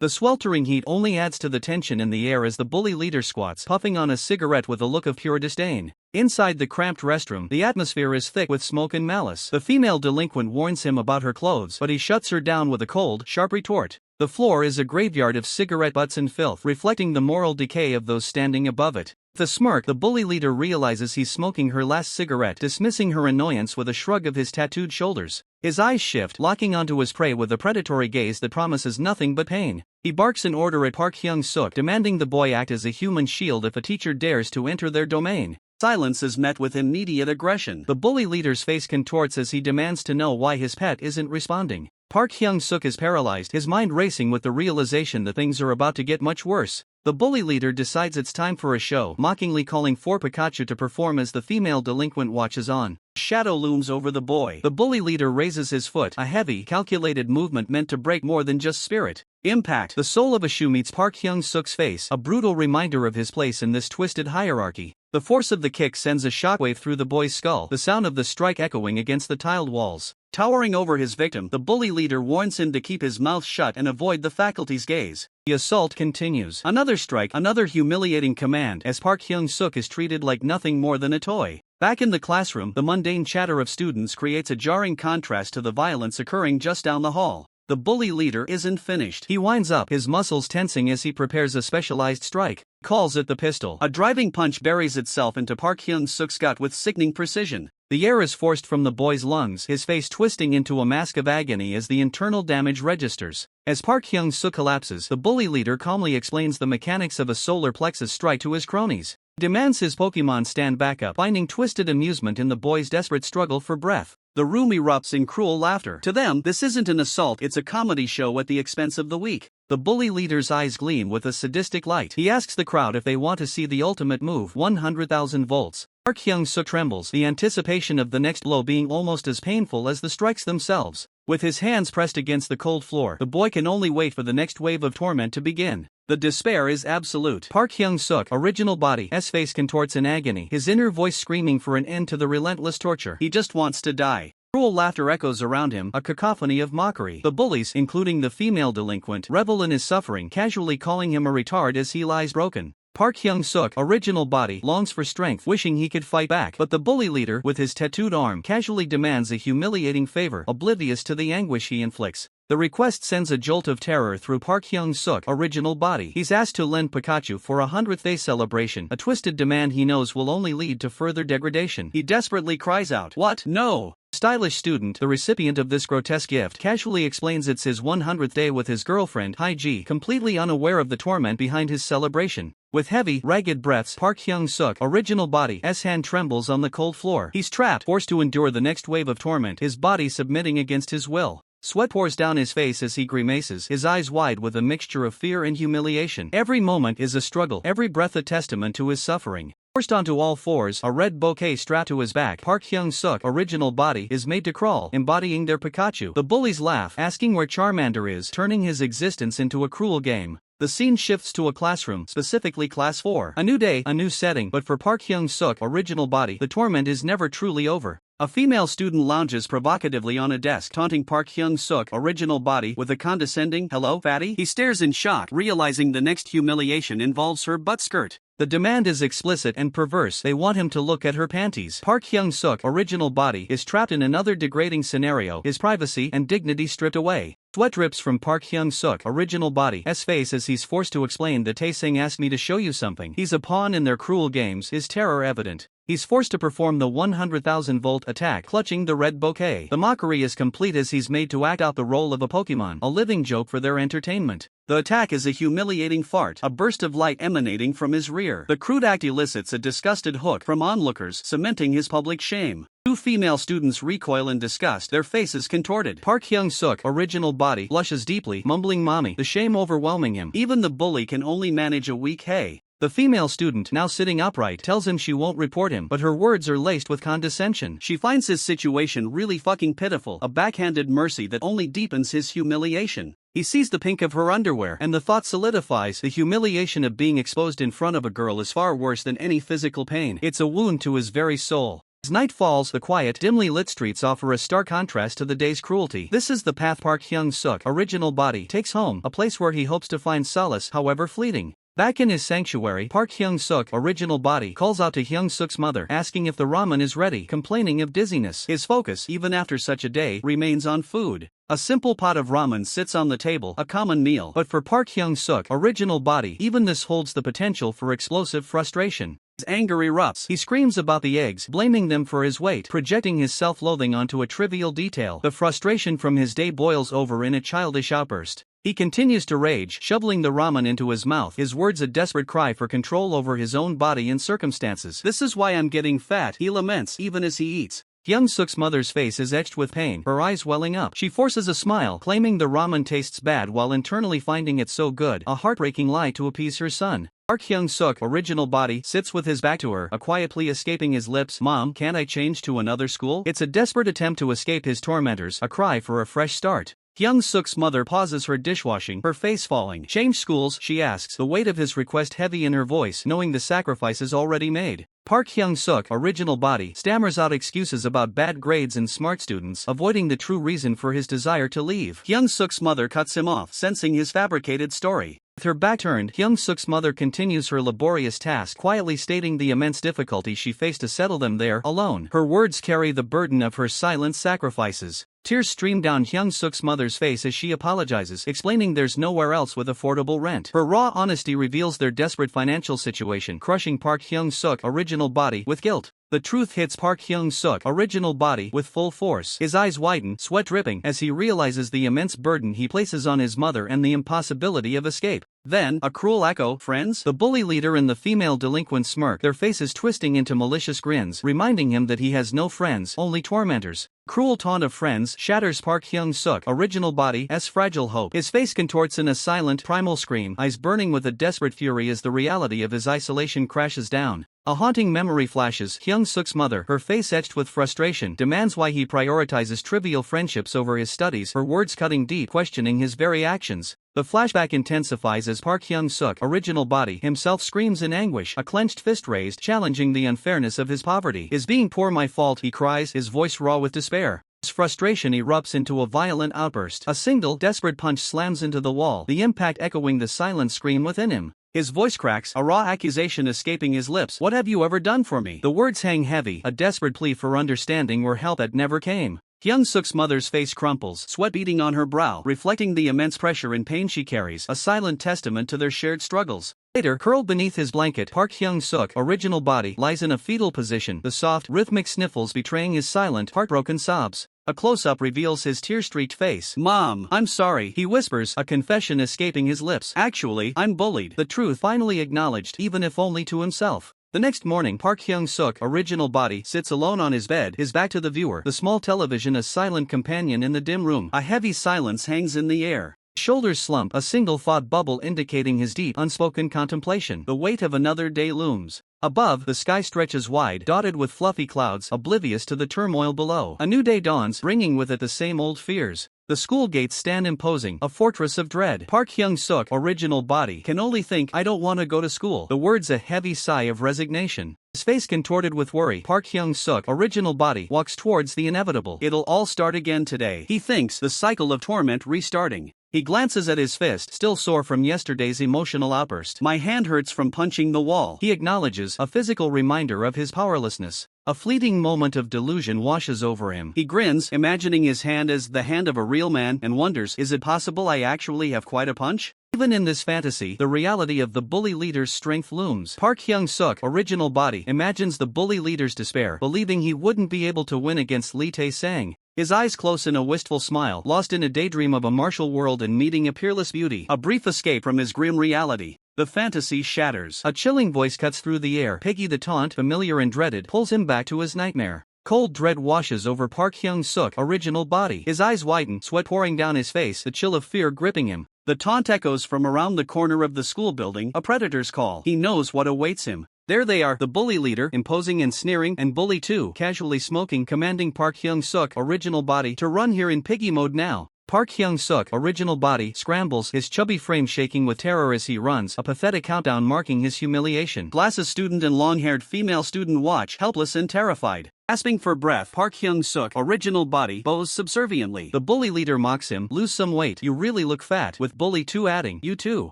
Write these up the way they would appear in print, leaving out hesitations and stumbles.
The sweltering heat only adds to the tension in the air as the bully leader squats, puffing on a cigarette with a look of pure disdain. Inside the cramped restroom, the atmosphere is thick with smoke and malice. The female delinquent warns him about her clothes, but he shuts her down with a cold, sharp retort. The floor is a graveyard of cigarette butts and filth, reflecting the moral decay of those standing above it. With a smirk, the bully leader realizes he's smoking her last cigarette, dismissing her annoyance with a shrug of his tattooed shoulders. His eyes shift, locking onto his prey with a predatory gaze that promises nothing but pain. He barks an order at Park Hyung-suk, demanding the boy act as a human shield if a teacher dares to enter their domain. Silence is met with immediate aggression. The bully leader's face contorts as he demands to know why his pet isn't responding. Park Hyung-suk is paralyzed, his mind racing with the realization that things are about to get much worse. The bully leader decides it's time for a show, mockingly calling for Pikachu to perform as the female delinquent watches on. Shadow looms over the boy. The bully leader raises his foot, a heavy, calculated movement meant to break more than just spirit. Impact. The sole of a shoe meets Park Hyung-suk's face, a brutal reminder of his place in this twisted hierarchy. The force of the kick sends a shockwave through the boy's skull, the sound of the strike echoing against the tiled walls. Towering over his victim, the bully leader warns him to keep his mouth shut and avoid the faculty's gaze. The assault continues. Another strike, another humiliating command, as Park Hyung-suk is treated like nothing more than a toy. Back in the classroom, the mundane chatter of students creates a jarring contrast to the violence occurring just down the hall. The bully leader isn't finished. He winds up, his muscles tensing as he prepares a specialized strike. Calls it the pistol. A driving punch buries itself into Park Hyung-suk's gut with sickening precision. The air is forced from the boy's lungs, his face twisting into a mask of agony as the internal damage registers. As Park Hyung-suk collapses, the bully leader calmly explains the mechanics of a solar plexus strike to his cronies. Demands his Pokemon stand back up, finding twisted amusement in the boy's desperate struggle for breath. The room erupts in cruel laughter. To them, this isn't an assault, it's a comedy show at the expense of the weak. The bully leader's eyes gleam with a sadistic light. He asks the crowd if they want to see the ultimate move, 100,000 volts. Park Hyung-suk trembles, the anticipation of the next blow being almost as painful as the strikes themselves. With his hands pressed against the cold floor, the boy can only wait for the next wave of torment to begin. The despair is absolute. Park Hyung-suk, original body's face contorts in agony, his inner voice screaming for an end to the relentless torture. He just wants to die. Cruel laughter echoes around him, a cacophony of mockery. The bullies, including the female delinquent, revel in his suffering, casually calling him a retard as he lies broken. Park Hyung-suk, original body, longs for strength, wishing he could fight back, but the bully leader, with his tattooed arm, casually demands a humiliating favor, oblivious to the anguish he inflicts. The request sends a jolt of terror through Park Hyung-suk, original body. He's asked to lend Pikachu for a 100th day celebration, a twisted demand he knows will only lead to further degradation. He desperately cries out, "What? No!" Stylish student, the recipient of this grotesque gift, casually explains it's his 100th day with his girlfriend, Haiji, completely unaware of the torment behind his celebration. With heavy, ragged breaths, Park Hyung-suk, original body's hand trembles on the cold floor. He's trapped, forced to endure the next wave of torment, his body submitting against his will. Sweat pours down his face as he grimaces, his eyes wide with a mixture of fear and humiliation. Every moment is a struggle, every breath a testament to his suffering. Forced onto all fours, a red bouquet strapped to his back, Park Hyung-suk, original body, is made to crawl, embodying their Pikachu. The bullies laugh, asking where Charmander is, turning his existence into a cruel game. The scene shifts to a classroom, specifically Class 4. A new day, a new setting, but for Park Hyung-suk, original body, the torment is never truly over. A female student lounges provocatively on a desk, taunting Park Hyung-suk, original body, with a condescending, "Hello, fatty?" He stares in shock, realizing the next humiliation involves her butt skirt. The demand is explicit and perverse, they want him to look at her panties. Park Hyung-suk, original body, is trapped in another degrading scenario, his privacy and dignity stripped away. Sweat drips from Park Hyung-suk, original body's face as he's forced to explain that Taesung asked me to show you something. He's a pawn in their cruel games, his terror evident. He's forced to perform the 100,000 volt attack, clutching the red bouquet. The mockery is complete as he's made to act out the role of a Pokemon, a living joke for their entertainment. The attack is a humiliating fart, a burst of light emanating from his rear. The crude act elicits a disgusted hook from onlookers, cementing his public shame. Two female students recoil in disgust, their faces contorted. Park Hyung-suk, original body, blushes deeply, mumbling mommy, the shame overwhelming him. Even the bully can only manage a weak hey. The female student, now sitting upright, tells him she won't report him, but her words are laced with condescension. She finds his situation really fucking pitiful, a backhanded mercy that only deepens his humiliation. He sees the pink of her underwear, and the thought solidifies, the humiliation of being exposed in front of a girl is far worse than any physical pain. It's a wound to his very soul. As night falls, the quiet, dimly lit streets offer a stark contrast to the day's cruelty. This is the path Park Hyung-suk, original body, takes home, a place where he hopes to find solace, however fleeting. Back in his sanctuary, Park Hyung-suk, original body, calls out to Hyung-suk's mother, asking if the ramen is ready, complaining of dizziness. His focus, even after such a day, remains on food. A simple pot of ramen sits on the table, a common meal. But for Park Hyung-suk, original body, even this holds the potential for explosive frustration. His anger erupts. He screams about the eggs, blaming them for his weight, projecting his self-loathing onto a trivial detail. The frustration from his day boils over in a childish outburst. He continues to rage, shoveling the ramen into his mouth, his words a desperate cry for control over his own body and circumstances. "This is why I'm getting fat," he laments, even as he eats. Hyung-suk's mother's face is etched with pain, her eyes welling up. She forces a smile, claiming the ramen tastes bad while internally finding it so good, a heartbreaking lie to appease her son. Park Hyung-suk, original body, sits with his back to her, a quiet plea escaping his lips. "Mom, can't I change to another school?" It's a desperate attempt to escape his tormentors, a cry for a fresh start. Hyung-suk's mother pauses her dishwashing, her face falling. "Change schools?" she asks, the weight of his request heavy in her voice, knowing the sacrifices already made. Park Hyung-suk, original body, stammers out excuses about bad grades and smart students, avoiding the true reason for his desire to leave. Hyung-suk's mother cuts him off, sensing his fabricated story. With her back turned, Hyung-suk's mother continues her laborious task, quietly stating the immense difficulty she faced to settle them there, alone. Her words carry the burden of her silent sacrifices. Tears stream down Hyung-suk's mother's face as she apologizes, explaining there's nowhere else with affordable rent. Her raw honesty reveals their desperate financial situation, crushing Park Hyung-suk, original body, with guilt. The truth hits Park Hyung-suk, original body, with full force. His eyes widen, sweat dripping, as he realizes the immense burden he places on his mother and the impossibility of escape. Then, a cruel echo, "Friends?" The bully leader and the female delinquent smirk, their faces twisting into malicious grins, reminding him that he has no friends, only tormentors. Cruel taunt of friends shatters Park Hyung-suk, original body's fragile hope. His face contorts in a silent, primal scream, eyes burning with a desperate fury as the reality of his isolation crashes down. A haunting memory flashes. Hyung-suk's mother, her face etched with frustration, demands why he prioritizes trivial friendships over his studies, her words cutting deep, questioning his very actions. The flashback intensifies as Park Hyung-suk, original body, himself screams in anguish, a clenched fist raised, challenging the unfairness of his poverty. "Is being poor my fault?" he cries, his voice raw with despair. His frustration erupts into a violent outburst. A single, desperate punch slams into the wall, the impact echoing the silent scream within him. His voice cracks, a raw accusation escaping his lips. "What have you ever done for me?" The words hang heavy, a desperate plea for understanding or help that never came. Hyung-suk's mother's face crumples, sweat beading on her brow, reflecting the immense pressure and pain she carries, a silent testament to their shared struggles. Later, curled beneath his blanket, Park Hyung-suk, original body, lies in a fetal position, the soft, rhythmic sniffles betraying his silent, heartbroken sobs. A close-up reveals his tear-streaked face. "Mom, I'm sorry," he whispers, a confession escaping his lips. "Actually, I'm bullied." The truth finally acknowledged, even if only to himself. The next morning, Park Hyung-suk, original body, sits alone on his bed, his back to the viewer, the small television a silent companion in the dim room. A heavy silence hangs in the air. Shoulders slump, a single thought bubble indicating his deep, unspoken contemplation. The weight of another day looms. Above, the sky stretches wide, dotted with fluffy clouds, oblivious to the turmoil below. A new day dawns, bringing with it the same old fears. The school gates stand imposing, a fortress of dread. Park Hyung-suk, original body, can only think, "I don't want to go to school." The words a heavy sigh of resignation. His face contorted with worry, Park Hyung-suk, original body, walks towards the inevitable. "It'll all start again today," he thinks, the cycle of torment restarting. He glances at his fist, still sore from yesterday's emotional outburst. "My hand hurts from punching the wall," he acknowledges, a physical reminder of his powerlessness. A fleeting moment of delusion washes over him. He grins, imagining his hand as the hand of a real man, and wonders, is it possible I actually have quite a punch? Even in this fantasy, the reality of the bully leader's strength looms. Park Hyung-suk, original body, imagines the bully leader's despair, believing he wouldn't be able to win against Lee Tae-sang. His eyes close in a wistful smile, lost in a daydream of a martial world and meeting a peerless beauty, a brief escape from his grim reality. The fantasy shatters. A chilling voice cuts through the air. Peggy the taunt, familiar and dreaded, pulls him back to his nightmare. Cold dread washes over Park Hyung-suk, original body. His eyes widen, sweat pouring down his face, the chill of fear gripping him. The taunt echoes from around the corner of the school building, a predator's call. He knows what awaits him. There they are, the bully leader, imposing and sneering, and bully 2, casually smoking, commanding Park Hyung-suk, original body, to run here in piggy mode now. Park Hyung-suk, original body, scrambles, his chubby frame shaking with terror as he runs, a pathetic countdown marking his humiliation. Glasses student and long-haired female student watch, helpless and terrified. Gasping for breath, Park Hyung-suk, original body, bows subserviently. The bully leader mocks him, "Lose some weight, you really look fat," with bully 2 adding, "You too."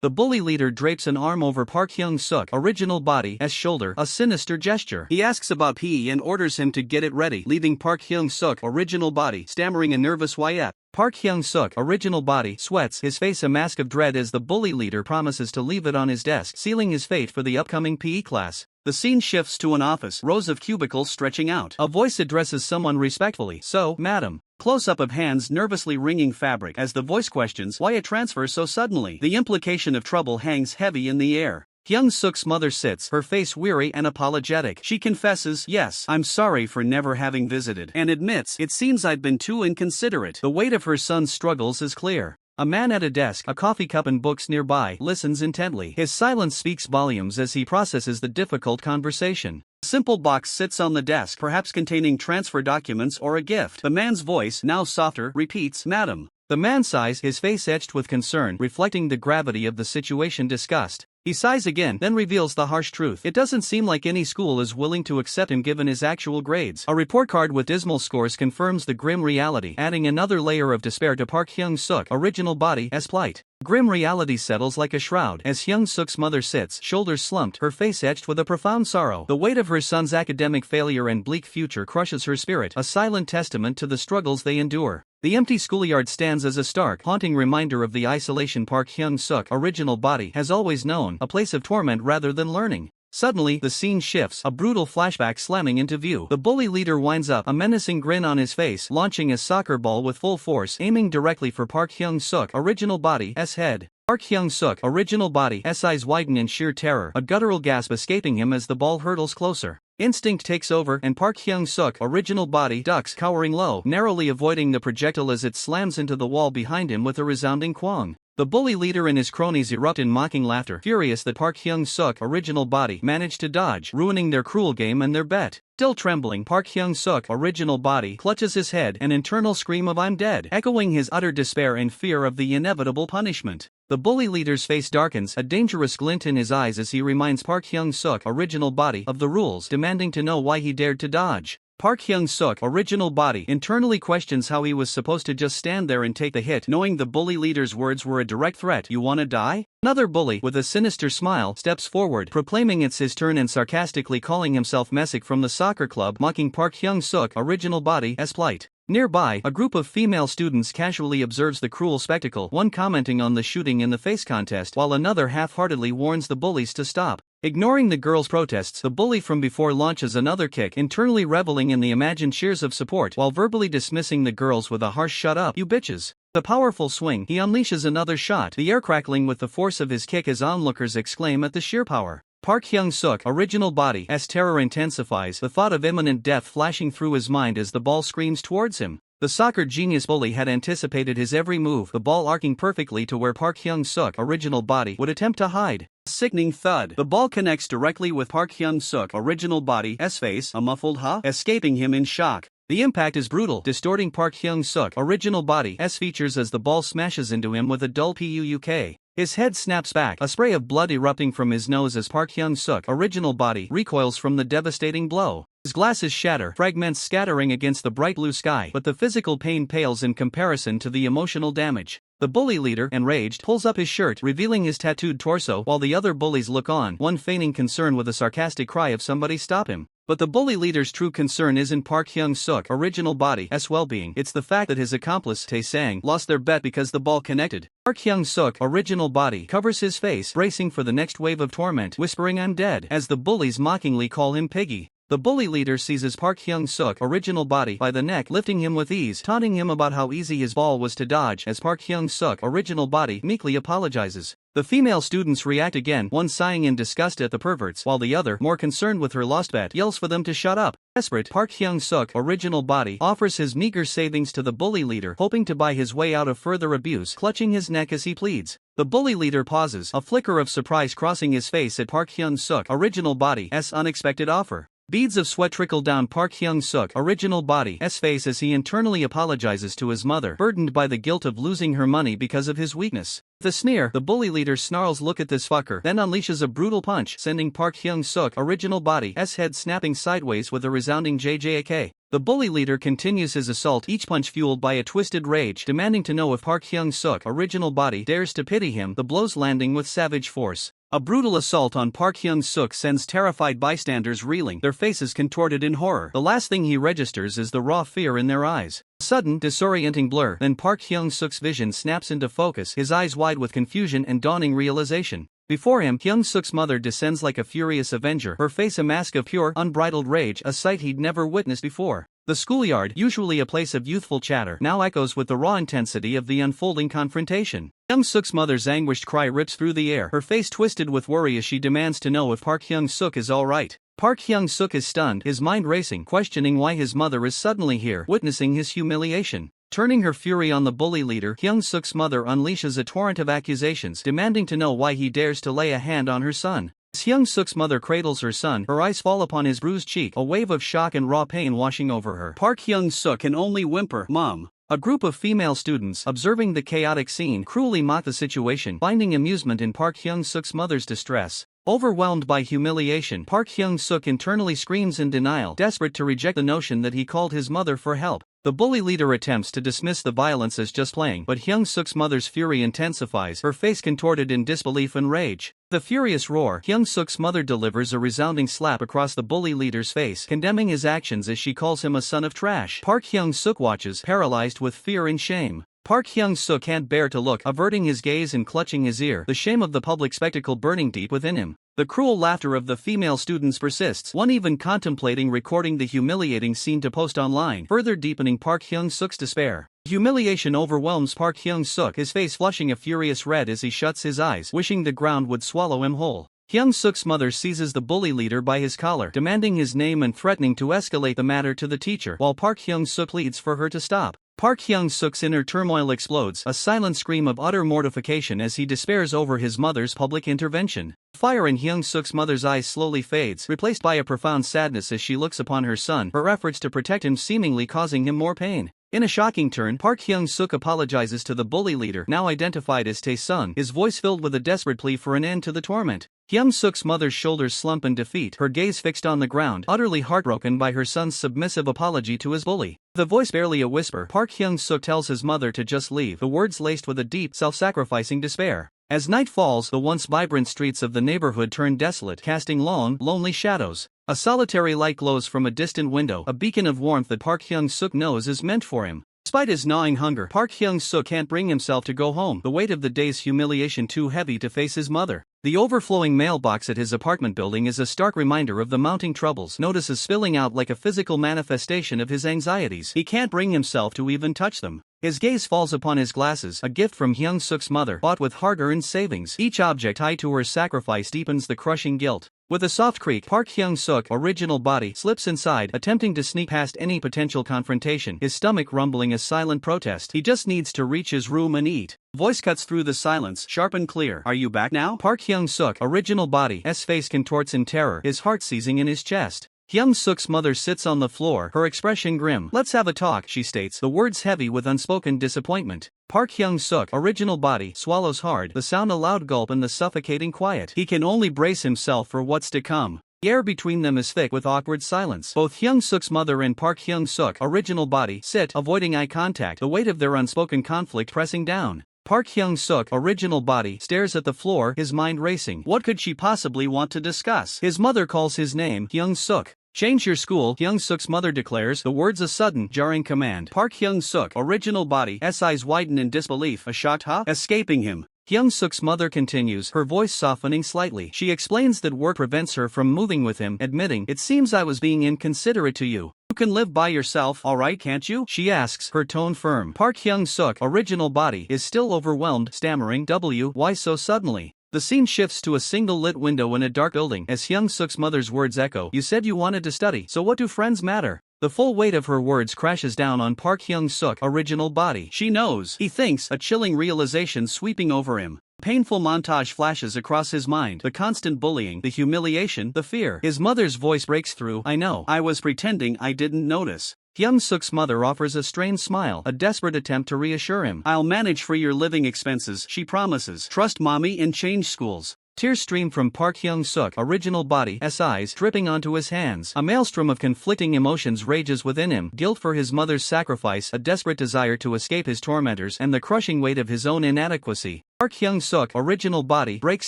The bully leader drapes an arm over Park Hyung-suk, original body's shoulder, a sinister gesture. He asks about pee and orders him to get it ready, leaving Park Hyung-suk, original body, stammering a nervous "Whyet?" Park Hyung-suk, original body, sweats, his face a mask of dread as the bully leader promises to leave it on his desk, sealing his fate for the upcoming PE class. The scene shifts to an office, rows of cubicles stretching out. A voice addresses someone respectfully, "So, madam." Close-up of hands nervously wringing fabric as the voice questions why a transfer so suddenly. The implication of trouble hangs heavy in the air. Hyung-suk's mother sits, her face weary and apologetic. She confesses, "Yes, I'm sorry for never having visited," and admits, "It seems I'd been too inconsiderate." The weight of her son's struggles is clear. A man at a desk, a coffee cup and books nearby, listens intently. His silence speaks volumes as he processes the difficult conversation. A simple box sits on the desk, perhaps containing transfer documents or a gift. The man's voice, now softer, repeats, "Madam." The man sighs, his face etched with concern, reflecting the gravity of the situation discussed. He sighs again, then reveals the harsh truth. It doesn't seem like any school is willing to accept him given his actual grades. A report card with dismal scores confirms the grim reality, adding another layer of despair to Park Hyung-suk, original body's plight. Grim reality settles like a shroud as Hyung-suk's mother sits, shoulders slumped, her face etched with a profound sorrow. The weight of her son's academic failure and bleak future crushes her spirit, a silent testament to the struggles they endure. The empty schoolyard stands as a stark, haunting reminder of the isolation Park Hyung-suk, original body, has always known, a place of torment rather than learning. Suddenly, the scene shifts, a brutal flashback slamming into view. The bully leader winds up, a menacing grin on his face, launching a soccer ball with full force, aiming directly for Park Hyung-suk, original body's head. Park Hyung-suk, original body's eyes widen in sheer terror, a guttural gasp escaping him as the ball hurtles closer. Instinct takes over and Park Hyung-suk, original body, ducks, cowering low, narrowly avoiding the projectile as it slams into the wall behind him with a resounding quang. The bully leader and his cronies erupt in mocking laughter, furious that Park Hyung-suk, original body, managed to dodge, ruining their cruel game and their bet. Still trembling, Park Hyung-suk, original body, clutches his head, an internal scream of "I'm dead," echoing his utter despair and fear of the inevitable punishment. The bully leader's face darkens, a dangerous glint in his eyes as he reminds Park Hyung-suk, original body, of the rules, demanding to know why he dared to dodge. Park Hyung-suk, original body, internally questions how he was supposed to just stand there and take the hit, knowing the bully leader's words were a direct threat. "You wanna die?" Another bully, with a sinister smile, steps forward, proclaiming it's his turn and sarcastically calling himself Messick from the soccer club, mocking Park Hyung-suk, original body's plight. Nearby, a group of female students casually observes the cruel spectacle, one commenting on the shooting in the face contest while another half-heartedly warns the bullies to stop. Ignoring the girls' protests, the bully from before launches another kick, internally reveling in the imagined cheers of support while verbally dismissing the girls with a harsh "Shut up, you bitches." The powerful swing, he unleashes another shot, the air crackling with the force of his kick as onlookers exclaim at the sheer power. Park Hyung-suk, original body's terror intensifies, the thought of imminent death flashing through his mind as the ball screams towards him. The soccer genius bully had anticipated his every move, the ball arcing perfectly to where Park Hyung-suk, original body, would attempt to hide. A sickening thud. The ball connects directly with Park Hyung-suk, original body's face, a muffled "huh?" escaping him in shock. The impact is brutal, distorting Park Hyung-suk, original body's features as the ball smashes into him with a dull "puuk." His head snaps back, a spray of blood erupting from his nose as Park Hyung-suk, original body, recoils from the devastating blow. His glasses shatter, fragments scattering against the bright blue sky, but the physical pain pales in comparison to the emotional damage. The bully leader, enraged, pulls up his shirt, revealing his tattooed torso, while the other bullies look on, one feigning concern with a sarcastic cry of "Somebody stop him." But the bully leader's true concern isn't Park Hyung-suk, original body's well-being, it's the fact that his accomplice, Tae-sang, lost their bet because the ball connected. Park Hyung-suk, original body, covers his face, bracing for the next wave of torment, whispering "I'm dead," as the bullies mockingly call him Piggy. The bully leader seizes Park Hyung-suk, original body, by the neck, lifting him with ease, taunting him about how easy his ball was to dodge as Park Hyung-suk, original body, meekly apologizes. The female students react again, one sighing in disgust at the perverts, while the other, more concerned with her lost bet, yells for them to shut up. Desperate, Park Hyung-suk, original body, offers his meager savings to the bully leader, hoping to buy his way out of further abuse, clutching his neck as he pleads. The bully leader pauses, a flicker of surprise crossing his face at Park Hyung-suk, original body's unexpected offer. Beads of sweat trickle down Park Hyung-suk's original body's face as he internally apologizes to his mother, burdened by the guilt of losing her money because of his weakness. With a sneer, the bully leader snarls, "Look at this fucker," then unleashes a brutal punch, sending Park Hyung-suk's original body's head snapping sideways with a resounding JJK. The bully leader continues his assault, each punch fueled by a twisted rage, demanding to know if Park Hyung-suk's original body dares to pity him, the blows landing with savage force. A brutal assault on Park Hyung-suk sends terrified bystanders reeling, their faces contorted in horror. The last thing he registers is the raw fear in their eyes. A sudden, disorienting blur, then Park Hyung-suk's vision snaps into focus, his eyes wide with confusion and dawning realization. Before him, Hyung-suk's mother descends like a furious avenger, her face a mask of pure, unbridled rage, a sight he'd never witnessed before. The schoolyard, usually a place of youthful chatter, now echoes with the raw intensity of the unfolding confrontation. Hyung-suk's mother's anguished cry rips through the air, her face twisted with worry as she demands to know if Park Hyung-suk is alright. Park Hyung-suk is stunned, his mind racing, questioning why his mother is suddenly here, witnessing his humiliation. Turning her fury on the bully leader, Hyung-suk's mother unleashes a torrent of accusations, demanding to know why he dares to lay a hand on her son. As Hyung-suk's mother cradles her son, her eyes fall upon his bruised cheek, a wave of shock and raw pain washing over her. Park Hyung-suk can only whimper, "Mom." A group of female students, observing the chaotic scene, cruelly mock the situation, finding amusement in Park Hyung-suk's mother's distress. Overwhelmed by humiliation, Park Hyung-suk internally screams in denial, desperate to reject the notion that he called his mother for help. The bully leader attempts to dismiss the violence as just playing, but Hyung-suk's mother's fury intensifies, her face contorted in disbelief and rage. The furious roar, Hyung-suk's mother delivers a resounding slap across the bully leader's face, condemning his actions as she calls him a son of trash. Park Hyung-suk watches, paralyzed with fear and shame. Park Hyung-suk can't bear to look, averting his gaze and clutching his ear, the shame of the public spectacle burning deep within him. The cruel laughter of the female students persists, one even contemplating recording the humiliating scene to post online, further deepening Park Hyung-suk's despair. Humiliation overwhelms Park Hyung-suk, his face flushing a furious red as he shuts his eyes, wishing the ground would swallow him whole. Hyung-suk's mother seizes the bully leader by his collar, demanding his name and threatening to escalate the matter to the teacher, while Park Hyung-suk pleads for her to stop. Park Hyung-suk's inner turmoil explodes, a silent scream of utter mortification as he despairs over his mother's public intervention. Fire in Hyung-suk's mother's eyes slowly fades, replaced by a profound sadness as she looks upon her son, her efforts to protect him seemingly causing him more pain. In a shocking turn, Park Hyung-suk apologizes to the bully leader, now identified as Tae-sung, his voice filled with a desperate plea for an end to the torment. Hyung-suk's mother's shoulders slump in defeat, her gaze fixed on the ground, utterly heartbroken by her son's submissive apology to his bully. The voice barely a whisper, Park Hyung-suk tells his mother to just leave, the words laced with a deep, self-sacrificing despair. As night falls, the once vibrant streets of the neighborhood turn desolate, casting long, lonely shadows. A solitary light glows from a distant window, a beacon of warmth that Park Hyung-suk knows is meant for him. Despite his gnawing hunger, Park Hyung-suk can't bring himself to go home, the weight of the day's humiliation too heavy to face his mother. The overflowing mailbox at his apartment building is a stark reminder of the mounting troubles, notices spilling out like a physical manifestation of his anxieties. He can't bring himself to even touch them. His gaze falls upon his glasses, a gift from Hyung-suk's mother, bought with hard-earned savings. Each object tied to her sacrifice deepens the crushing guilt. With a soft creak, Park Hyung-suk's original body slips inside, attempting to sneak past any potential confrontation, his stomach rumbling a silent protest. He just needs to reach his room and eat. Voice cuts through the silence, sharp and clear. "Are you back now?" Park Hyung-suk's original body's face contorts in terror, his heart seizing in his chest. Hyung-suk's mother sits on the floor, her expression grim. "Let's have a talk," she states, the words heavy with unspoken disappointment. Park Hyung-suk's original body swallows hard, the sound a loud gulp in the suffocating quiet. He can only brace himself for what's to come. The air between them is thick with awkward silence. Both Hyung-suk's mother and Park Hyung-suk's original body sit, avoiding eye contact, the weight of their unspoken conflict pressing down. Park Hyung-suk's original body stares at the floor, his mind racing. What could she possibly want to discuss? His mother calls his name, Hyung-suk. "Change your school," Hyung-suk's mother declares, the words a sudden, jarring command. Park Hyung-suk's original body's eyes widen in disbelief, a shocked "huh?" escaping him. Hyung-suk's mother continues, her voice softening slightly. She explains that work prevents her from moving with him, admitting, "It seems I was being inconsiderate to you. You can live by yourself, alright, can't you?" she asks, her tone firm. Park Hyung-suk's original body is still overwhelmed, stammering, "Why so suddenly?" The scene shifts to a single lit window in a dark building as Hyung-suk's mother's words echo. "You said you wanted to study, so what do friends matter?" The full weight of her words crashes down on Park Hyung-suk's original body. She knows, he thinks, a chilling realization sweeping over him. Painful montage flashes across his mind. The constant bullying, the humiliation, the fear. His mother's voice breaks through. I know. I was pretending I didn't notice. Hyung-suk's mother offers a strained smile, a desperate attempt to reassure him. I'll manage for your living expenses, she promises. Trust mommy and change schools. Tears stream from Park Hyung-suk, original body's eyes, dripping onto his hands. A maelstrom of conflicting emotions rages within him: guilt for his mother's sacrifice, a desperate desire to escape his tormentors, and the crushing weight of his own inadequacy. Park Hyung-suk, original body, breaks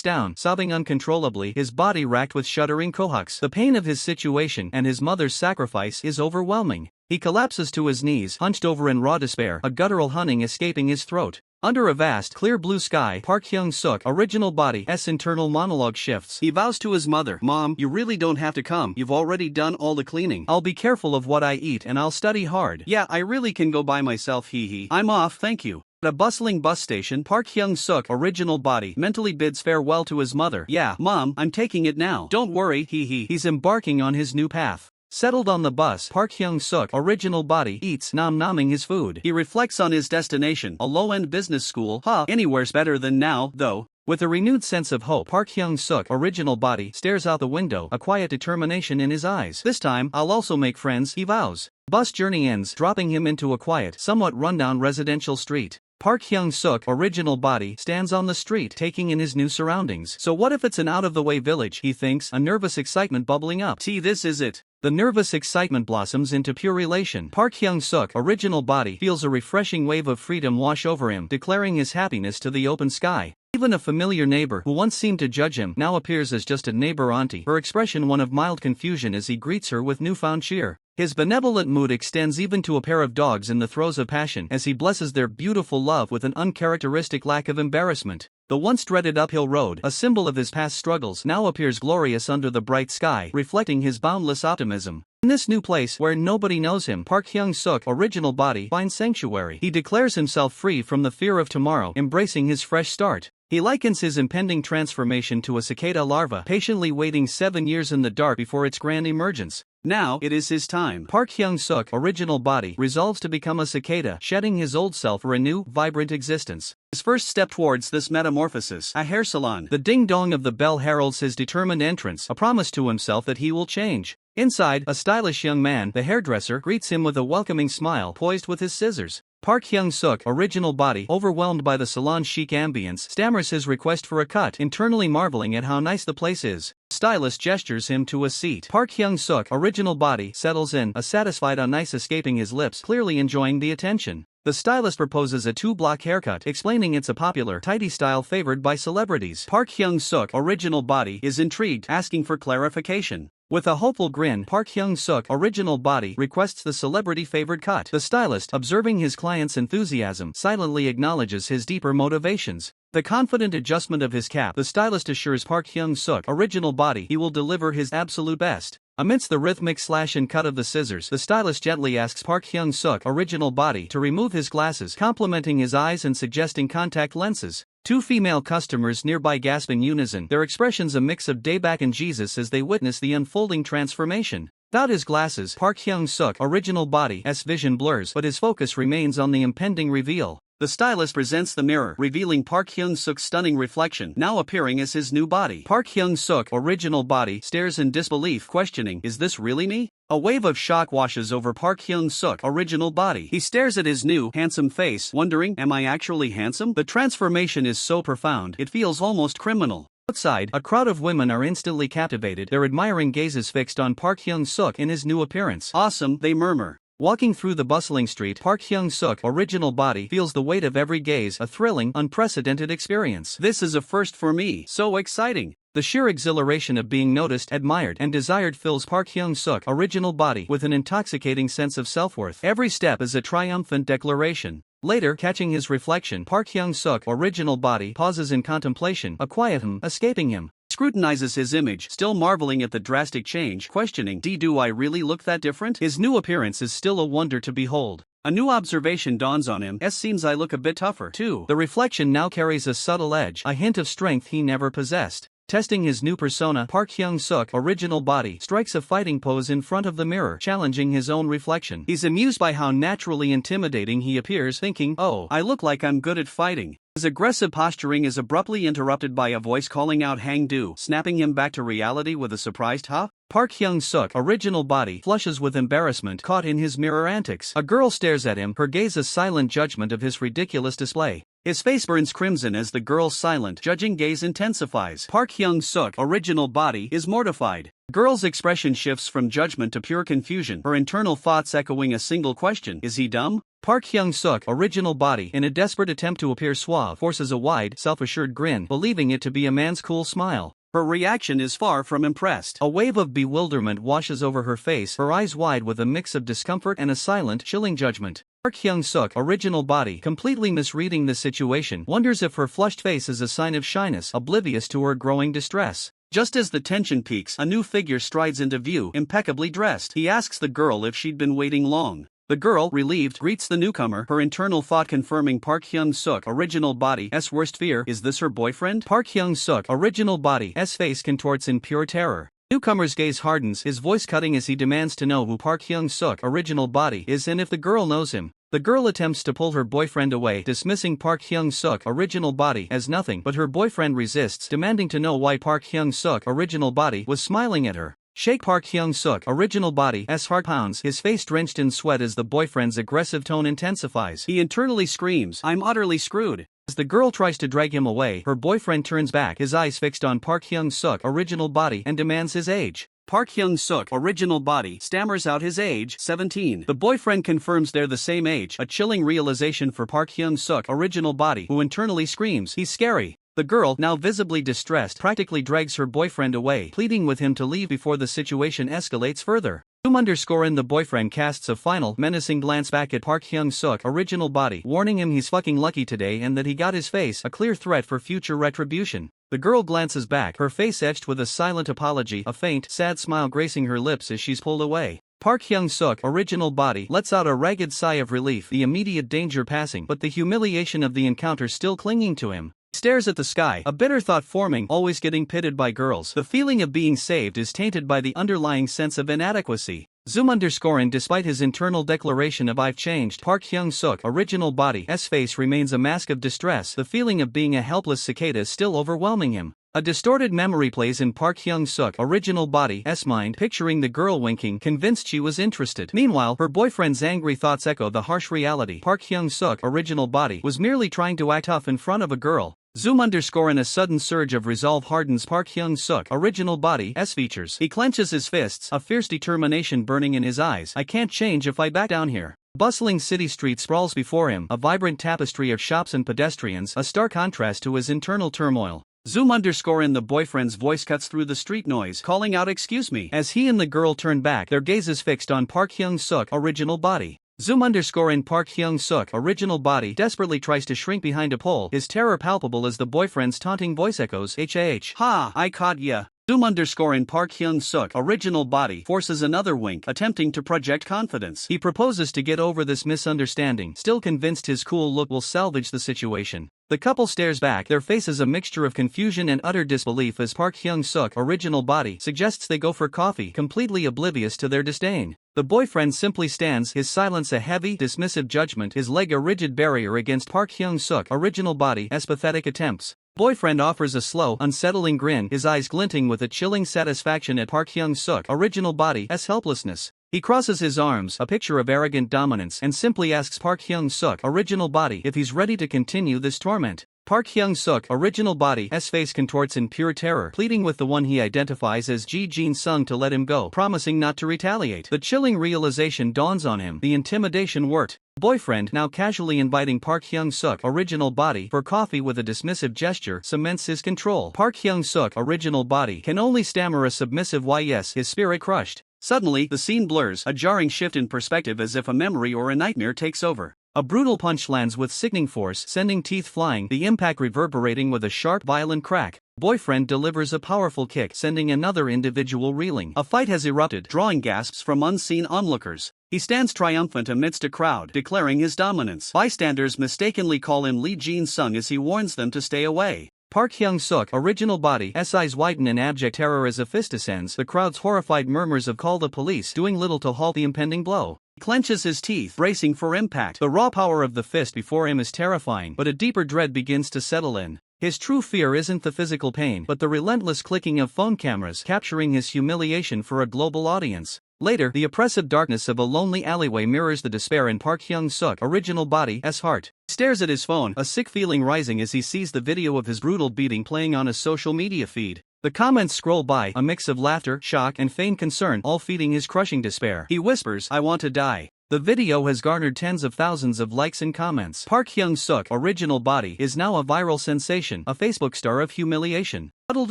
down, sobbing uncontrollably, his body racked with shuddering kohaks. The pain of his situation and his mother's sacrifice is overwhelming. He collapses to his knees, hunched over in raw despair, a guttural hunning escaping his throat. Under a vast, clear blue sky, Park Hyung-suk, original body's internal monologue shifts. He vows to his mother, Mom, you really don't have to come. You've already done all the cleaning. I'll be careful of what I eat and I'll study hard. Yeah, I really can go by myself, hee. I'm off, thank you. At a bustling bus station, Park Hyung-suk, original body, mentally bids farewell to his mother. Yeah, Mom, I'm taking it now. Don't worry, hee. He's embarking on his new path. Settled on the bus, Park Hyung-suk, original body, eats, nom-nomming his food. He reflects on his destination, a low-end business school. Anywhere's better than now, though. With a renewed sense of hope, Park Hyung-suk, original body, stares out the window, a quiet determination in his eyes. This time, I'll also make friends, he vows. Bus journey ends, dropping him into a quiet, somewhat rundown residential street. Park Hyung-suk, original body, stands on the street, taking in his new surroundings. So what if it's an out-of-the-way village, he thinks, a nervous excitement bubbling up. This is it. The nervous excitement blossoms into pure elation. Park Hyung-suk, original body, feels a refreshing wave of freedom wash over him, declaring his happiness to the open sky. Even a familiar neighbor who once seemed to judge him now appears as just a neighbor auntie, her expression one of mild confusion as he greets her with newfound cheer. His benevolent mood extends even to a pair of dogs in the throes of passion as he blesses their beautiful love with an uncharacteristic lack of embarrassment. The once dreaded uphill road, a symbol of his past struggles, now appears glorious under the bright sky, reflecting his boundless optimism. In this new place, where nobody knows him, Park Hyung-suk, original body, finds sanctuary. He declares himself free from the fear of tomorrow, embracing his fresh start. He likens his impending transformation to a cicada larva, patiently waiting 7 years in the dark before its grand emergence. Now, it is his time. Park Hyung-suk, original body, resolves to become a cicada, shedding his old self for a new, vibrant existence. His first step towards this metamorphosis, a hair salon. The ding-dong of the bell heralds his determined entrance, a promise to himself that he will change. Inside, a stylish young man, the hairdresser, greets him with a welcoming smile, poised with his scissors. Park Hyung-suk, original body, overwhelmed by the salon's chic ambience, stammers his request for a cut, internally marveling at how nice the place is. Stylist gestures him to a seat. Park Hyung-suk, original body, settles in, a satisfied nice escaping his lips, clearly enjoying the attention. The stylist proposes a 2-block haircut, explaining it's a popular, tidy style favored by celebrities. Park Hyung-suk, original body, is intrigued, asking for clarification. With a hopeful grin, Park Hyung-suk, original body, requests the celebrity-favored cut. The stylist, observing his client's enthusiasm, silently acknowledges his deeper motivations. The confident adjustment of his cap, the stylist assures Park Hyung-suk, original body, he will deliver his absolute best. Amidst the rhythmic slash and cut of the scissors, the stylist gently asks Park Hyung-suk, original body, to remove his glasses, complimenting his eyes and suggesting contact lenses. 2 female customers nearby gasp in unison, their expressions a mix of Dayback and Jesus as they witness the unfolding transformation. Without his glasses, Park Hyung-suk, original body's vision blurs, but his focus remains on the impending reveal. The stylist presents the mirror, revealing Park Hyung-suk's stunning reflection, now appearing as his new body. Park Hyung-suk, original body, stares in disbelief, questioning, is this really me? A wave of shock washes over Park Hyung-suk, original body. He stares at his new, handsome face, wondering, am I actually handsome? The transformation is so profound, it feels almost criminal. Outside, a crowd of women are instantly captivated, their admiring gazes fixed on Park Hyung-suk in his new appearance. Awesome, they murmur. Walking through the bustling street, Park Hyung-suk, original body, feels the weight of every gaze, a thrilling, unprecedented experience. This is a first for me, so exciting. The sheer exhilaration of being noticed, admired, and desired fills Park Hyung-suk, original body, with an intoxicating sense of self-worth. Every step is a triumphant declaration. Later, catching his reflection, Park Hyung-suk, original body, pauses in contemplation, a quiet hum escaping him. Scrutinizes his image, still marveling at the drastic change, questioning, do I really look that different? His new appearance is still a wonder to behold. A new observation dawns on him, seems I look a bit tougher, too. The reflection now carries a subtle edge, a hint of strength he never possessed. Testing his new persona, Park Hyung-suk original body strikes a fighting pose in front of the mirror, challenging his own reflection. He's amused by how naturally intimidating he appears, thinking, "Oh, I look like I'm good at fighting." His aggressive posturing is abruptly interrupted by a voice calling out "Hang-do," snapping him back to reality with a surprised "huh?" Park Hyung-suk original body flushes with embarrassment caught in his mirror antics. A girl stares at him, her gaze a silent judgment of his ridiculous display. His face burns crimson as the girl's silent, judging gaze intensifies. Park Hyung-suk original body is mortified. Girl's expression shifts from judgment to pure confusion, her internal thoughts echoing a single question: is he dumb? Park Hyung-suk original body, in a desperate attempt to appear suave, forces a wide, self-assured grin, believing it to be a man's cool smile. Her reaction is far from impressed. A wave of bewilderment washes over her face, her eyes wide with a mix of discomfort and a silent, chilling judgment. Park Hyung-suk original body, completely misreading the situation, wonders if her flushed face is a sign of shyness, oblivious to her growing distress. Just as the tension peaks, a new figure strides into view, impeccably dressed. He asks the girl if she'd been waiting long. The girl, relieved, greets the newcomer, her internal thought confirming Park Hyung-suk original body's worst fear: is this her boyfriend? Park Hyung-suk original body's face contorts in pure terror. Newcomer's gaze hardens, his voice cutting as he demands to know who Park Hyung-suk original body is and if the girl knows him. The girl attempts to pull her boyfriend away, dismissing Park Hyung-suk original body as nothing, but her boyfriend resists, demanding to know why Park Hyung-suk original body was smiling at her. Shake Park Hyung-suk original body's heart pounds, his face drenched in sweat as the boyfriend's aggressive tone intensifies. He internally screams, "I'm utterly screwed." As the girl tries to drag him away, her boyfriend turns back, his eyes fixed on Park Hyung-suk original body, and demands his age. Park Hyung-suk original body stammers out his age, 17. The boyfriend confirms they're the same age, a chilling realization for Park Hyung-suk original body, who internally screams, "He's scary." The girl, now visibly distressed, practically drags her boyfriend away, pleading with him to leave before the situation escalates further. _in the boyfriend casts a final, menacing glance back at Park Hyung-suk original body, warning him he's fucking lucky today and that he got his face, a clear threat for future retribution. The girl glances back, her face etched with a silent apology, a faint, sad smile gracing her lips as she's pulled away. Park Hyung-suk original body lets out a ragged sigh of relief, the immediate danger passing, but the humiliation of the encounter still clinging to him. Stares at the sky, a bitter thought forming, always getting pitted by girls. The feeling of being saved is tainted by the underlying sense of inadequacy. _in despite his internal declaration of "I've changed," Park Hyung-suk original body's face remains a mask of distress, the feeling of being a helpless cicada still overwhelming him. A distorted memory plays in Park Hyung-suk original body's mind, picturing the girl winking, convinced she was interested. Meanwhile, her boyfriend's angry thoughts echo the harsh reality: Park Hyung-suk original body was merely trying to act tough in front of a girl. _in a sudden surge of resolve hardens Park Hyung-suk original body's features. He clenches his fists, a fierce determination burning in his eyes. "I can't change if I back down here." Bustling city street sprawls before him, a vibrant tapestry of shops and pedestrians, a stark contrast to his internal turmoil. _in the boyfriend's voice cuts through the street noise, calling out "excuse me." As he and the girl turn back, their gazes fixed on Park Hyung-suk original body. _in Park Hyung-suk original body desperately tries to shrink behind a pole, his terror palpable as the boyfriend's taunting voice echoes, "HAH, ha, I caught ya." _in Park Hyung-suk original body forces another wink, attempting to project confidence. He proposes to get over this misunderstanding, still convinced his cool look will salvage the situation. The couple stares back, their faces a mixture of confusion and utter disbelief as Park Hyung-suk original body suggests they go for coffee, completely oblivious to their disdain. The boyfriend simply stands, his silence a heavy, dismissive judgment, his leg a rigid barrier against Park Hyung-suk original body's pathetic attempts. Boyfriend offers a slow, unsettling grin, his eyes glinting with a chilling satisfaction at Park Hyung-suk original body's helplessness. He crosses his arms, a picture of arrogant dominance, and simply asks Park Hyung-suk original body if he's ready to continue this torment. Park Hyung-suk original body's face contorts in pure terror, pleading with the one he identifies as Ji Jin-sung to let him go, promising not to retaliate. The chilling realization dawns on him, the intimidation worked. Boyfriend, now casually inviting Park Hyung-suk original body for coffee with a dismissive gesture, cements his control. Park Hyung-suk original body can only stammer a submissive "why yes," his spirit crushed. Suddenly, the scene blurs, a jarring shift in perspective as if a memory or a nightmare takes over. A brutal punch lands with sickening force, sending teeth flying, the impact reverberating with a sharp, violent crack. Boyfriend delivers a powerful kick, sending another individual reeling. A fight has erupted, drawing gasps from unseen onlookers. He stands triumphant amidst a crowd, declaring his dominance. Bystanders mistakenly call him Lee Jin-sung as he warns them to stay away. Park Hyung-suk, original body, eyes widen in abject terror as a fist descends. The crowd's horrified murmurs of "call the police" doing little to halt the impending blow. He clenches his teeth, bracing for impact. The raw power of the fist before him is terrifying, but a deeper dread begins to settle in. His true fear isn't the physical pain, but the relentless clicking of phone cameras capturing his humiliation for a global audience. Later, the oppressive darkness of a lonely alleyway mirrors the despair in Park Hyung-suk, original body's heart. He stares at his phone, a sick feeling rising as he sees the video of his brutal beating playing on his social media feed. The comments scroll by, a mix of laughter, shock, and feigned concern, all feeding his crushing despair. He whispers, "I want to die." The video has garnered tens of thousands of likes and comments. Park Hyung-suk, original body, is now a viral sensation, a Facebook star of humiliation. Huddled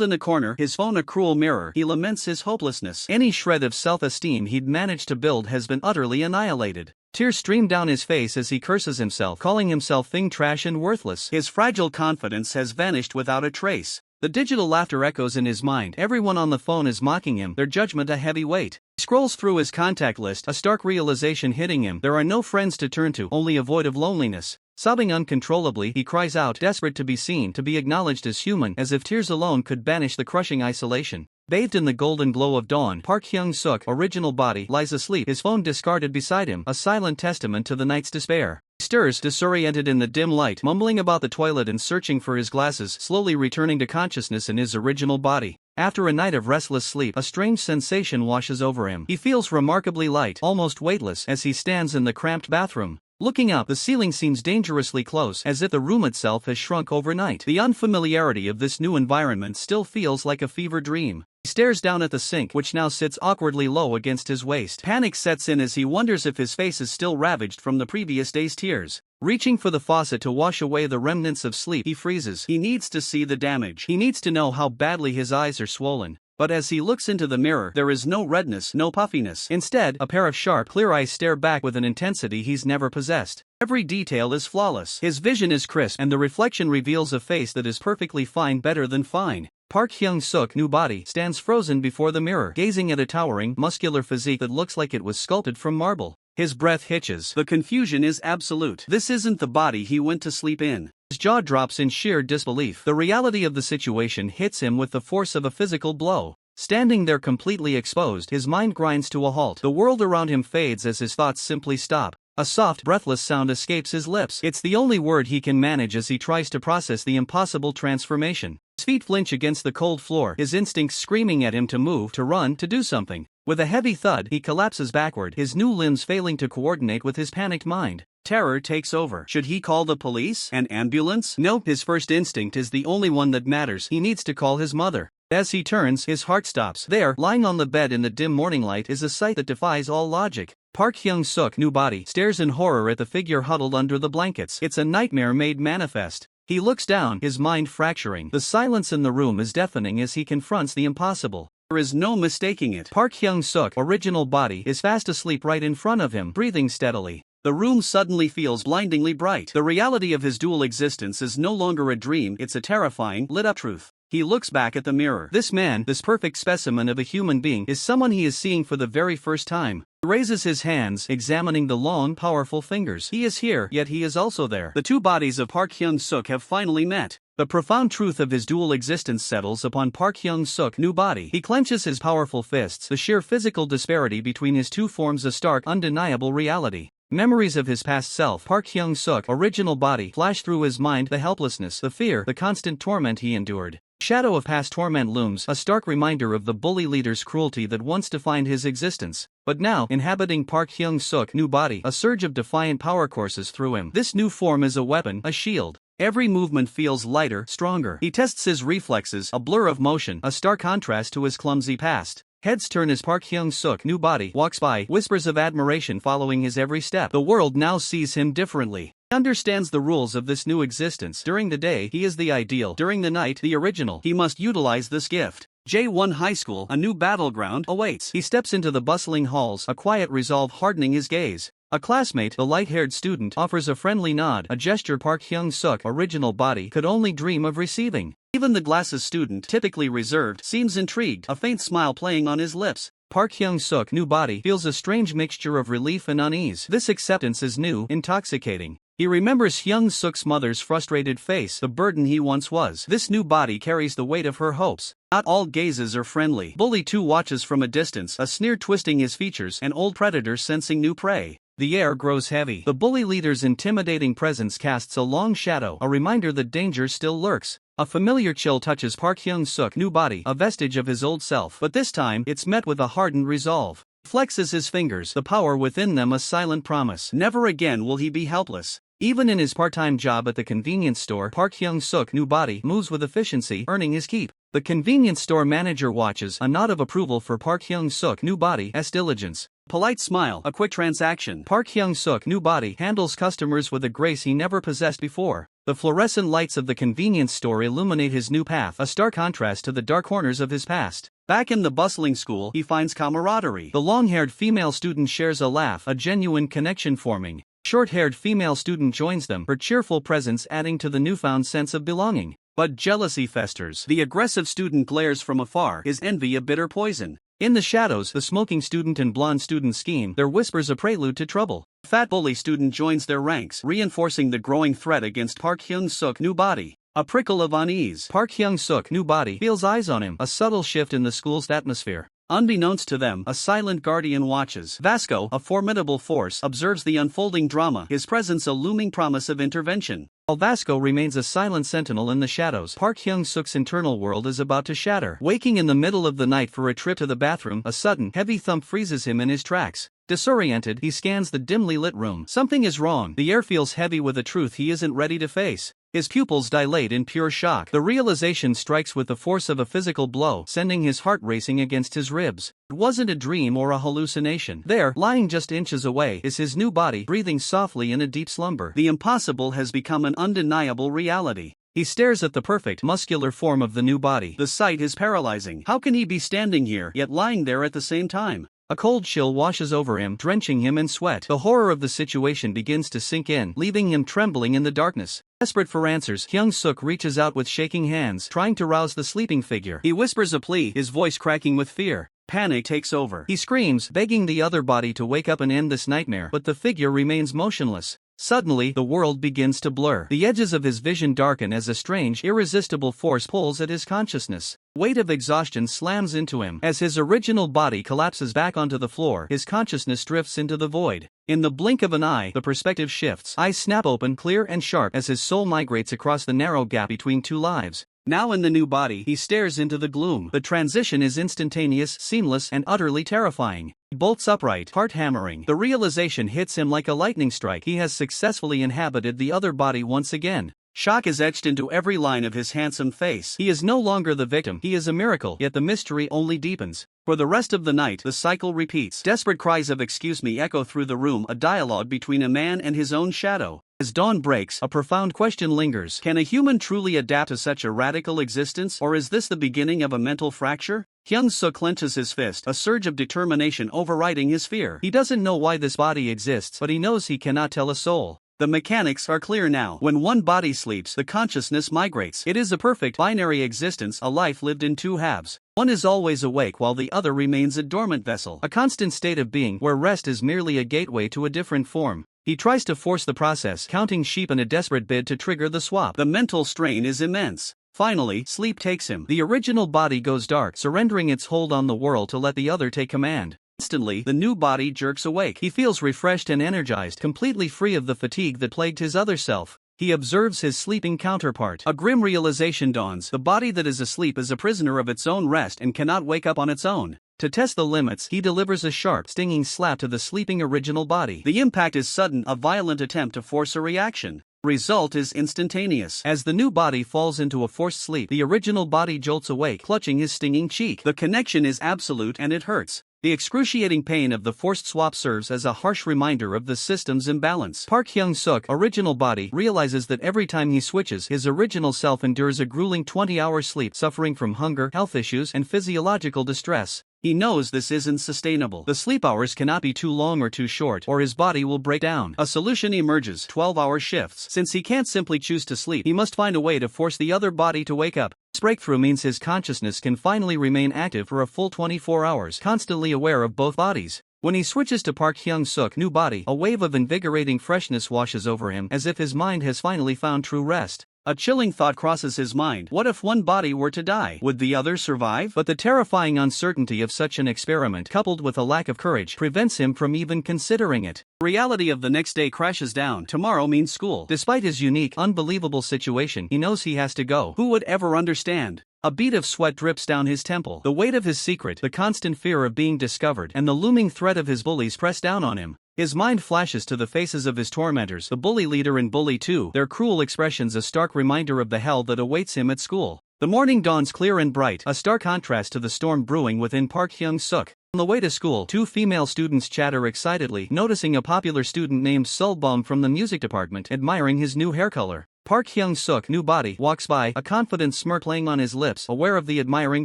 in a corner, his phone a cruel mirror, he laments his hopelessness. Any shred of self-esteem he'd managed to build has been utterly annihilated. Tears stream down his face as he curses himself, calling himself thing trash and worthless. His fragile confidence has vanished without a trace. The digital laughter echoes in his mind. Everyone on the phone is mocking him, their judgment a heavy weight. He scrolls through his contact list, a stark realization hitting him. There are no friends to turn to, only a void of loneliness. Sobbing uncontrollably, he cries out, desperate to be seen, to be acknowledged as human, as if tears alone could banish the crushing isolation. Bathed in the golden glow of dawn, Park Hyung-suk, original body, lies asleep, his phone discarded beside him, a silent testament to the night's despair. He stirs, disoriented in the dim light, mumbling about the toilet and searching for his glasses, slowly returning to consciousness in his original body. After a night of restless sleep, a strange sensation washes over him. He feels remarkably light, almost weightless, as he stands in the cramped bathroom. Looking up, the ceiling seems dangerously close, as if the room itself has shrunk overnight. The unfamiliarity of this new environment still feels like a fever dream. He stares down at the sink, which now sits awkwardly low against his waist. Panic sets in as he wonders if his face is still ravaged from the previous day's tears. Reaching for the faucet to wash away the remnants of sleep, he freezes. He needs to see the damage. He needs to know how badly his eyes are swollen. But as he looks into the mirror, there is no redness, no puffiness. Instead, a pair of sharp, clear eyes stare back with an intensity he's never possessed. Every detail is flawless. His vision is crisp, and the reflection reveals a face that is perfectly fine, better than fine. Park Hyung-suk, new body, stands frozen before the mirror, gazing at a towering, muscular physique that looks like it was sculpted from marble. His breath hitches. The confusion is absolute. This isn't the body he went to sleep in. His jaw drops in sheer disbelief. The reality of the situation hits him with the force of a physical blow. Standing there completely exposed, his mind grinds to a halt. The world around him fades as his thoughts simply stop. A soft, breathless sound escapes his lips. It's the only word he can manage as he tries to process the impossible transformation. His feet flinch against the cold floor, his instincts screaming at him to move, to run, to do something. With a heavy thud, he collapses backward, his new limbs failing to coordinate with his panicked mind. Terror takes over. Should he call the police? An ambulance? No, his first instinct is the only one that matters. He needs to call his mother. As he turns, his heart stops. There, lying on the bed in the dim morning light, is a sight that defies all logic. Park Hyung-suk, new body, stares in horror at the figure huddled under the blankets. It's a nightmare made manifest. He looks down, his mind fracturing. The silence in the room is deafening as he confronts the impossible. There is no mistaking it. Park Hyung-suk, original body, is fast asleep right in front of him, breathing steadily. The room suddenly feels blindingly bright. The reality of his dual existence is no longer a dream, it's a terrifying, lit-up truth. He looks back at the mirror. This man, this perfect specimen of a human being, is someone he is seeing for the very first time. He raises his hands, examining the long, powerful fingers. He is here, yet he is also there. The two bodies of Park Hyung-suk have finally met. The profound truth of his dual existence settles upon Park Hyung-suk, new body. He clenches his powerful fists, the sheer physical disparity between his two forms a stark, undeniable reality. Memories of his past self, Park Hyung-suk, original body, flash through his mind, the helplessness, the fear, the constant torment he endured. Shadow of past torment looms, a stark reminder of the bully leader's cruelty that once defined his existence. But now, inhabiting Park Hyung-suk, new body, a surge of defiant power courses through him. This new form is a weapon, a shield. Every movement feels lighter, stronger. He tests his reflexes, a blur of motion, a stark contrast to his clumsy past. Heads turn as Park Hyung-suk, new body, walks by, whispers of admiration following his every step. The world now sees him differently. He understands the rules of this new existence. During the day, he is the ideal. During the night, the original. He must utilize this gift. J1 High School, a new battleground, awaits. He steps into the bustling halls, a quiet resolve hardening his gaze. A classmate, the light-haired student, offers a friendly nod, a gesture Park Hyung-suk, original body, could only dream of receiving. Even the glasses student, typically reserved, seems intrigued, a faint smile playing on his lips. Park Hyung-suk, new body, feels a strange mixture of relief and unease. This acceptance is new, intoxicating. He remembers Hyung Suk's mother's frustrated face, the burden he once was. This new body carries the weight of her hopes. Not all gazes are friendly. Bully 2 watches from a distance, a sneer twisting his features, an old predator sensing new prey. The air grows heavy. The bully leader's intimidating presence casts a long shadow, a reminder that danger still lurks. A familiar chill touches Park Hyung-suk's new body, a vestige of his old self, but this time, it's met with a hardened resolve. Flexes his fingers, the power within them a silent promise. Never again will he be helpless. Even in his part-time job at the convenience store, Park Hyung-suk's new body moves with efficiency, earning his keep. The convenience store manager watches, a nod of approval for Park Hyung-suk's new body's diligence. Polite smile, a quick transaction. Park Hyung-suk's new body handles customers with a grace he never possessed before. The fluorescent lights of the convenience store illuminate his new path, a stark contrast to the dark corners of his past. Back in the bustling school, he finds camaraderie. The long-haired female student shares a laugh, a genuine connection forming. Short-haired female student joins them, her cheerful presence adding to the newfound sense of belonging. But jealousy festers. The aggressive student glares from afar, his envy a bitter poison. In the shadows, the smoking student and blonde student scheme, their whispers a prelude to trouble. Fat bully student joins their ranks, reinforcing the growing threat against Park Hyung-suk's new body. A prickle of unease. Park Hyung-suk's new body feels eyes on him, a subtle shift in the school's atmosphere. Unbeknownst to them, a silent guardian watches. Vasco, a formidable force, observes the unfolding drama, his presence a looming promise of intervention. While Vasco remains a silent sentinel in the shadows, Park Hyung-suk's internal world is about to shatter. Waking in the middle of the night for a trip to the bathroom, a sudden, heavy thump freezes him in his tracks. Disoriented, he scans the dimly lit room. Something is wrong. The air feels heavy with a truth he isn't ready to face. His pupils dilate in pure shock. The realization strikes with the force of a physical blow, sending his heart racing against his ribs. It wasn't a dream or a hallucination. There, lying just inches away, is his new body, breathing softly in a deep slumber. The impossible has become an undeniable reality. He stares at the perfect, muscular form of the new body. The sight is paralyzing. How can he be standing here, yet lying there at the same time? A cold chill washes over him, drenching him in sweat. The horror of the situation begins to sink in, leaving him trembling in the darkness. Desperate for answers, Hyung-suk reaches out with shaking hands, trying to rouse the sleeping figure. He whispers a plea, his voice cracking with fear. Panic takes over. He screams, begging the other body to wake up and end this nightmare, but the figure remains motionless. Suddenly, the world begins to blur. The edges of his vision darken as a strange, irresistible force pulls at his consciousness. Weight of exhaustion slams into him. As his original body collapses back onto the floor, his consciousness drifts into the void. In the blink of an eye, the perspective shifts. Eyes snap open, clear and sharp, as his soul migrates across the narrow gap between two lives. Now in the new body, he stares into the gloom. The transition is instantaneous, seamless, and utterly terrifying. He bolts upright, heart hammering. The realization hits him like a lightning strike. He has successfully inhabited the other body once again. Shock is etched into every line of his handsome face. He is no longer the victim, he is a miracle, yet the mystery only deepens. For the rest of the night, the cycle repeats. Desperate cries of "excuse me" echo through the room, a dialogue between a man and his own shadow. As dawn breaks, a profound question lingers. Can a human truly adapt to such a radical existence, or is this the beginning of a mental fracture? Hyung-suk clenches his fist, a surge of determination overriding his fear. He doesn't know why this body exists, but he knows he cannot tell a soul. The mechanics are clear now. When one body sleeps, the consciousness migrates. It is a perfect binary existence, a life lived in two halves. One is always awake while the other remains a dormant vessel, a constant state of being where rest is merely a gateway to a different form. He tries to force the process, counting sheep in a desperate bid to trigger the swap. The mental strain is immense. Finally, sleep takes him. The original body goes dark, surrendering its hold on the world to let the other take command. Instantly, the new body jerks awake. He feels refreshed and energized, completely free of the fatigue that plagued his other self. He observes his sleeping counterpart. A grim realization dawns. The body that is asleep is a prisoner of its own rest and cannot wake up on its own. To test the limits, he delivers a sharp, stinging slap to the sleeping original body. The impact is sudden, a violent attempt to force a reaction. Result is instantaneous. As the new body falls into a forced sleep, the original body jolts awake, clutching his stinging cheek. The connection is absolute and it hurts. The excruciating pain of the forced swap serves as a harsh reminder of the system's imbalance. Park Hyung-suk, original body, realizes that every time he switches, his original self endures a grueling 20-hour sleep, suffering from hunger, health issues, and physiological distress. He knows this isn't sustainable. The sleep hours cannot be too long or too short, or his body will break down. A solution emerges: 12-hour shifts. Since he can't simply choose to sleep, he must find a way to force the other body to wake up. This breakthrough means his consciousness can finally remain active for a full 24 hours, constantly aware of both bodies. When he switches to Park Hyung-suk's new body, a wave of invigorating freshness washes over him as if his mind has finally found true rest. A chilling thought crosses his mind. What if one body were to die? Would the other survive? But the terrifying uncertainty of such an experiment, coupled with a lack of courage, prevents him from even considering it. The reality of the next day crashes down. Tomorrow means school. Despite his unique, unbelievable situation, he knows he has to go. Who would ever understand? A bead of sweat drips down his temple. The weight of his secret, the constant fear of being discovered, and the looming threat of his bullies press down on him. His mind flashes to the faces of his tormentors, the bully leader and bully 2, their cruel expressions a stark reminder of the hell that awaits him at school. The morning dawns clear and bright, a stark contrast to the storm brewing within Park Hyung-suk. On the way to school, two female students chatter excitedly, noticing a popular student named Sulbum from the music department admiring his new hair color. Park Hyung-suk's new body walks by, a confident smirk playing on his lips, aware of the admiring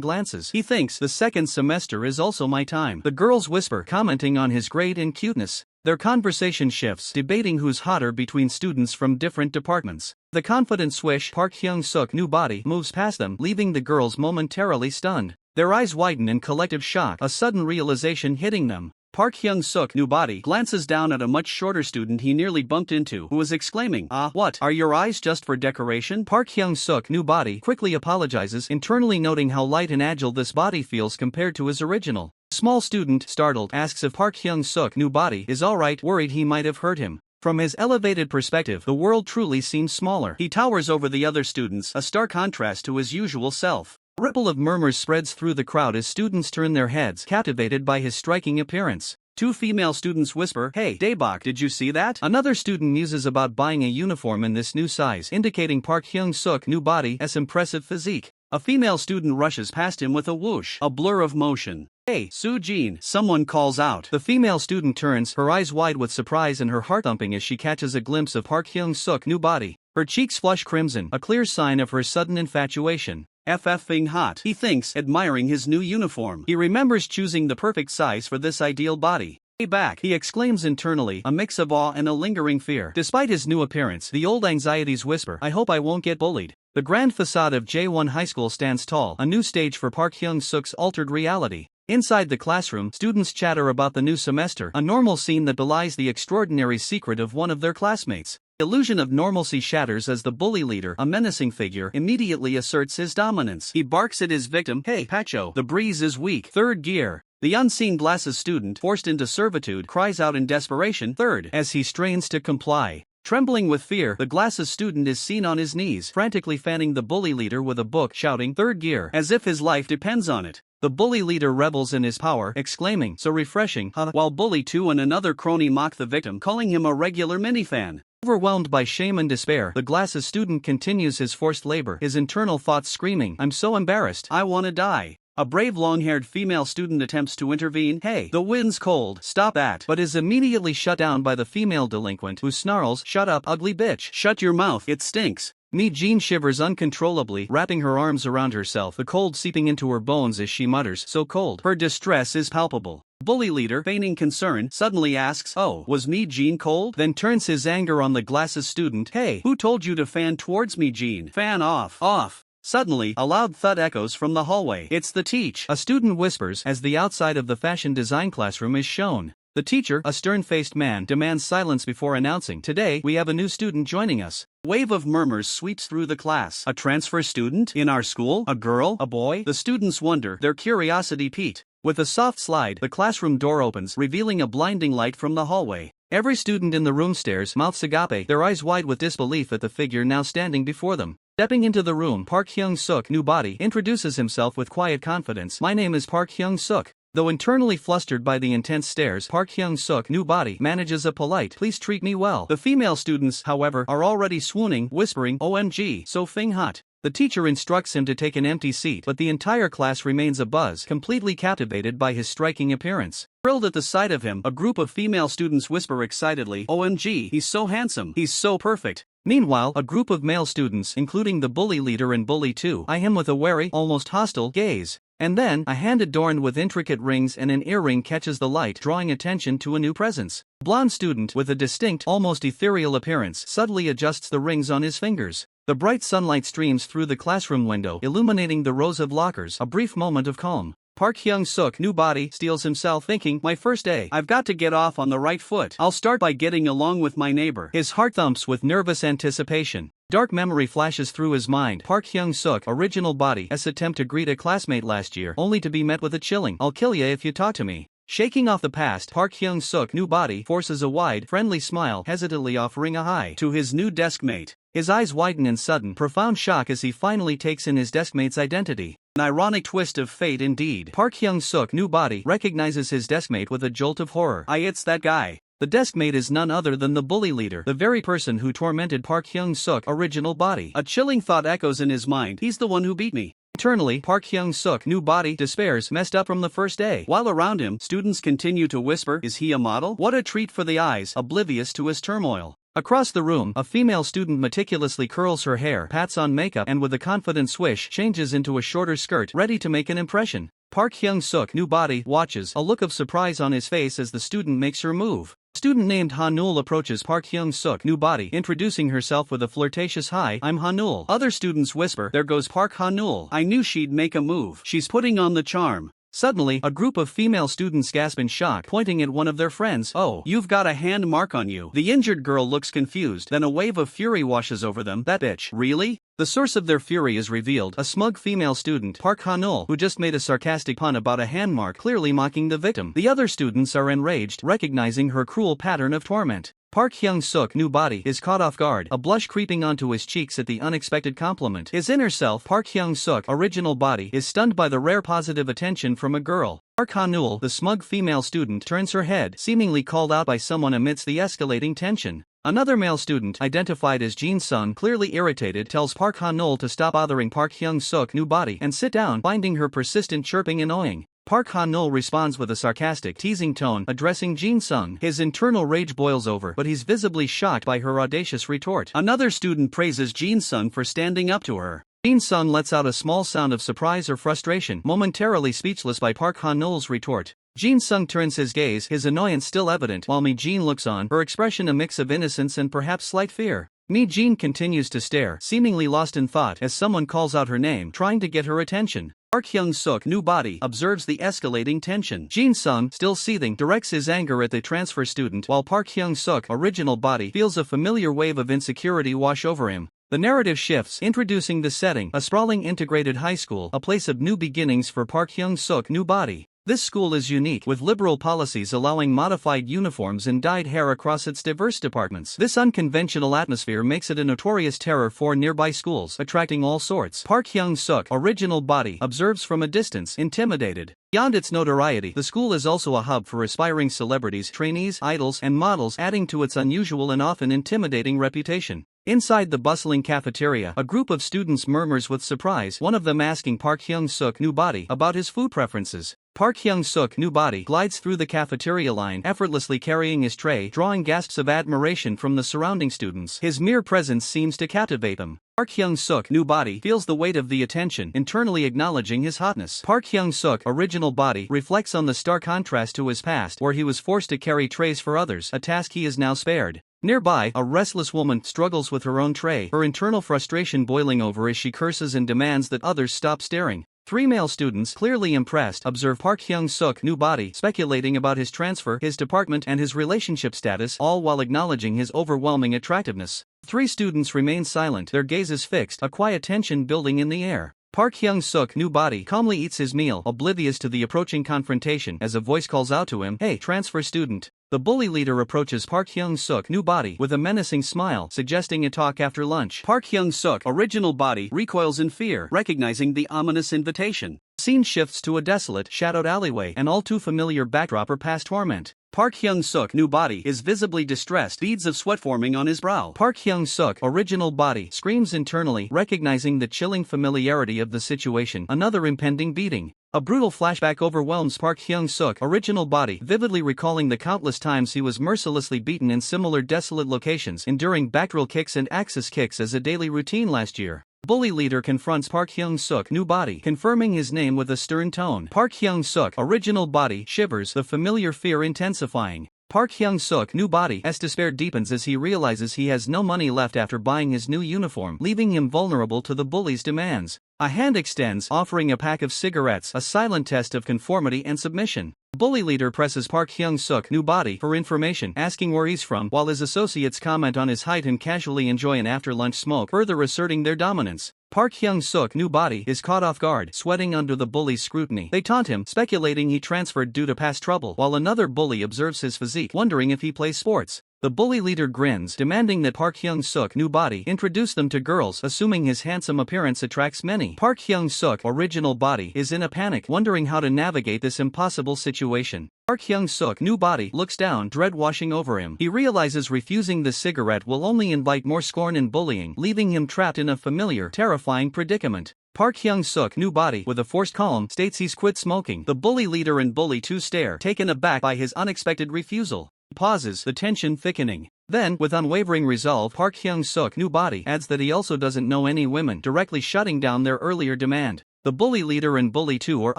glances. He thinks, the second semester is also my time. The girls whisper, commenting on his grade and cuteness. Their conversation shifts, debating who's hotter between students from different departments. The confident swish Park Hyung-suk's new body moves past them, leaving the girls momentarily stunned. Their eyes widen in collective shock, a sudden realization hitting them. Park Hyung-suk's new body glances down at a much shorter student he nearly bumped into, who is exclaiming, what, are your eyes just for decoration? Park Hyung-suk's new body quickly apologizes, internally noting how light and agile this body feels compared to his original. Small student, startled, asks if Park Hyung-suk's new body is alright, worried he might have hurt him. From his elevated perspective, the world truly seems smaller. He towers over the other students, a stark contrast to his usual self. A ripple of murmurs spreads through the crowd as students turn their heads, captivated by his striking appearance. Two female students whisper, "Hey, Daebak, did you see that?" Another student muses about buying a uniform in this new size, indicating Park Hyung-suk's new body's impressive physique. A female student rushes past him with a whoosh, a blur of motion. "Hey, Soo-jin," someone calls out. The female student turns, her eyes wide with surprise and her heart thumping as she catches a glimpse of Park Hyung-suk's new body. Her cheeks flush crimson, a clear sign of her sudden infatuation. "FFing hot," he thinks, admiring his new uniform. He remembers choosing the perfect size for this ideal body. "Hey back," he exclaims internally, a mix of awe and a lingering fear. Despite his new appearance, the old anxieties whisper, "I hope I won't get bullied." The grand facade of J1 High School stands tall, a new stage for Park Hyung-suk's altered reality. Inside the classroom, students chatter about the new semester, a normal scene that belies the extraordinary secret of one of their classmates. The illusion of normalcy shatters as the bully leader, a menacing figure, immediately asserts his dominance. He barks at his victim, "Hey, Pacho, the breeze is weak." Third gear. The unseen glasses student, forced into servitude, cries out in desperation, "Third," as he strains to comply. Trembling with fear, the glasses student is seen on his knees, frantically fanning the bully leader with a book, shouting, "Third gear," as if his life depends on it. The bully leader revels in his power, exclaiming, "So refreshing, huh?" While bully 2 and another crony mock the victim, calling him a regular minifan. Overwhelmed by shame and despair, the glasses student continues his forced labor, his internal thoughts screaming, "I'm so embarrassed, I wanna die." A brave long-haired female student attempts to intervene, "Hey, the wind's cold, stop that," but is immediately shut down by the female delinquent who snarls, "Shut up, ugly bitch, shut your mouth, it stinks." Mi-Jean shivers uncontrollably, wrapping her arms around herself, the cold seeping into her bones as she mutters, "So cold." Her distress is palpable. Bully leader, feigning concern, suddenly asks, "Oh, was Mi-Jean cold?" Then turns his anger on the glasses student, "Hey, who told you to fan towards Mi-Jean? Fan off, off." Suddenly, a loud thud echoes from the hallway. "It's the teach," a student whispers as the outside of the fashion design classroom is shown. The teacher, a stern-faced man, demands silence before announcing, "Today, we have a new student joining us." A wave of murmurs sweeps through the class. "A transfer student? In our school? A girl? A boy?" The students wonder, their curiosity piqued. With a soft slide, the classroom door opens, revealing a blinding light from the hallway. Every student in the room stares, mouths agape, their eyes wide with disbelief at the figure now standing before them. Stepping into the room, Park Hyung-suk's new body introduces himself with quiet confidence. "My name is Park Hyung-suk." Though internally flustered by the intense stares, Park Hyung-suk's new body manages a polite, "Please treat me well." The female students, however, are already swooning, whispering, "OMG, so fing hot." The teacher instructs him to take an empty seat, but the entire class remains abuzz, completely captivated by his striking appearance. Thrilled at the sight of him, a group of female students whisper excitedly, "OMG, he's so handsome, he's so perfect." Meanwhile, a group of male students, including the bully leader and bully 2, eye him with a wary, almost hostile, gaze. And then, a hand adorned with intricate rings and an earring catches the light, drawing attention to a new presence. A blonde student, with a distinct, almost ethereal appearance, subtly adjusts the rings on his fingers. The bright sunlight streams through the classroom window, illuminating the rows of lockers, a brief moment of calm. Park Hyung-suk, new body, steels himself, thinking, my first day, I've got to get off on the right foot. I'll start by getting along with my neighbor. His heart thumps with nervous anticipation. Dark memory flashes through his mind. Park Hyung-suk, original body, attempt to greet a classmate last year, only to be met with a chilling, I'll kill ya if you talk to me. Shaking off the past, Park Hyung-suk, new body, forces a wide, friendly smile, hesitantly offering a hi to his new deskmate. His eyes widen in sudden, profound shock as he finally takes in his deskmate's identity. An ironic twist of fate indeed. Park Hyung-suk, new body, recognizes his deskmate with a jolt of horror. It's that guy. The deskmate is none other than the bully leader, the very person who tormented Park Hyung-suk, original body. A chilling thought echoes in his mind. He's the one who beat me. Internally, Park Hyung-suk, new body, despairs, messed up from the first day. While around him, students continue to whisper, is he a model? What a treat for the eyes, oblivious to his turmoil. Across the room, a female student meticulously curls her hair, pats on makeup, and with a confident swish, changes into a shorter skirt, ready to make an impression. Park Hyung-suk, new body, watches, a look of surprise on his face as the student makes her move. Student named Hanul approaches Park Hyung-suk, new body, introducing herself with a flirtatious hi, I'm Hanul. Other students whisper, there goes Park Hanul. I knew she'd make a move. She's putting on the charm. Suddenly, a group of female students gasp in shock, pointing at one of their friends. Oh, you've got a hand mark on you. The injured girl looks confused, then a wave of fury washes over them. That bitch. Really? The source of their fury is revealed, a smug female student, Park Hanul, who just made a sarcastic pun about a hand mark, clearly mocking the victim. The other students are enraged, recognizing her cruel pattern of torment. Park Hyung-suk, new body, is caught off guard, a blush creeping onto his cheeks at the unexpected compliment. His inner self, Park Hyung-suk, original body, is stunned by the rare positive attention from a girl. Park Hanul, the smug female student, turns her head, seemingly called out by someone amidst the escalating tension. Another male student, identified as Jin Sung, clearly irritated, tells Park Hanul to stop bothering Park Hyung-suk, new body, and sit down, finding her persistent chirping annoying. Park Han-nul responds with a sarcastic, teasing tone, addressing Jin Sung. His internal rage boils over, but he's visibly shocked by her audacious retort. Another student praises Jin Sung for standing up to her. Jin Sung lets out a small sound of surprise or frustration, momentarily speechless by Park Han-nul's retort. Jin Sung turns his gaze, his annoyance still evident, while Mi Jin looks on, her expression a mix of innocence and perhaps slight fear. Mi Jin continues to stare, seemingly lost in thought, as someone calls out her name, trying to get her attention. Park Hyung-suk, new body, observes the escalating tension. Jin Sung, still seething, directs his anger at the transfer student, while Park Hyung-suk, original body, feels a familiar wave of insecurity wash over him. The narrative shifts, introducing the setting, a sprawling integrated high school, a place of new beginnings for Park Hyung-suk, new body. This school is unique, with liberal policies allowing modified uniforms and dyed hair across its diverse departments. This unconventional atmosphere makes it a notorious terror for nearby schools, attracting all sorts. Park Hyung-suk, original body, observes from a distance, intimidated. Beyond its notoriety, the school is also a hub for aspiring celebrities, trainees, idols, and models, adding to its unusual and often intimidating reputation. Inside the bustling cafeteria, a group of students murmurs with surprise, one of them asking Park Hyung-suk, new body, about his food preferences. Park Hyung-suk, new body, glides through the cafeteria line, effortlessly carrying his tray, drawing gasps of admiration from the surrounding students. His mere presence seems to captivate them. Park Hyung-suk, new body, feels the weight of the attention, internally acknowledging his hotness. Park Hyung-suk, original body, reflects on the stark contrast to his past, where he was forced to carry trays for others, a task he is now spared. Nearby, a restless woman struggles with her own tray, her internal frustration boiling over as she curses and demands that others stop staring. Three male students, clearly impressed, observe Park Hyung-suk, new body, speculating about his transfer, his department, and his relationship status, all while acknowledging his overwhelming attractiveness. Three students remain silent, their gazes fixed, a quiet tension building in the air. Park Hyung-suk, new body, calmly eats his meal, oblivious to the approaching confrontation, as a voice calls out to him, "Hey, transfer student." The bully leader approaches Park Hyung-suk, new body, with a menacing smile, suggesting a talk after lunch. Park Hyung-suk, original body, recoils in fear, recognizing the ominous invitation. Scene shifts to a desolate, shadowed alleyway, an all too familiar backdrop of past torment. Park Hyung-suk, new body, is visibly distressed, beads of sweat forming on his brow. Park Hyung-suk, original body, screams internally, recognizing the chilling familiarity of the situation, another impending beating. A brutal flashback overwhelms Park Hyung-suk, original body, vividly recalling the countless times he was mercilessly beaten in similar desolate locations, enduring backdril kicks and axis kicks as a daily routine last year. Bully leader confronts Park Hyung-suk, new body, confirming his name with a stern tone. Park Hyung-suk, original body, shivers, the familiar fear intensifying. Park Hyung-suk new body's despair deepens as he realizes he has no money left after buying his new uniform, leaving him vulnerable to the bully's demands. A hand extends, offering a pack of cigarettes, a silent test of conformity and submission. The bully leader presses Park Hyung-suk new body for information, asking where he's from, while his associates comment on his height and casually enjoy an after-lunch smoke, further asserting their dominance. Park Hyung-suk new body is caught off guard, sweating under the bully's scrutiny. They taunt him, speculating he transferred due to past trouble, while another bully observes his physique, wondering if he plays sports. The bully leader grins, demanding that Park Hyung-suk new body introduce them to girls, assuming his handsome appearance attracts many. Park Hyung-suk original body is in a panic, wondering how to navigate this impossible situation. Park Hyung-suk new body looks down, dread washing over him. He realizes refusing the cigarette will only invite more scorn and bullying, leaving him trapped in a familiar, terrifying predicament. Park Hyung-suk new body, with a forced calm, states he's quit smoking. The bully leader and bully 2 stare, taken aback by his unexpected refusal. Pauses, the tension thickening. Then, with unwavering resolve, Park Hyung-suk new body adds that he also doesn't know any women, directly shutting down their earlier demand. The bully leader and bully 2 are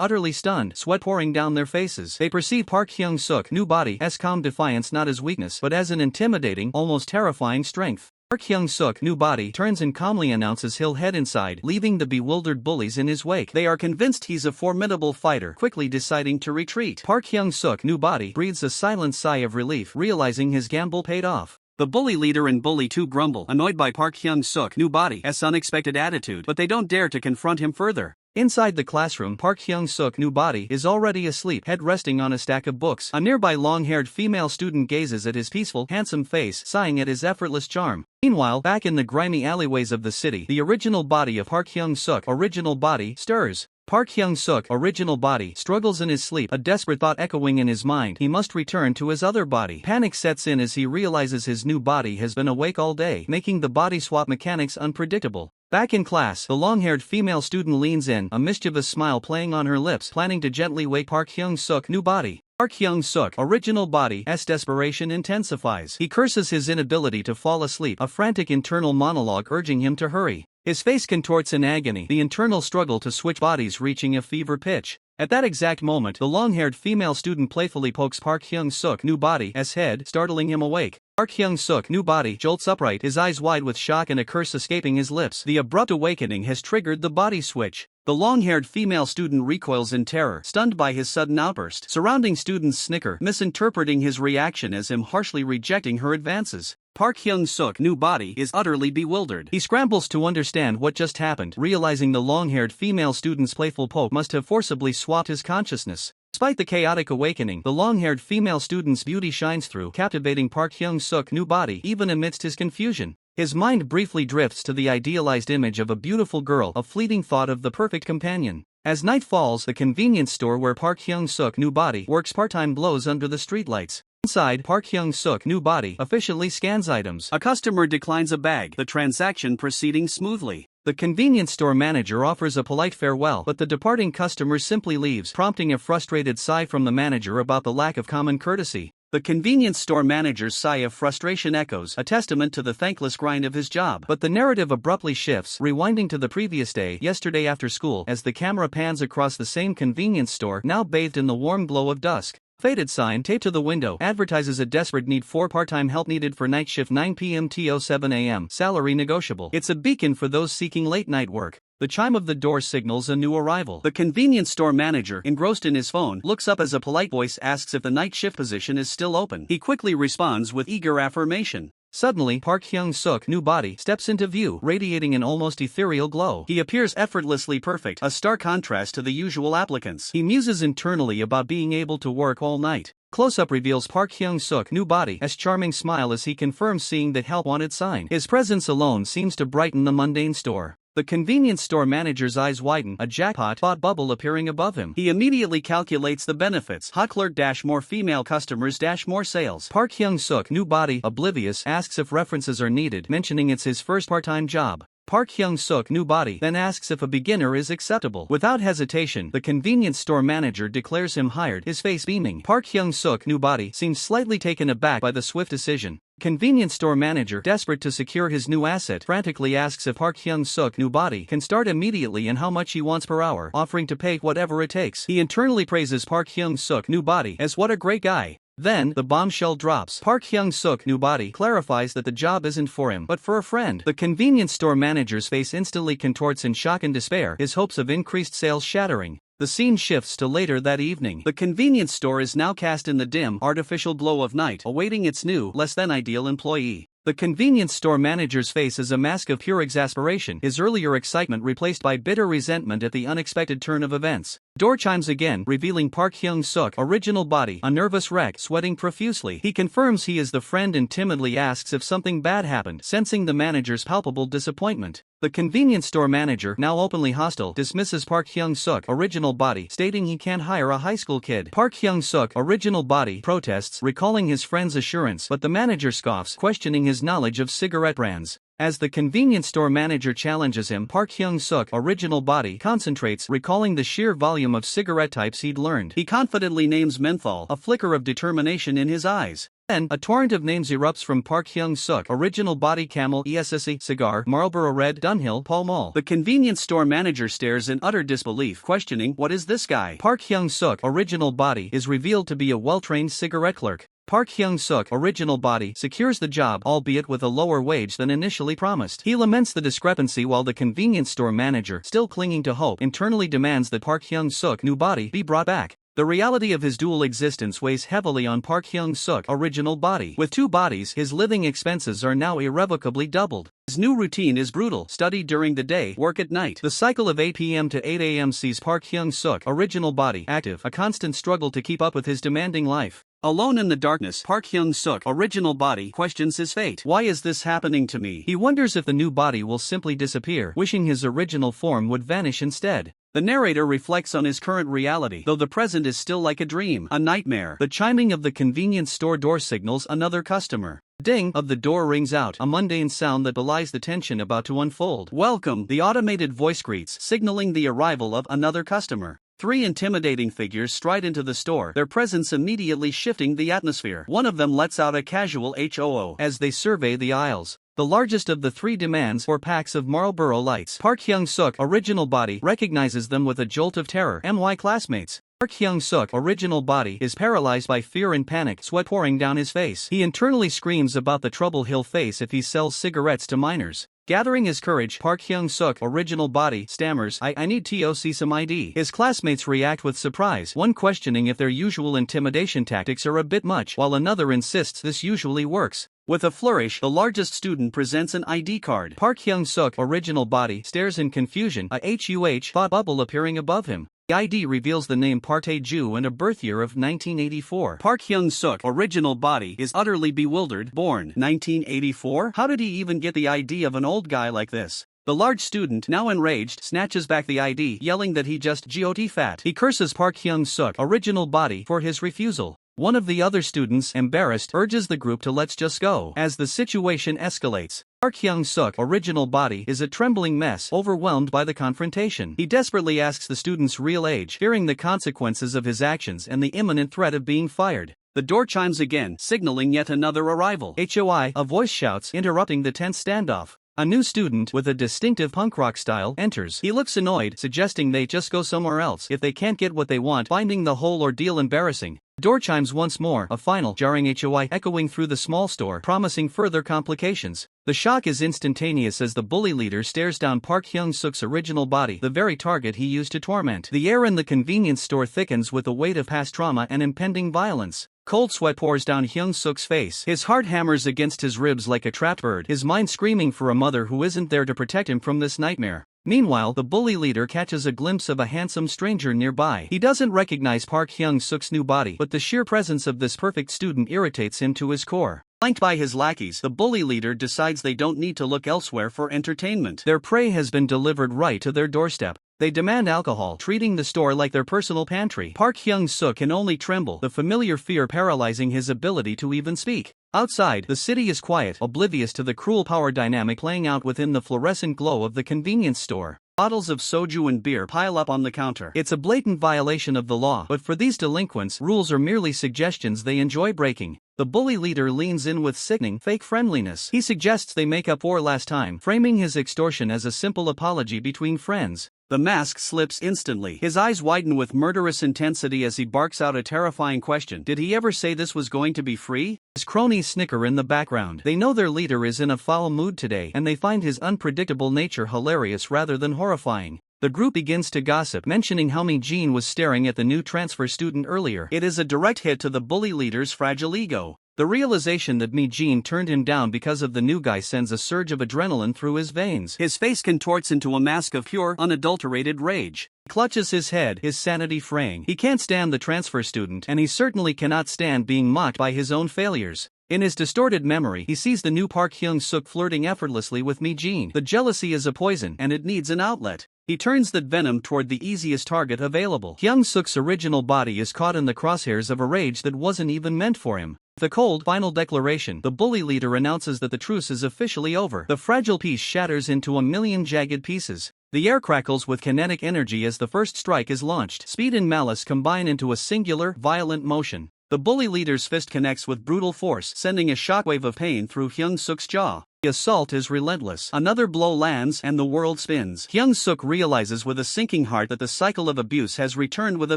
utterly stunned, sweat pouring down their faces. They perceive Park Hyung-suk new body's calm defiance not as weakness but as an intimidating, almost terrifying strength. Park Hyung-suk new body turns and calmly announces he'll head inside, leaving the bewildered bullies in his wake. They are convinced he's a formidable fighter, quickly deciding to retreat. Park Hyung-suk new body breathes a silent sigh of relief, realizing his gamble paid off. The bully leader and bully 2 grumble, annoyed by Park Hyung-suk new body's unexpected attitude, but they don't dare to confront him further. Inside the classroom, Park Hyung-suk new body is already asleep, head resting on a stack of books. A nearby long-haired female student gazes at his peaceful, handsome face, sighing at his effortless charm. Meanwhile, back in the grimy alleyways of the city, the original body of Park Hyung-suk original body stirs. Park Hyung-suk original body struggles in his sleep, a desperate thought echoing in his mind. He must return to his other body. Panic sets in as he realizes his new body has been awake all day, making the body swap mechanics unpredictable. Back in class, the long-haired female student leans in, a mischievous smile playing on her lips, planning to gently wake Park Hyung-suk new body. Park Hyung-suk original body's desperation intensifies. He curses his inability to fall asleep, a frantic internal monologue urging him to hurry. His face contorts in agony, the internal struggle to switch bodies reaching a fever pitch. At that exact moment, the long-haired female student playfully pokes Park Hyung-suk new body's head, startling him awake. Park Hyung-suk new body jolts upright, his eyes wide with shock and a curse escaping his lips. The abrupt awakening has triggered the body switch. The long-haired female student recoils in terror, stunned by his sudden outburst. Surrounding students snicker, misinterpreting his reaction as him harshly rejecting her advances. Park Hyung-suk new body is utterly bewildered. He scrambles to understand what just happened, realizing the long-haired female student's playful poke must have forcibly swapped his consciousness. Despite the chaotic awakening, the long-haired female student's beauty shines through, captivating Park Hyung-suk new body even amidst his confusion. His mind briefly drifts to the idealized image of a beautiful girl, a fleeting thought of the perfect companion. As night falls, the convenience store where Park Hyung-suk new body works part-time glows under the streetlights. Inside, Park Hyung-suk new body efficiently scans items. A customer declines a bag, the transaction proceeding smoothly. The convenience store manager offers a polite farewell, but the departing customer simply leaves, prompting a frustrated sigh from the manager about the lack of common courtesy. The convenience store manager's sigh of frustration echoes, a testament to the thankless grind of his job. But the narrative abruptly shifts, rewinding to the previous day, yesterday after school, as the camera pans across the same convenience store, now bathed in the warm glow of dusk. Faded sign taped to the window advertises a desperate need for part-time help needed for night shift 9 p.m. to 7 a.m. Salary negotiable. It's a beacon for those seeking late-night work. The chime of the door signals a new arrival. The convenience store manager, engrossed in his phone, looks up as a polite voice asks if the night shift position is still open. He quickly responds with eager affirmation. Suddenly, Park Hyung-suk new body steps into view, radiating an almost ethereal glow. He appears effortlessly perfect, a stark contrast to the usual applicants. He muses internally about being able to work all night. Close-up reveals Park Hyung-suk new body's charming smile as he confirms seeing the help wanted sign. His presence alone seems to brighten the mundane store. The convenience store manager's eyes widen, a jackpot thought bubble appearing above him. He immediately calculates the benefits. Hot clerk - more female customers - more sales. Park Hyung-suk new body, oblivious, asks if references are needed, mentioning it's his first part-time job. Park Hyung-suk new body then asks if a beginner is acceptable. Without hesitation, the convenience store manager declares him hired, his face beaming. Park Hyung-suk new body seems slightly taken aback by the swift decision. Convenience store manager, desperate to secure his new asset, frantically asks if Park Hyung-suk new body can start immediately and how much he wants per hour, offering to pay whatever it takes. He internally praises Park Hyung-suk new body as what a great guy. Then, the bombshell drops. Park Hyung-suk, new body, clarifies that the job isn't for him, but for a friend. The convenience store manager's face instantly contorts in shock and despair, his hopes of increased sales shattering. The scene shifts to later that evening. The convenience store is now cast in the dim, artificial glow of night, awaiting its new, less-than-ideal employee. The convenience store manager's face is a mask of pure exasperation, his earlier excitement replaced by bitter resentment at the unexpected turn of events. Door chimes again, revealing Park Hyung-suk, original body, a nervous wreck, sweating profusely. He confirms he is the friend and timidly asks if something bad happened, sensing the manager's palpable disappointment. The convenience store manager, now openly hostile, dismisses Park Hyung-suk, original body, stating he can't hire a high school kid. Park Hyung-suk, original body, protests, recalling his friend's assurance, but the manager scoffs, questioning his knowledge of cigarette brands. As the convenience store manager challenges him, Park Hyung-suk, original body, concentrates, recalling the sheer volume of cigarette types he'd learned. He confidently names menthol, a flicker of determination in his eyes. Then, a torrent of names erupts from Park Hyung-suk, original body, Camel, ESSE, cigar, Marlboro Red, Dunhill, Pall Mall. The convenience store manager stares in utter disbelief, questioning, what is this guy? Park Hyung-suk, original body, is revealed to be a well-trained cigarette clerk. Park Hyung-suk, original body, secures the job, albeit with a lower wage than initially promised. He laments the discrepancy while the convenience store manager, still clinging to hope, internally demands that Park Hyung-suk, new body, be brought back. The reality of his dual existence weighs heavily on Park Hyung-suk, original body. With two bodies, his living expenses are now irrevocably doubled. His new routine is brutal: study during the day, work at night. The cycle of 8 p.m. to 8 a.m. sees Park Hyung-suk, original body, active, a constant struggle to keep up with his demanding life. Alone in the darkness, Park Hyung-suk, original body, questions his fate. Why is this happening to me? He wonders if the new body will simply disappear, wishing his original form would vanish instead. The narrator reflects on his current reality, though the present is still like a dream, a nightmare. The chiming of the convenience store door signals another customer. Ding of the door rings out, a mundane sound that belies the tension about to unfold. Welcome, the automated voice greets, signaling the arrival of another customer. Three intimidating figures stride into the store, their presence immediately shifting the atmosphere. One of them lets out a casual HOO as they survey the aisles. The largest of the three demands 4 packs of Marlboro Lights. Park Hyung-suk, original body, recognizes them with a jolt of terror. My classmates. Park Hyung-suk, original body, is paralyzed by fear and panic, sweat pouring down his face. He internally screams about the trouble he'll face if he sells cigarettes to minors. Gathering his courage, Park Hyung-suk, original body, stammers, I need to see some ID. His classmates react with surprise, one questioning if their usual intimidation tactics are a bit much, while another insists this usually works. With a flourish, the largest student presents an ID card. Park Hyung-suk, original body, stares in confusion, a HUH thought bubble appearing above him. The ID reveals the name Park Tae-ju and a birth year of 1984. Park Hyung-suk, original body, is utterly bewildered. Born 1984? How did he even get the ID of an old guy like this? The large student, now enraged, snatches back the ID, yelling that he just got fat. He curses Park Hyung-suk, original body, for his refusal. One of the other students, embarrassed, urges the group to let's just go. As the situation escalates, Park Hyung-suk, original body, is a trembling mess, overwhelmed by the confrontation. He desperately asks the student's real age, fearing the consequences of his actions and the imminent threat of being fired. The door chimes again, signaling yet another arrival. HOI, a voice shouts, interrupting the tense standoff. A new student, with a distinctive punk rock style, enters. He looks annoyed, suggesting they just go somewhere else if they can't get what they want, finding the whole ordeal embarrassing. Door chimes once more, a final, jarring HOI echoing through the small store, promising further complications. The shock is instantaneous as the bully leader stares down Park Hyung-suk's original body, the very target he used to torment. The air in the convenience store thickens with the weight of past trauma and impending violence. Cold sweat pours down Hyung-suk's face. His heart hammers against his ribs like a trapped bird, his mind screaming for a mother who isn't there to protect him from this nightmare. Meanwhile, the bully leader catches a glimpse of a handsome stranger nearby. He doesn't recognize Park Hyung-suk's new body, but the sheer presence of this perfect student irritates him to his core. Flanked by his lackeys, the bully leader decides they don't need to look elsewhere for entertainment. Their prey has been delivered right to their doorstep. They demand alcohol, treating the store like their personal pantry. Park Hyung-suk can only tremble, the familiar fear paralyzing his ability to even speak. Outside, the city is quiet, oblivious to the cruel power dynamic playing out within the fluorescent glow of the convenience store. Bottles of soju and beer pile up on the counter. It's a blatant violation of the law, but for these delinquents, rules are merely suggestions they enjoy breaking. The bully leader leans in with sickening, fake friendliness. He suggests they make up for last time, framing his extortion as a simple apology between friends. The mask slips instantly. His eyes widen with murderous intensity as he barks out a terrifying question. Did he ever say this was going to be free? His cronies snicker in the background. They know their leader is in a foul mood today, and they find his unpredictable nature hilarious rather than horrifying. The group begins to gossip, mentioning how Jean was staring at the new transfer student earlier. It is a direct hit to the bully leader's fragile ego. The realization that Jean turned him down because of the new guy sends a surge of adrenaline through his veins. His face contorts into a mask of pure, unadulterated rage. He clutches his head, his sanity fraying. He can't stand the transfer student, and he certainly cannot stand being mocked by his own failures. In his distorted memory, he sees the new Park Hyung-suk flirting effortlessly with Jean. The jealousy is a poison, and it needs an outlet. He turns that venom toward the easiest target available. Hyung-suk's original body is caught in the crosshairs of a rage that wasn't even meant for him. With a cold, final declaration, the bully leader announces that the truce is officially over. The fragile piece shatters into a million jagged pieces. The air crackles with kinetic energy as the first strike is launched. Speed and malice combine into a singular, violent motion. The bully leader's fist connects with brutal force, sending a shockwave of pain through Hyung-suk's jaw. The assault is relentless. Another blow lands and the world spins. Hyung-suk realizes with a sinking heart that the cycle of abuse has returned with a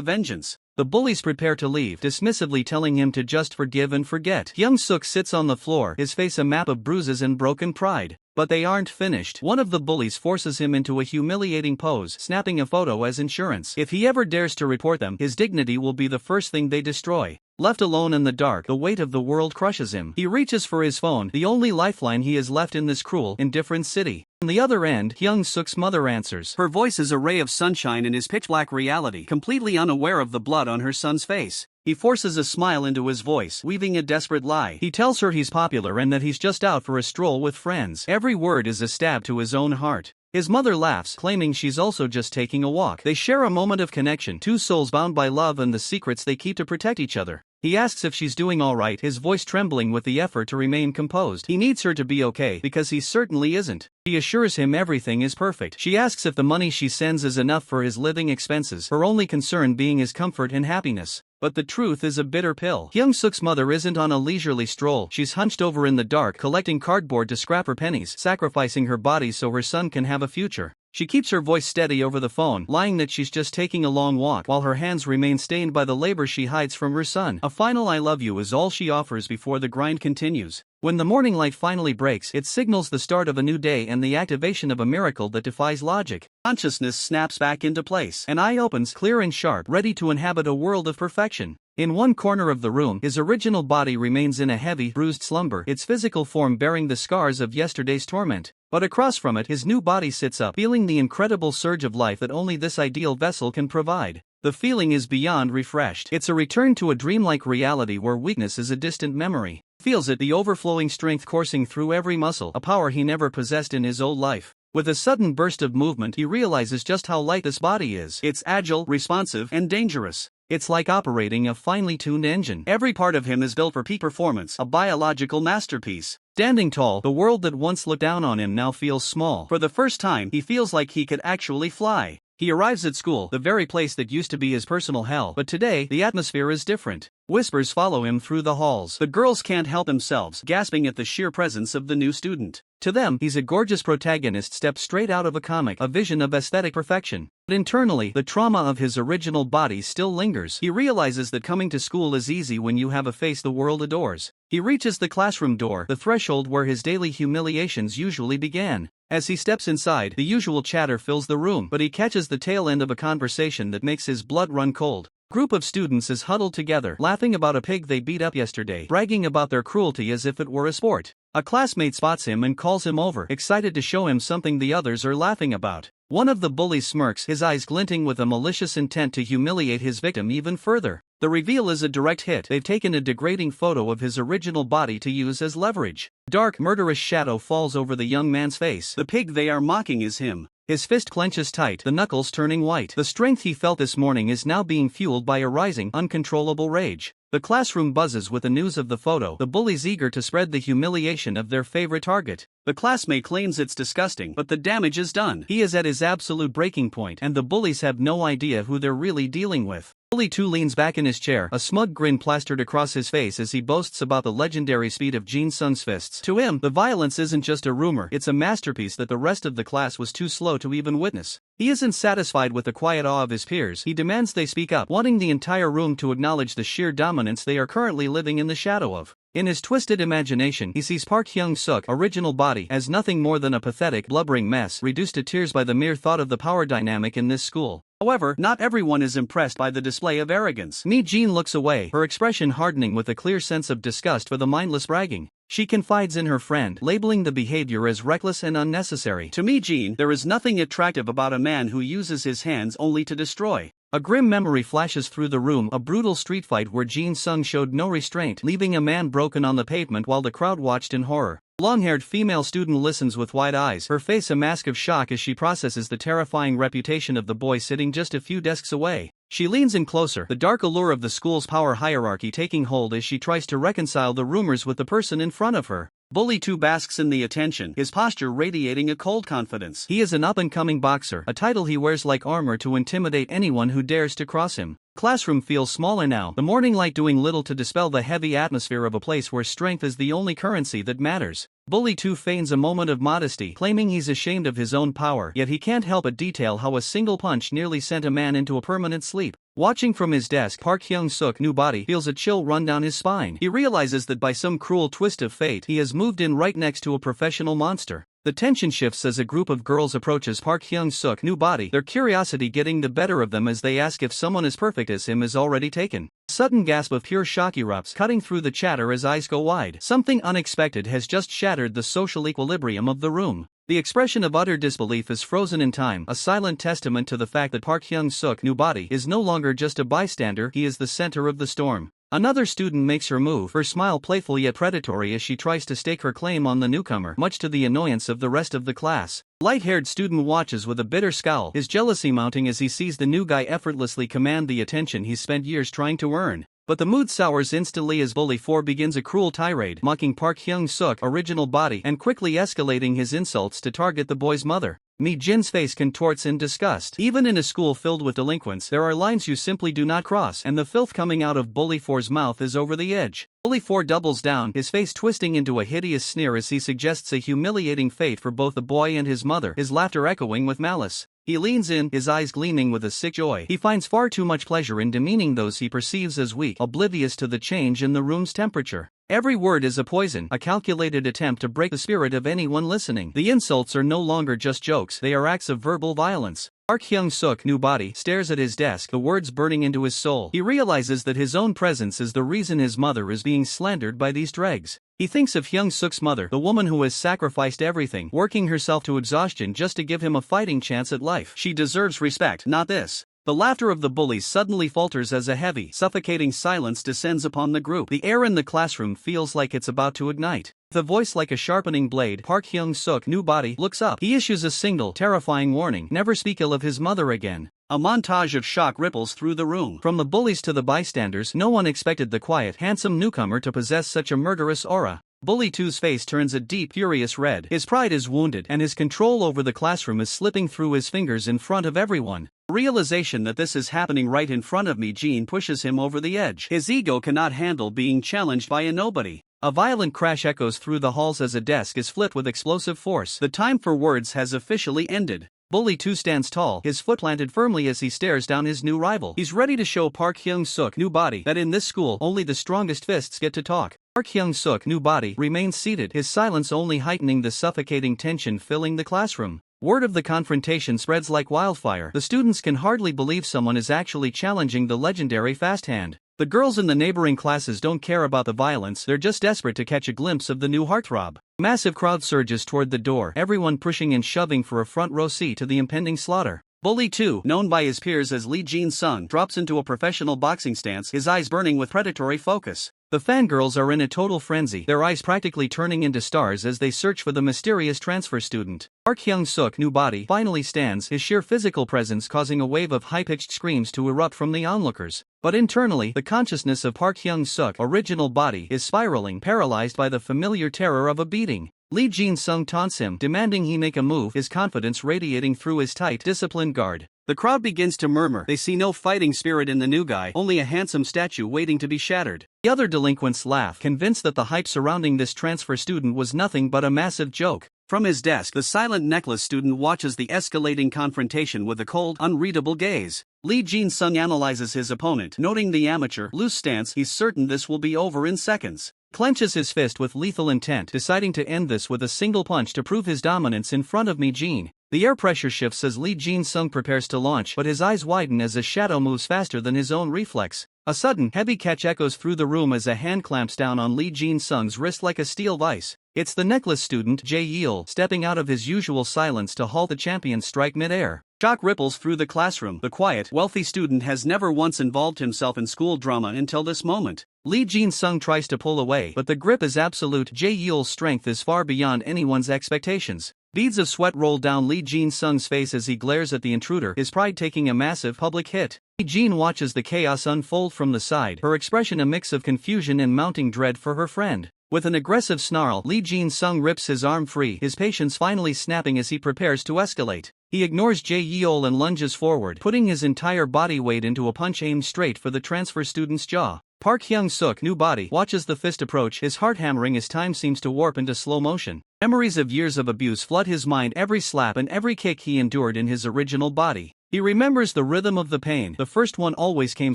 vengeance. The bullies prepare to leave, dismissively telling him to just forgive and forget. Hyung-suk sits on the floor, his face a map of bruises and broken pride. But they aren't finished. One of the bullies forces him into a humiliating pose, snapping a photo as insurance. If he ever dares to report them, his dignity will be the first thing they destroy. Left alone in the dark, the weight of the world crushes him. He reaches for his phone, the only lifeline he has left in this cruel, indifferent city. On the other end, Hyung-suk's mother answers. Her voice is a ray of sunshine in his pitch-black reality, completely unaware of the blood on her son's face. He forces a smile into his voice, weaving a desperate lie. He tells her he's popular and that he's just out for a stroll with friends. Every word is a stab to his own heart. His mother laughs, claiming she's also just taking a walk. They share a moment of connection, two souls bound by love and the secrets they keep to protect each other. He asks if she's doing all right, his voice trembling with the effort to remain composed. He needs her to be okay, because he certainly isn't. She assures him everything is perfect. She asks if the money she sends is enough for his living expenses, her only concern being his comfort and happiness. But the truth is a bitter pill. Hyung-suk's mother isn't on a leisurely stroll. She's hunched over in the dark, collecting cardboard to scrap her pennies, sacrificing her body so her son can have a future. She keeps her voice steady over the phone, lying that she's just taking a long walk while her hands remain stained by the labor she hides from her son. A final I love you is all she offers before the grind continues. When the morning light finally breaks, it signals the start of a new day and the activation of a miracle that defies logic. Consciousness snaps back into place. An eye opens, clear and sharp, ready to inhabit a world of perfection. In one corner of the room, his original body remains in a heavy, bruised slumber, its physical form bearing the scars of yesterday's torment. But across from it, his new body sits up, feeling the incredible surge of life that only this ideal vessel can provide. The feeling is beyond refreshed. It's a return to a dreamlike reality where weakness is a distant memory. Feels it, the overflowing strength coursing through every muscle, a power he never possessed in his old life. With a sudden burst of movement, he realizes just how light this body is. It's agile, responsive, and dangerous. It's like operating a finely tuned engine. Every part of him is built for peak performance, a biological masterpiece. Standing tall, the world that once looked down on him now feels small. For the first time, he feels like he could actually fly. He arrives at school, the very place that used to be his personal hell, but today, the atmosphere is different. Whispers follow him through the halls. The girls can't help themselves, gasping at the sheer presence of the new student. To them, he's a gorgeous protagonist stepped straight out of a comic, a vision of aesthetic perfection. But internally, the trauma of his original body still lingers. He realizes that coming to school is easy when you have a face the world adores. He reaches the classroom door, the threshold where his daily humiliations usually began. As he steps inside, the usual chatter fills the room, but he catches the tail end of a conversation that makes his blood run cold. A group of students is huddled together, laughing about a pig they beat up yesterday, bragging about their cruelty as if it were a sport. A classmate spots him and calls him over, excited to show him something the others are laughing about. One of the bullies smirks, his eyes glinting with a malicious intent to humiliate his victim even further. The reveal is a direct hit. They've taken a degrading photo of his original body to use as leverage. Dark, murderous shadow falls over the young man's face. The pig they are mocking is him. His fist clenches tight, the knuckles turning white. The strength he felt this morning is now being fueled by a rising, uncontrollable rage. The classroom buzzes with the news of the photo, the bullies eager to spread the humiliation of their favorite target. The classmate claims it's disgusting, but the damage is done. He is at his absolute breaking point, and the bullies have no idea who they're really dealing with. Bully 2 leans back in his chair, a smug grin plastered across his face as he boasts about the legendary speed of Jin Sung's fists. To him, the violence isn't just a rumor, it's a masterpiece that the rest of the class was too slow to even witness. He isn't satisfied with the quiet awe of his peers, he demands they speak up, wanting the entire room to acknowledge the sheer dominance they are currently living in the shadow of. In his twisted imagination, he sees Park Hyung-suk, original body, as nothing more than a pathetic, blubbering mess, reduced to tears by the mere thought of the power dynamic in this school. However, not everyone is impressed by the display of arrogance. Mi-jin looks away, her expression hardening with a clear sense of disgust for the mindless bragging. She confides in her friend, labeling the behavior as reckless and unnecessary. To Mi-jin, there is nothing attractive about a man who uses his hands only to destroy. A grim memory flashes through the room, a brutal street fight where Jin Sung showed no restraint, leaving a man broken on the pavement while the crowd watched in horror. Long-haired female student listens with wide eyes, her face a mask of shock as she processes the terrifying reputation of the boy sitting just a few desks away. She leans in closer, the dark allure of the school's power hierarchy taking hold as she tries to reconcile the rumors with the person in front of her. Bully 2 basks in the attention, his posture radiating a cold confidence. He is an up-and-coming boxer, a title he wears like armor to intimidate anyone who dares to cross him. Classroom feels smaller now, the morning light doing little to dispel the heavy atmosphere of a place where strength is the only currency that matters. Bully 2 feigns a moment of modesty, claiming he's ashamed of his own power, yet he can't help but detail how a single punch nearly sent a man into a permanent sleep. Watching from his desk, Park Hyung-suk, new body, feels a chill run down his spine. He realizes that by some cruel twist of fate, he has moved in right next to a professional monster. The tension shifts as a group of girls approaches Park Hyung-suk, new body, their curiosity getting the better of them as they ask if someone as perfect as him is already taken. A sudden gasp of pure shock erupts, cutting through the chatter as eyes go wide. Something unexpected has just shattered the social equilibrium of the room. The expression of utter disbelief is frozen in time, a silent testament to the fact that Park Hyung-suk, new body, is no longer just a bystander, he is the center of the storm. Another student makes her move, her smile playful yet predatory as she tries to stake her claim on the newcomer, much to the annoyance of the rest of the class. Light-haired student watches with a bitter scowl, his jealousy mounting as he sees the new guy effortlessly command the attention he's spent years trying to earn. But the mood sours instantly as Bully 4 begins a cruel tirade, mocking Park Hyung-suk, original body, and quickly escalating his insults to target the boy's mother. Mi-jin's face contorts in disgust. Even in a school filled with delinquents, there are lines you simply do not cross, and the filth coming out of Bully 4's mouth is over the edge. Bully 4 doubles down, his face twisting into a hideous sneer as he suggests a humiliating fate for both the boy and his mother, his laughter echoing with malice. He leans in, his eyes gleaming with a sick joy. He finds far too much pleasure in demeaning those he perceives as weak, oblivious to the change in the room's temperature. Every word is a poison, a calculated attempt to break the spirit of anyone listening. The insults are no longer just jokes, they are acts of verbal violence. Park Hyung-suk, new body, stares at his desk, the words burning into his soul. He realizes that his own presence is the reason his mother is being slandered by these dregs. He thinks of Hyung-suk's mother, the woman who has sacrificed everything, working herself to exhaustion just to give him a fighting chance at life. She deserves respect, not this. The laughter of the bullies suddenly falters as a heavy, suffocating silence descends upon the group. The air in the classroom feels like it's about to ignite. With a voice like a sharpening blade, Park Hyung-suk, new body, looks up. He issues a single, terrifying warning: never speak ill of his mother again. A montage of shock ripples through the room. From the bullies to the bystanders, no one expected the quiet, handsome newcomer to possess such a murderous aura. Bully 2's face turns a deep, furious red. His pride is wounded, and his control over the classroom is slipping through his fingers in front of everyone. The realization that this is happening right in front of Mi-jin pushes him over the edge. His ego cannot handle being challenged by a nobody. A violent crash echoes through the halls as a desk is flipped with explosive force. The time for words has officially ended. Bully 2 stands tall, his foot planted firmly as he stares down his new rival. He's ready to show Park Hyung-suk, new body, that in this school, only the strongest fists get to talk. Park Hyung-suk, new body, remains seated, his silence only heightening the suffocating tension filling the classroom. Word of the confrontation spreads like wildfire. The students can hardly believe someone is actually challenging the legendary fast hand. The girls in the neighboring classes don't care about the violence, they're just desperate to catch a glimpse of the new heartthrob. Massive crowd surges toward the door, everyone pushing and shoving for a front row seat to the impending slaughter. Bully 2, known by his peers as Lee Jin-sung, drops into a professional boxing stance, his eyes burning with predatory focus. The fangirls are in a total frenzy, their eyes practically turning into stars as they search for the mysterious transfer student. Park Hyung-suk, new body, finally stands, his sheer physical presence causing a wave of high-pitched screams to erupt from the onlookers. But internally, the consciousness of Park Hyung-suk, original body, is spiraling, paralyzed by the familiar terror of a beating. Lee Jin-sung taunts him, demanding he make a move, his confidence radiating through his tight, disciplined guard. The crowd begins to murmur. They see no fighting spirit in the new guy, only a handsome statue waiting to be shattered. The other delinquents laugh, convinced that the hype surrounding this transfer student was nothing but a massive joke. From his desk, the silent necklace student watches the escalating confrontation with a cold, unreadable gaze. Lee Jin-sung analyzes his opponent, noting the amateur, loose stance. He's certain this will be over in seconds. Clenches his fist with lethal intent, deciding to end this with a single punch to prove his dominance in front of Mi Jin. The air pressure shifts as Lee Jin-sung prepares to launch, but his eyes widen as a shadow moves faster than his own reflex. A sudden, heavy catch echoes through the room as a hand clamps down on Lee Jin-sung's wrist like a steel vice. It's the necklace student, Jae Yeol, stepping out of his usual silence to halt the champion's strike mid-air. Shock ripples through the classroom. The quiet, wealthy student has never once involved himself in school drama until this moment. Lee Jin-sung tries to pull away, but the grip is absolute. Jae Yeol's strength is far beyond anyone's expectations. Beads of sweat roll down Lee Jin-sung's face as he glares at the intruder, his pride taking a massive public hit. Lee Jin watches the chaos unfold from the side, her expression a mix of confusion and mounting dread for her friend. With an aggressive snarl, Lee Jin-sung rips his arm free, his patience finally snapping as he prepares to escalate. He ignores Jae Yeol and lunges forward, putting his entire body weight into a punch aimed straight for the transfer student's jaw. Park Hyung-suk, new body, watches the fist approach, his heart hammering as time seems to warp into slow motion. Memories of years of abuse flood his mind, every slap and every kick he endured in his original body. He remembers the rhythm of the pain. The first one always came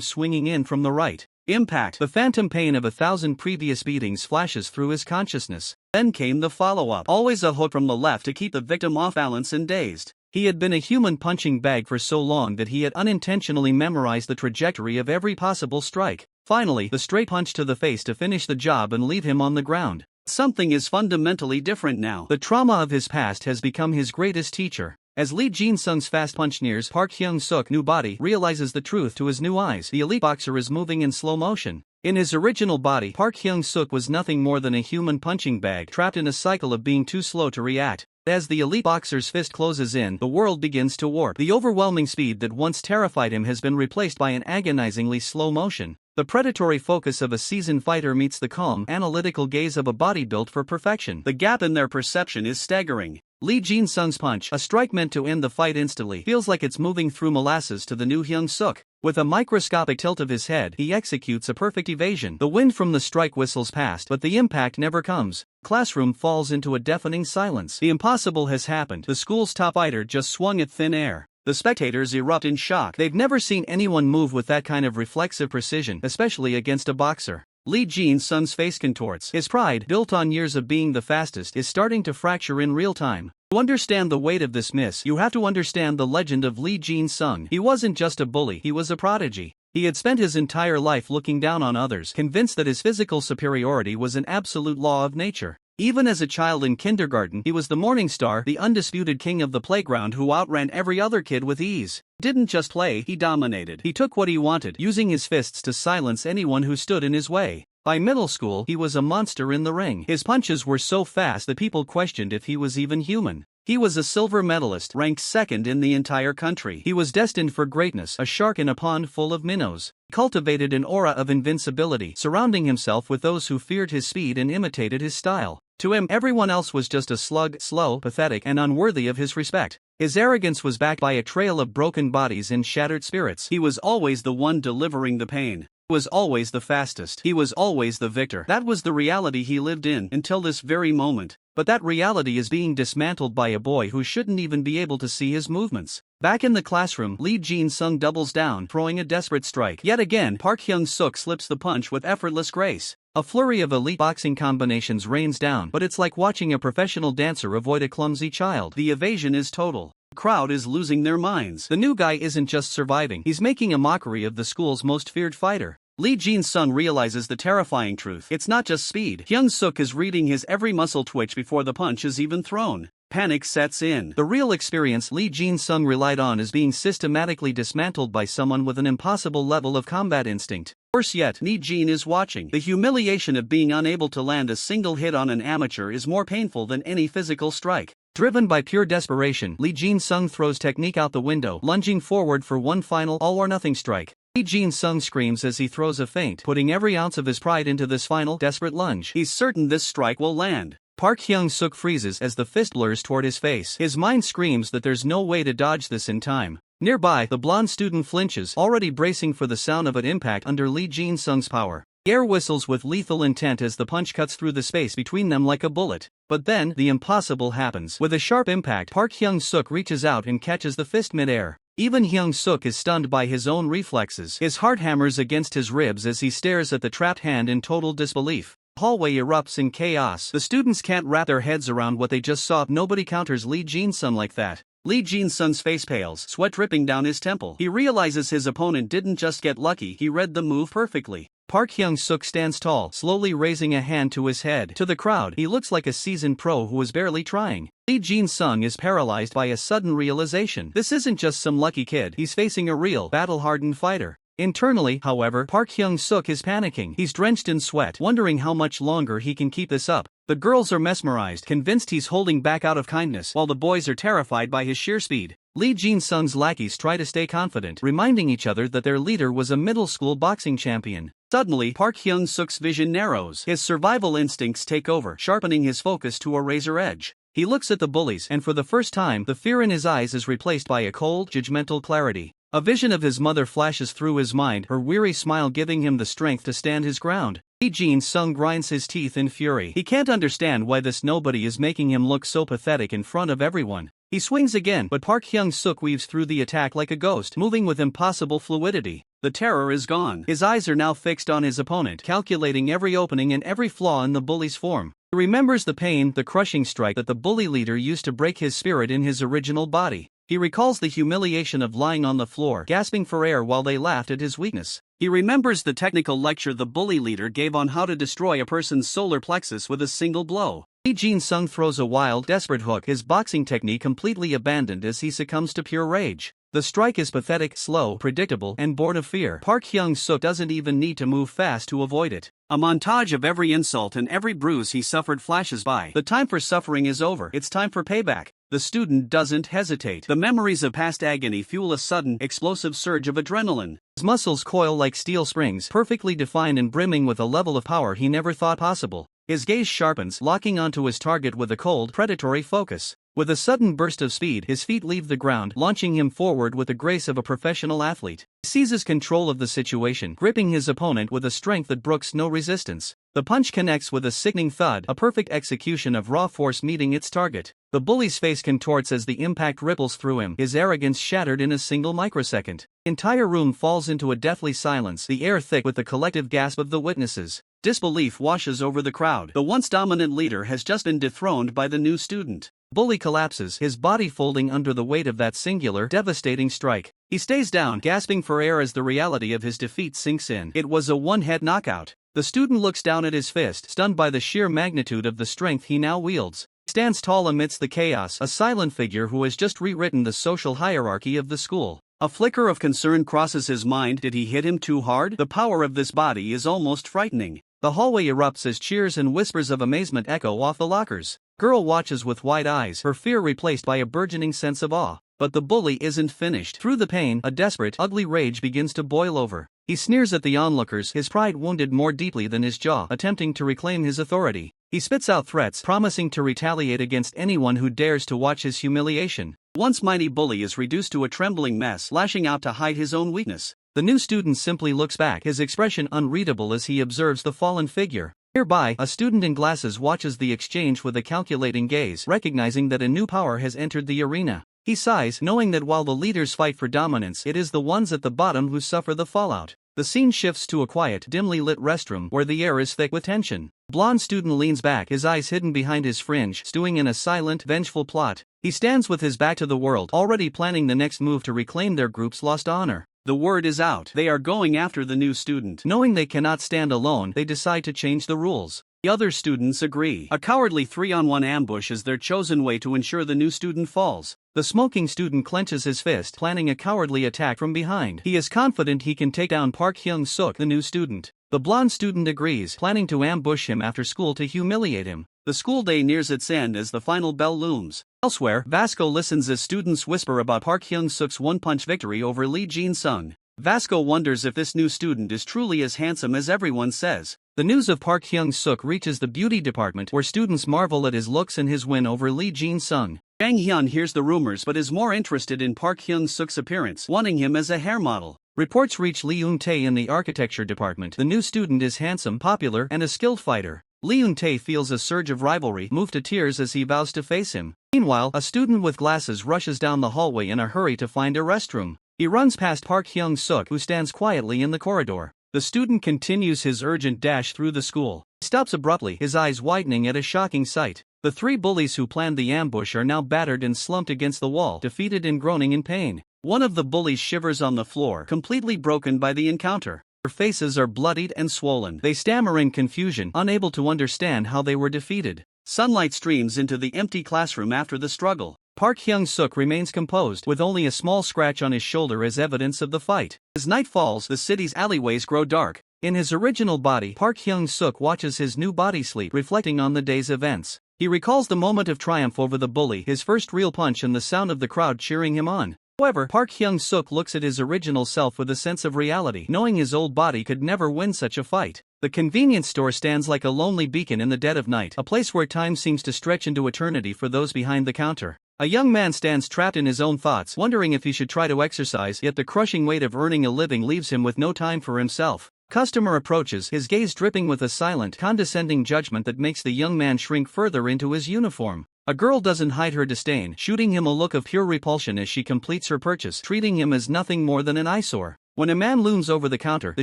swinging in from the right. Impact. The phantom pain of 1,000 previous beatings flashes through his consciousness. Then came the follow-up. Always a hook from the left to keep the victim off balance and dazed. He had been a human punching bag for so long that he had unintentionally memorized the trajectory of every possible strike. Finally, the straight punch to the face to finish the job and leave him on the ground. Something is fundamentally different now. The trauma of his past has become his greatest teacher. As Lee Jin-sung's fast punch nears, Park Hyung-suk, new body, realizes the truth to his new eyes. The elite boxer is moving in slow motion. In his original body, Park Hyung-suk was nothing more than a human punching bag trapped in a cycle of being too slow to react. As the elite boxer's fist closes in, the world begins to warp. The overwhelming speed that once terrified him has been replaced by an agonizingly slow motion. The predatory focus of a seasoned fighter meets the calm, analytical gaze of a body built for perfection. The gap in their perception is staggering. Lee Jin-sung's punch, a strike meant to end the fight instantly, feels like it's moving through molasses to the new Hyung-suk. With a microscopic tilt of his head, he executes a perfect evasion. The wind from the strike whistles past, but the impact never comes. Classroom falls into a deafening silence. The impossible has happened. The school's top fighter just swung at thin air. The spectators erupt in shock. They've never seen anyone move with that kind of reflexive precision, especially against a boxer. Lee Jin-sung's face contorts. His pride, built on years of being the fastest, is starting to fracture in real time. To understand the weight of this miss, you have to understand the legend of Lee Jin-sung. He wasn't just a bully, he was a prodigy. He had spent his entire life looking down on others, convinced that his physical superiority was an absolute law of nature. Even as a child in kindergarten, he was the morning star, the undisputed king of the playground who outran every other kid with ease. Didn't just play, he dominated. He took what he wanted, using his fists to silence anyone who stood in his way. By middle school, he was a monster in the ring. His punches were so fast that people questioned if he was even human. He was a silver medalist, ranked second in the entire country. He was destined for greatness, a shark in a pond full of minnows. Cultivated an aura of invincibility, surrounding himself with those who feared his speed and imitated his style. To him, everyone else was just a slug, slow, pathetic, and unworthy of his respect. His arrogance was backed by a trail of broken bodies and shattered spirits. He was always the one delivering the pain. He was always the fastest. He was always the victor. That was the reality he lived in until this very moment. But that reality is being dismantled by a boy who shouldn't even be able to see his movements. Back in the classroom, Lee Jin-sung doubles down, throwing a desperate strike. Yet again, Park Hyung-suk slips the punch with effortless grace. A flurry of elite boxing combinations rains down, but it's like watching a professional dancer avoid a clumsy child. The evasion is total. The crowd is losing their minds. The new guy isn't just surviving, he's making a mockery of the school's most feared fighter. Lee Jin-sung realizes the terrifying truth. It's not just speed. Hyung-suk is reading his every muscle twitch before the punch is even thrown. Panic sets in. The real experience Lee Jin-sung relied on is being systematically dismantled by someone with an impossible level of combat instinct. Worse yet, Lee Jin is watching. The humiliation of being unable to land a single hit on an amateur is more painful than any physical strike. Driven by pure desperation, Lee Jin-sung throws technique out the window, lunging forward for one final all-or-nothing strike. Lee Jin-sung screams as he throws a feint, putting every ounce of his pride into this final, desperate lunge. He's certain this strike will land. Park Hyung-suk freezes as the fist blurs toward his face. His mind screams that there's no way to dodge this in time. Nearby, the blonde student flinches, already bracing for the sound of an impact under Lee Jin-sung's power. The air whistles with lethal intent as the punch cuts through the space between them like a bullet. But then, the impossible happens. With a sharp impact, Park Hyung-suk reaches out and catches the fist mid-air. Even Hyung-suk is stunned by his own reflexes. His heart hammers against his ribs as he stares at the trapped hand in total disbelief. The hallway erupts in chaos. The students can't wrap their heads around what they just saw. Nobody counters Lee Jin-sung like that. Lee Jin-sung's face pales, sweat dripping down his temple. He realizes his opponent didn't just get lucky, he read the move perfectly. Park Hyung-suk stands tall, slowly raising a hand to his head. To the crowd, he looks like a seasoned pro who was barely trying. Lee Jin-sung is paralyzed by a sudden realization. This isn't just some lucky kid, he's facing a real, battle-hardened fighter. Internally, however, Park Hyung-suk is panicking. He's drenched in sweat, wondering how much longer he can keep this up. The girls are mesmerized, convinced he's holding back out of kindness, while the boys are terrified by his sheer speed. Lee Jin-sung's lackeys try to stay confident, reminding each other that their leader was a middle school boxing champion. Suddenly, Park Hyung-suk's vision narrows. His survival instincts take over, sharpening his focus to a razor edge. He looks at the bullies, and for the first time, the fear in his eyes is replaced by a cold, judgmental clarity. A vision of his mother flashes through his mind, her weary smile giving him the strength to stand his ground. Lee Jin-sung grinds his teeth in fury. He can't understand why this nobody is making him look so pathetic in front of everyone. He swings again, but Park Hyung-suk weaves through the attack like a ghost, moving with impossible fluidity. The terror is gone. His eyes are now fixed on his opponent, calculating every opening and every flaw in the bully's form. He remembers the pain, the crushing strike that the bully leader used to break his spirit in his original body. He recalls the humiliation of lying on the floor, gasping for air while they laughed at his weakness. He remembers the technical lecture the bully leader gave on how to destroy a person's solar plexus with a single blow. Lee Jin-sung throws a wild, desperate hook, his boxing technique completely abandoned as he succumbs to pure rage. The strike is pathetic, slow, predictable, and born of fear. Park Hyung-suk doesn't even need to move fast to avoid it. A montage of every insult and every bruise he suffered flashes by. The time for suffering is over. It's time for payback. The student doesn't hesitate. The memories of past agony fuel a sudden, explosive surge of adrenaline. His muscles coil like steel springs, perfectly defined and brimming with a level of power he never thought possible. His gaze sharpens, locking onto his target with a cold, predatory focus. With a sudden burst of speed, his feet leave the ground, launching him forward with the grace of a professional athlete. He seizes control of the situation, gripping his opponent with a strength that brooks no resistance. The punch connects with a sickening thud, a perfect execution of raw force meeting its target. The bully's face contorts as the impact ripples through him, his arrogance shattered in a single microsecond. The entire room falls into a deathly silence, the air thick with the collective gasp of the witnesses. Disbelief washes over the crowd. The once dominant leader has just been dethroned by the new student. Bully collapses, his body folding under the weight of that singular, devastating strike. He stays down, gasping for air as the reality of his defeat sinks in. It was a one-head knockout. The student looks down at his fist, stunned by the sheer magnitude of the strength he now wields. He stands tall amidst the chaos, a silent figure who has just rewritten the social hierarchy of the school. A flicker of concern crosses his mind. Did he hit him too hard? The power of this body is almost frightening. The hallway erupts as cheers and whispers of amazement echo off the lockers. Girl watches with wide eyes, her fear replaced by a burgeoning sense of awe. But the bully isn't finished. Through the pain, a desperate, ugly rage begins to boil over. He sneers at the onlookers, his pride wounded more deeply than his jaw, attempting to reclaim his authority. He spits out threats, promising to retaliate against anyone who dares to watch his humiliation. Once mighty bully is reduced to a trembling mess, lashing out to hide his own weakness. The new student simply looks back, his expression unreadable as he observes the fallen figure. Nearby, a student in glasses watches the exchange with a calculating gaze, recognizing that a new power has entered the arena. He sighs, knowing that while the leaders fight for dominance, it is the ones at the bottom who suffer the fallout. The scene shifts to a quiet, dimly lit restroom where the air is thick with tension. Blonde student leans back, his eyes hidden behind his fringe, stewing in a silent, vengeful plot. He stands with his back to the world, already planning the next move to reclaim their group's lost honor. The word is out. They are going after the new student. Knowing they cannot stand alone, they decide to change the rules. The other students agree. A cowardly 3-on-1 ambush is their chosen way to ensure the new student falls. The smoking student clenches his fist, planning a cowardly attack from behind. He is confident he can take down Park Hyung-suk, the new student. The blonde student agrees, planning to ambush him after school to humiliate him. The school day nears its end as the final bell looms. Elsewhere, Vasco listens as students whisper about Park Hyung-suk's one-punch victory over Lee Jin-sung. Vasco wonders if this new student is truly as handsome as everyone says. The news of Park Hyung-suk reaches the beauty department where students marvel at his looks and his win over Lee Jin-sung. Jang Hyun hears the rumors but is more interested in Park Hyung-suk's appearance, wanting him as a hair model. Reports reach Lee Eun-tae in the architecture department. The new student is handsome, popular, and a skilled fighter. Lee Eun-tae feels a surge of rivalry, moved to tears as he vows to face him. Meanwhile, a student with glasses rushes down the hallway in a hurry to find a restroom. He runs past Park Hyung-suk, who stands quietly in the corridor. The student continues his urgent dash through the school. He stops abruptly, his eyes widening at a shocking sight. The three bullies who planned the ambush are now battered and slumped against the wall, defeated and groaning in pain. One of the bullies shivers on the floor, completely broken by the encounter. Their faces are bloodied and swollen. They stammer in confusion, unable to understand how they were defeated. Sunlight streams into the empty classroom after the struggle. Park Hyung-suk remains composed, with only a small scratch on his shoulder as evidence of the fight. As night falls, the city's alleyways grow dark. In his original body, Park Hyung-suk watches his new body sleep, reflecting on the day's events. He recalls the moment of triumph over the bully, his first real punch, and the sound of the crowd cheering him on. However, Park Hyung-suk looks at his original self with a sense of reality, knowing his old body could never win such a fight. The convenience store stands like a lonely beacon in the dead of night, a place where time seems to stretch into eternity for those behind the counter. A young man stands trapped in his own thoughts, wondering if he should try to exercise, yet the crushing weight of earning a living leaves him with no time for himself. Customer approaches, his gaze dripping with a silent, condescending judgment that makes the young man shrink further into his uniform. A girl doesn't hide her disdain, shooting him a look of pure repulsion as she completes her purchase, treating him as nothing more than an eyesore. When a man looms over the counter, the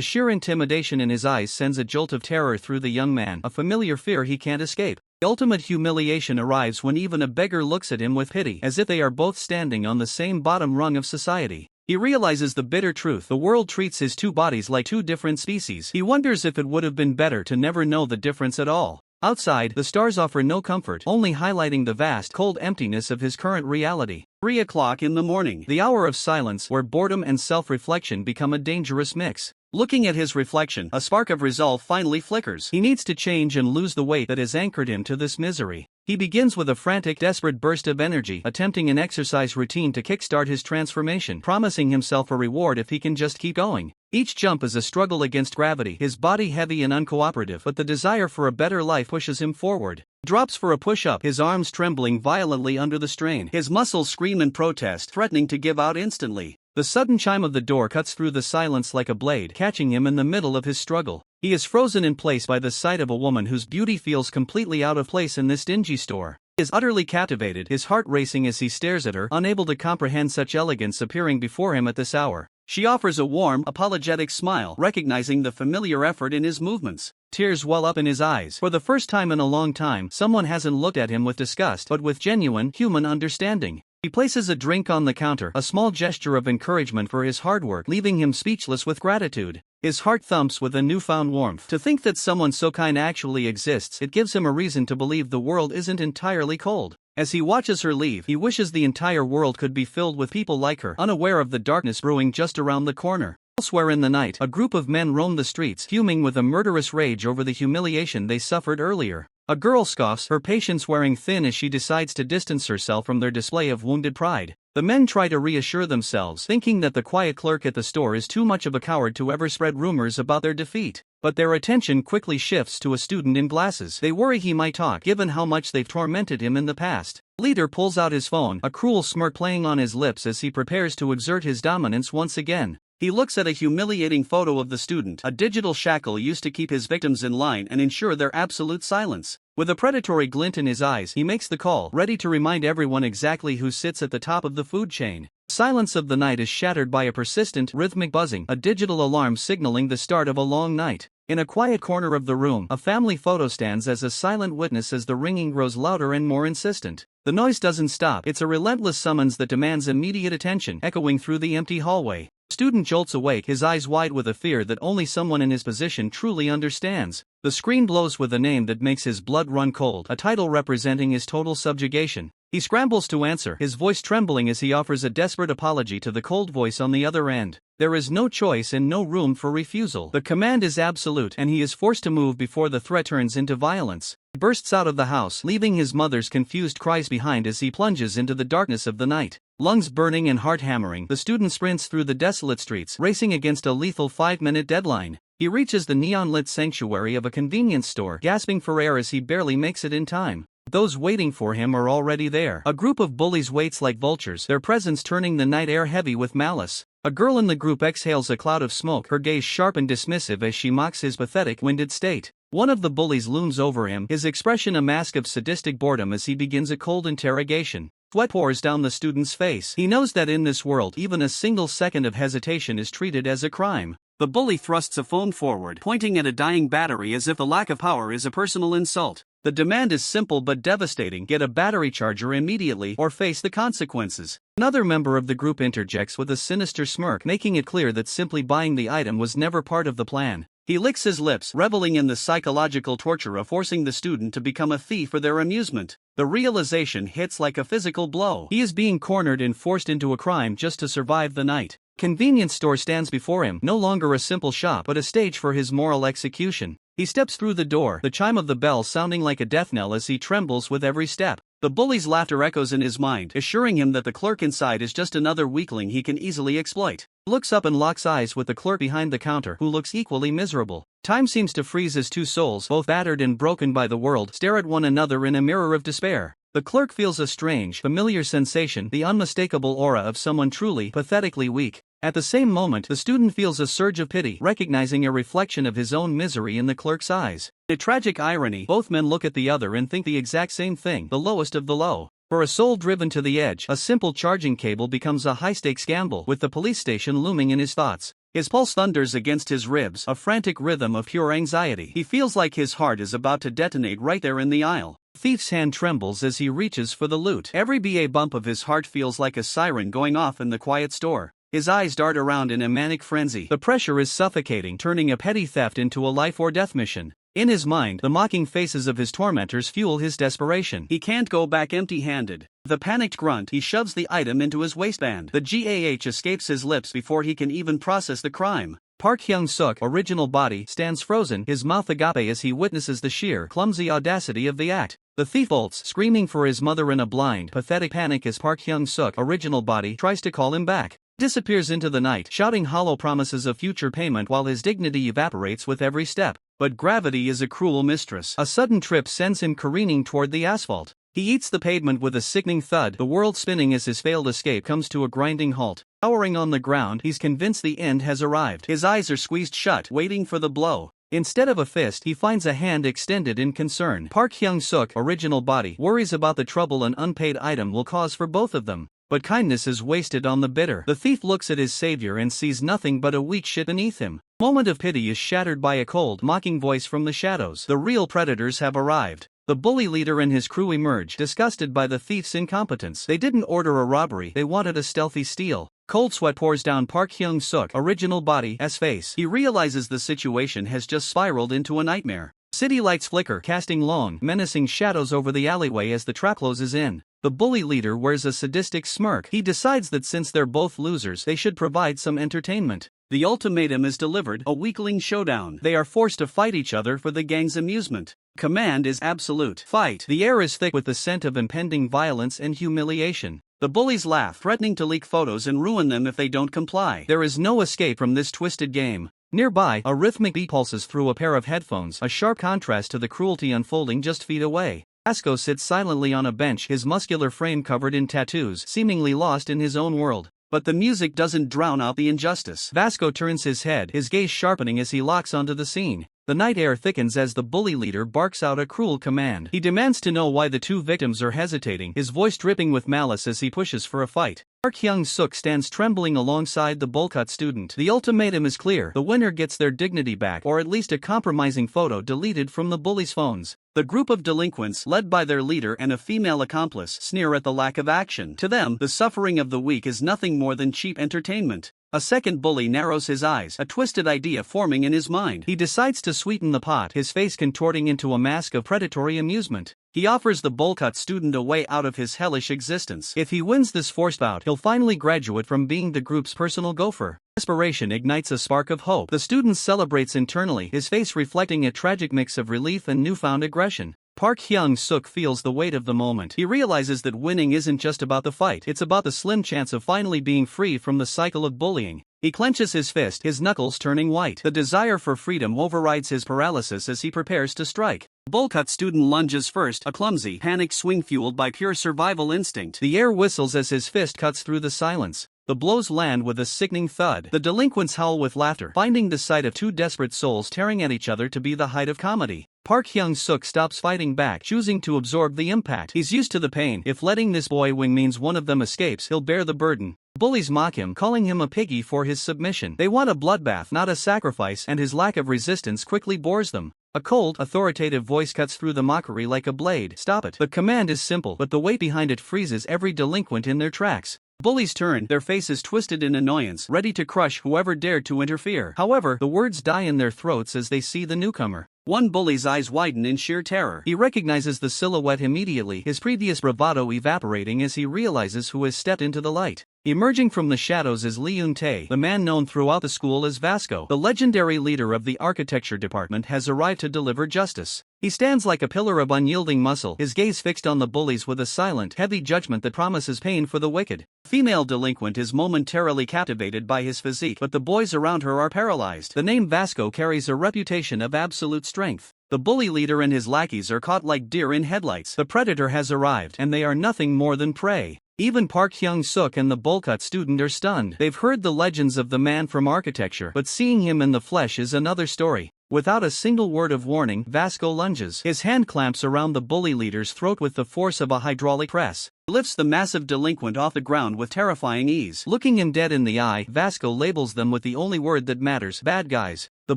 sheer intimidation in his eyes sends a jolt of terror through the young man, a familiar fear he can't escape. The ultimate humiliation arrives when even a beggar looks at him with pity, as if they are both standing on the same bottom rung of society. He realizes the bitter truth: the world treats his two bodies like two different species. He wonders if it would have been better to never know the difference at all. Outside, the stars offer no comfort, only highlighting the vast, cold emptiness of his current reality. 3 o'clock in the morning, the hour of silence where boredom and self-reflection become a dangerous mix. Looking at his reflection, a spark of resolve finally flickers. He needs to change and lose the weight that has anchored him to this misery. He begins with a frantic, desperate burst of energy, attempting an exercise routine to kickstart his transformation, promising himself a reward if he can just keep going. Each jump is a struggle against gravity, his body heavy and uncooperative, but the desire for a better life pushes him forward. He drops for a push-up, his arms trembling violently under the strain. His muscles scream in protest, threatening to give out instantly. The sudden chime of the door cuts through the silence like a blade, catching him in the middle of his struggle. He is frozen in place by the sight of a woman whose beauty feels completely out of place in this dingy store. He is utterly captivated, his heart racing as he stares at her, unable to comprehend such elegance appearing before him at this hour. She offers a warm, apologetic smile, recognizing the familiar effort in his movements. Tears well up in his eyes. For the first time in a long time, someone hasn't looked at him with disgust, but with genuine, human understanding. He places a drink on the counter, a small gesture of encouragement for his hard work, leaving him speechless with gratitude. His heart thumps with a newfound warmth. To think that someone so kind actually exists, it gives him a reason to believe the world isn't entirely cold. As he watches her leave, he wishes the entire world could be filled with people like her, unaware of the darkness brewing just around the corner. Elsewhere in the night, a group of men roam the streets, fuming with a murderous rage over the humiliation they suffered earlier. A girl scoffs, her patience wearing thin as she decides to distance herself from their display of wounded pride. The men try to reassure themselves, thinking that the quiet clerk at the store is too much of a coward to ever spread rumors about their defeat. But their attention quickly shifts to a student in glasses. They worry he might talk, given how much they've tormented him in the past. Leader pulls out his phone, a cruel smirk playing on his lips as he prepares to exert his dominance once again. He looks at a humiliating photo of the student, a digital shackle used to keep his victims in line and ensure their absolute silence. With a predatory glint in his eyes, he makes the call, ready to remind everyone exactly who sits at the top of the food chain. The silence of the night is shattered by a persistent, rhythmic buzzing, a digital alarm signaling the start of a long night. In a quiet corner of the room, a family photo stands as a silent witness as the ringing grows louder and more insistent. The noise doesn't stop, it's a relentless summons that demands immediate attention, echoing through the empty hallway. The student jolts awake, his eyes wide with a fear that only someone in his position truly understands. The screen blows with a name that makes his blood run cold, a title representing his total subjugation. He scrambles to answer, his voice trembling as he offers a desperate apology to the cold voice on the other end. There is no choice and no room for refusal. The command is absolute, and he is forced to move before the threat turns into violence. bursts out of the house, leaving his mother's confused cries behind as he plunges into the darkness of the night. Lungs burning and heart hammering, the student sprints through the desolate streets, racing against a lethal 5-minute deadline. He reaches the neon-lit sanctuary of a convenience store, gasping for air as he barely makes it in time. Those waiting for him are already there. A group of bullies waits like vultures, their presence turning the night air heavy with malice. A girl in the group exhales a cloud of smoke, her gaze sharp and dismissive as she mocks his pathetic, winded state. One of the bullies looms over him, his expression a mask of sadistic boredom as he begins a cold interrogation. Sweat pours down the student's face. He knows that in this world, even a single second of hesitation is treated as a crime. The bully thrusts a phone forward, pointing at a dying battery as if the lack of power is a personal insult. The demand is simple but devastating: get a battery charger immediately or face the consequences. Another member of the group interjects with a sinister smirk, making it clear that simply buying the item was never part of the plan. He licks his lips, reveling in the psychological torture of forcing the student to become a thief for their amusement. The realization hits like a physical blow. He is being cornered and forced into a crime just to survive the night. Convenience store stands before him, no longer a simple shop but a stage for his moral execution. He steps through the door, the chime of the bell sounding like a death knell as he trembles with every step. The bully's laughter echoes in his mind, assuring him that the clerk inside is just another weakling he can easily exploit. He looks up and locks eyes with the clerk behind the counter, who looks equally miserable. Time seems to freeze as two souls, both battered and broken by the world, stare at one another in a mirror of despair. The clerk feels a strange, familiar sensation, the unmistakable aura of someone truly, pathetically weak. At the same moment, the student feels a surge of pity, recognizing a reflection of his own misery in the clerk's eyes. A tragic irony, both men look at the other and think the exact same thing, the lowest of the low. For a soul driven to the edge, a simple charging cable becomes a high-stakes gamble, with the police station looming in his thoughts. His pulse thunders against his ribs, a frantic rhythm of pure anxiety. He feels like his heart is about to detonate right there in the aisle. The thief's hand trembles as he reaches for the loot. Every BA bump of his heart feels like a siren going off in the quiet store. His eyes dart around in a manic frenzy. The pressure is suffocating, turning a petty theft into a life-or-death mission. In his mind, the mocking faces of his tormentors fuel his desperation. He can't go back empty-handed. With a panicked grunt, he shoves the item into his waistband. The GAH escapes his lips before he can even process the crime. Park Hyung-suk, original body, stands frozen, his mouth agape as he witnesses the sheer, clumsy audacity of the act. The thief bolts, screaming for his mother in a blind, pathetic panic as Park Hyung-suk, original body, tries to call him back. Disappears into the night, shouting hollow promises of future payment while his dignity evaporates with every step. But gravity is a cruel mistress. A sudden trip sends him careening toward the asphalt. He eats the pavement with a sickening thud, the world spinning as his failed escape comes to a grinding halt. Cowering on the ground, he's convinced the end has arrived. His eyes are squeezed shut, waiting for the blow. Instead of a fist, he finds a hand extended in concern. Park Hyung-suk, original body, worries about the trouble an unpaid item will cause for both of them. But kindness is wasted on the bitter. The thief looks at his savior and sees nothing but a weak shit beneath him. Moment of pity is shattered by a cold, mocking voice from the shadows. The real predators have arrived. The bully leader and his crew emerge, disgusted by the thief's incompetence. They didn't order a robbery, they wanted a stealthy steal. Cold sweat pours down Park Hyung-suk, original body's face. He realizes the situation has just spiraled into a nightmare. City lights flicker, casting long, menacing shadows over the alleyway as the trap closes in. The bully leader wears a sadistic smirk. He decides that since they're both losers, they should provide some entertainment. The ultimatum is delivered, a weakling showdown. They are forced to fight each other for the gang's amusement. Command is absolute. Fight. The air is thick with the scent of impending violence and humiliation. The bullies laugh, threatening to leak photos and ruin them if they don't comply. There is no escape from this twisted game. Nearby, a rhythmic beat pulses through a pair of headphones, a sharp contrast to the cruelty unfolding just feet away. Vasco sits silently on a bench, his muscular frame covered in tattoos, seemingly lost in his own world. But the music doesn't drown out the injustice. Vasco turns his head, his gaze sharpening as he locks onto the scene. The night air thickens as the bully leader barks out a cruel command. He demands to know why the two victims are hesitating, his voice dripping with malice as he pushes for a fight. Park Hyung-suk stands trembling alongside the bowl-cut student. The ultimatum is clear: the winner gets their dignity back, or at least a compromising photo deleted from the bullies' phones. The group of delinquents, led by their leader and a female accomplice, sneer at the lack of action. To them, the suffering of the weak is nothing more than cheap entertainment. A second bully narrows his eyes, a twisted idea forming in his mind. He decides to sweeten the pot, his face contorting into a mask of predatory amusement. He offers the bowl-cut student a way out of his hellish existence. If he wins this forced bout, he'll finally graduate from being the group's personal gopher. Desperation ignites a spark of hope. The student celebrates internally, his face reflecting a tragic mix of relief and newfound aggression. Park Hyung-suk feels the weight of the moment. He realizes that winning isn't just about the fight, it's about the slim chance of finally being free from the cycle of bullying. He clenches his fist, his knuckles turning white. The desire for freedom overrides his paralysis as he prepares to strike. Bullcut student lunges first, a clumsy, panicked swing fueled by pure survival instinct. The air whistles as his fist cuts through the silence. The blows land with a sickening thud. The delinquents howl with laughter, finding the sight of two desperate souls tearing at each other to be the height of comedy. Park Hyung-suk stops fighting back, choosing to absorb the impact. He's used to the pain. If letting this boy win means one of them escapes, he'll bear the burden. Bullies mock him, calling him a piggy for his submission. They want a bloodbath, not a sacrifice, and his lack of resistance quickly bores them. A cold, authoritative voice cuts through the mockery like a blade. Stop it. The command is simple, but the weight behind it freezes every delinquent in their tracks. Bullies turn, their faces twisted in annoyance, ready to crush whoever dared to interfere. However, the words die in their throats as they see the newcomer. One bully's eyes widen in sheer terror. He recognizes the silhouette immediately, his previous bravado evaporating as he realizes who has stepped into the light. Emerging from the shadows is Lee Eun-tae, the man known throughout the school as Vasco. The legendary leader of the architecture department has arrived to deliver justice. He stands like a pillar of unyielding muscle, his gaze fixed on the bullies with a silent, heavy judgment that promises pain for the wicked. Female delinquent is momentarily captivated by his physique, but the boys around her are paralyzed. The name Vasco carries a reputation of absolute strength. The bully leader and his lackeys are caught like deer in headlights. The predator has arrived, and they are nothing more than prey. Even Park Hyung-suk and the Bullcut student are stunned. They've heard the legends of the man from architecture, but seeing him in the flesh is another story. Without a single word of warning, Vasco lunges. His hand clamps around the bully leader's throat with the force of a hydraulic press. He lifts the massive delinquent off the ground with terrifying ease. Looking him dead in the eye, Vasco labels them with the only word that matters: bad guys. The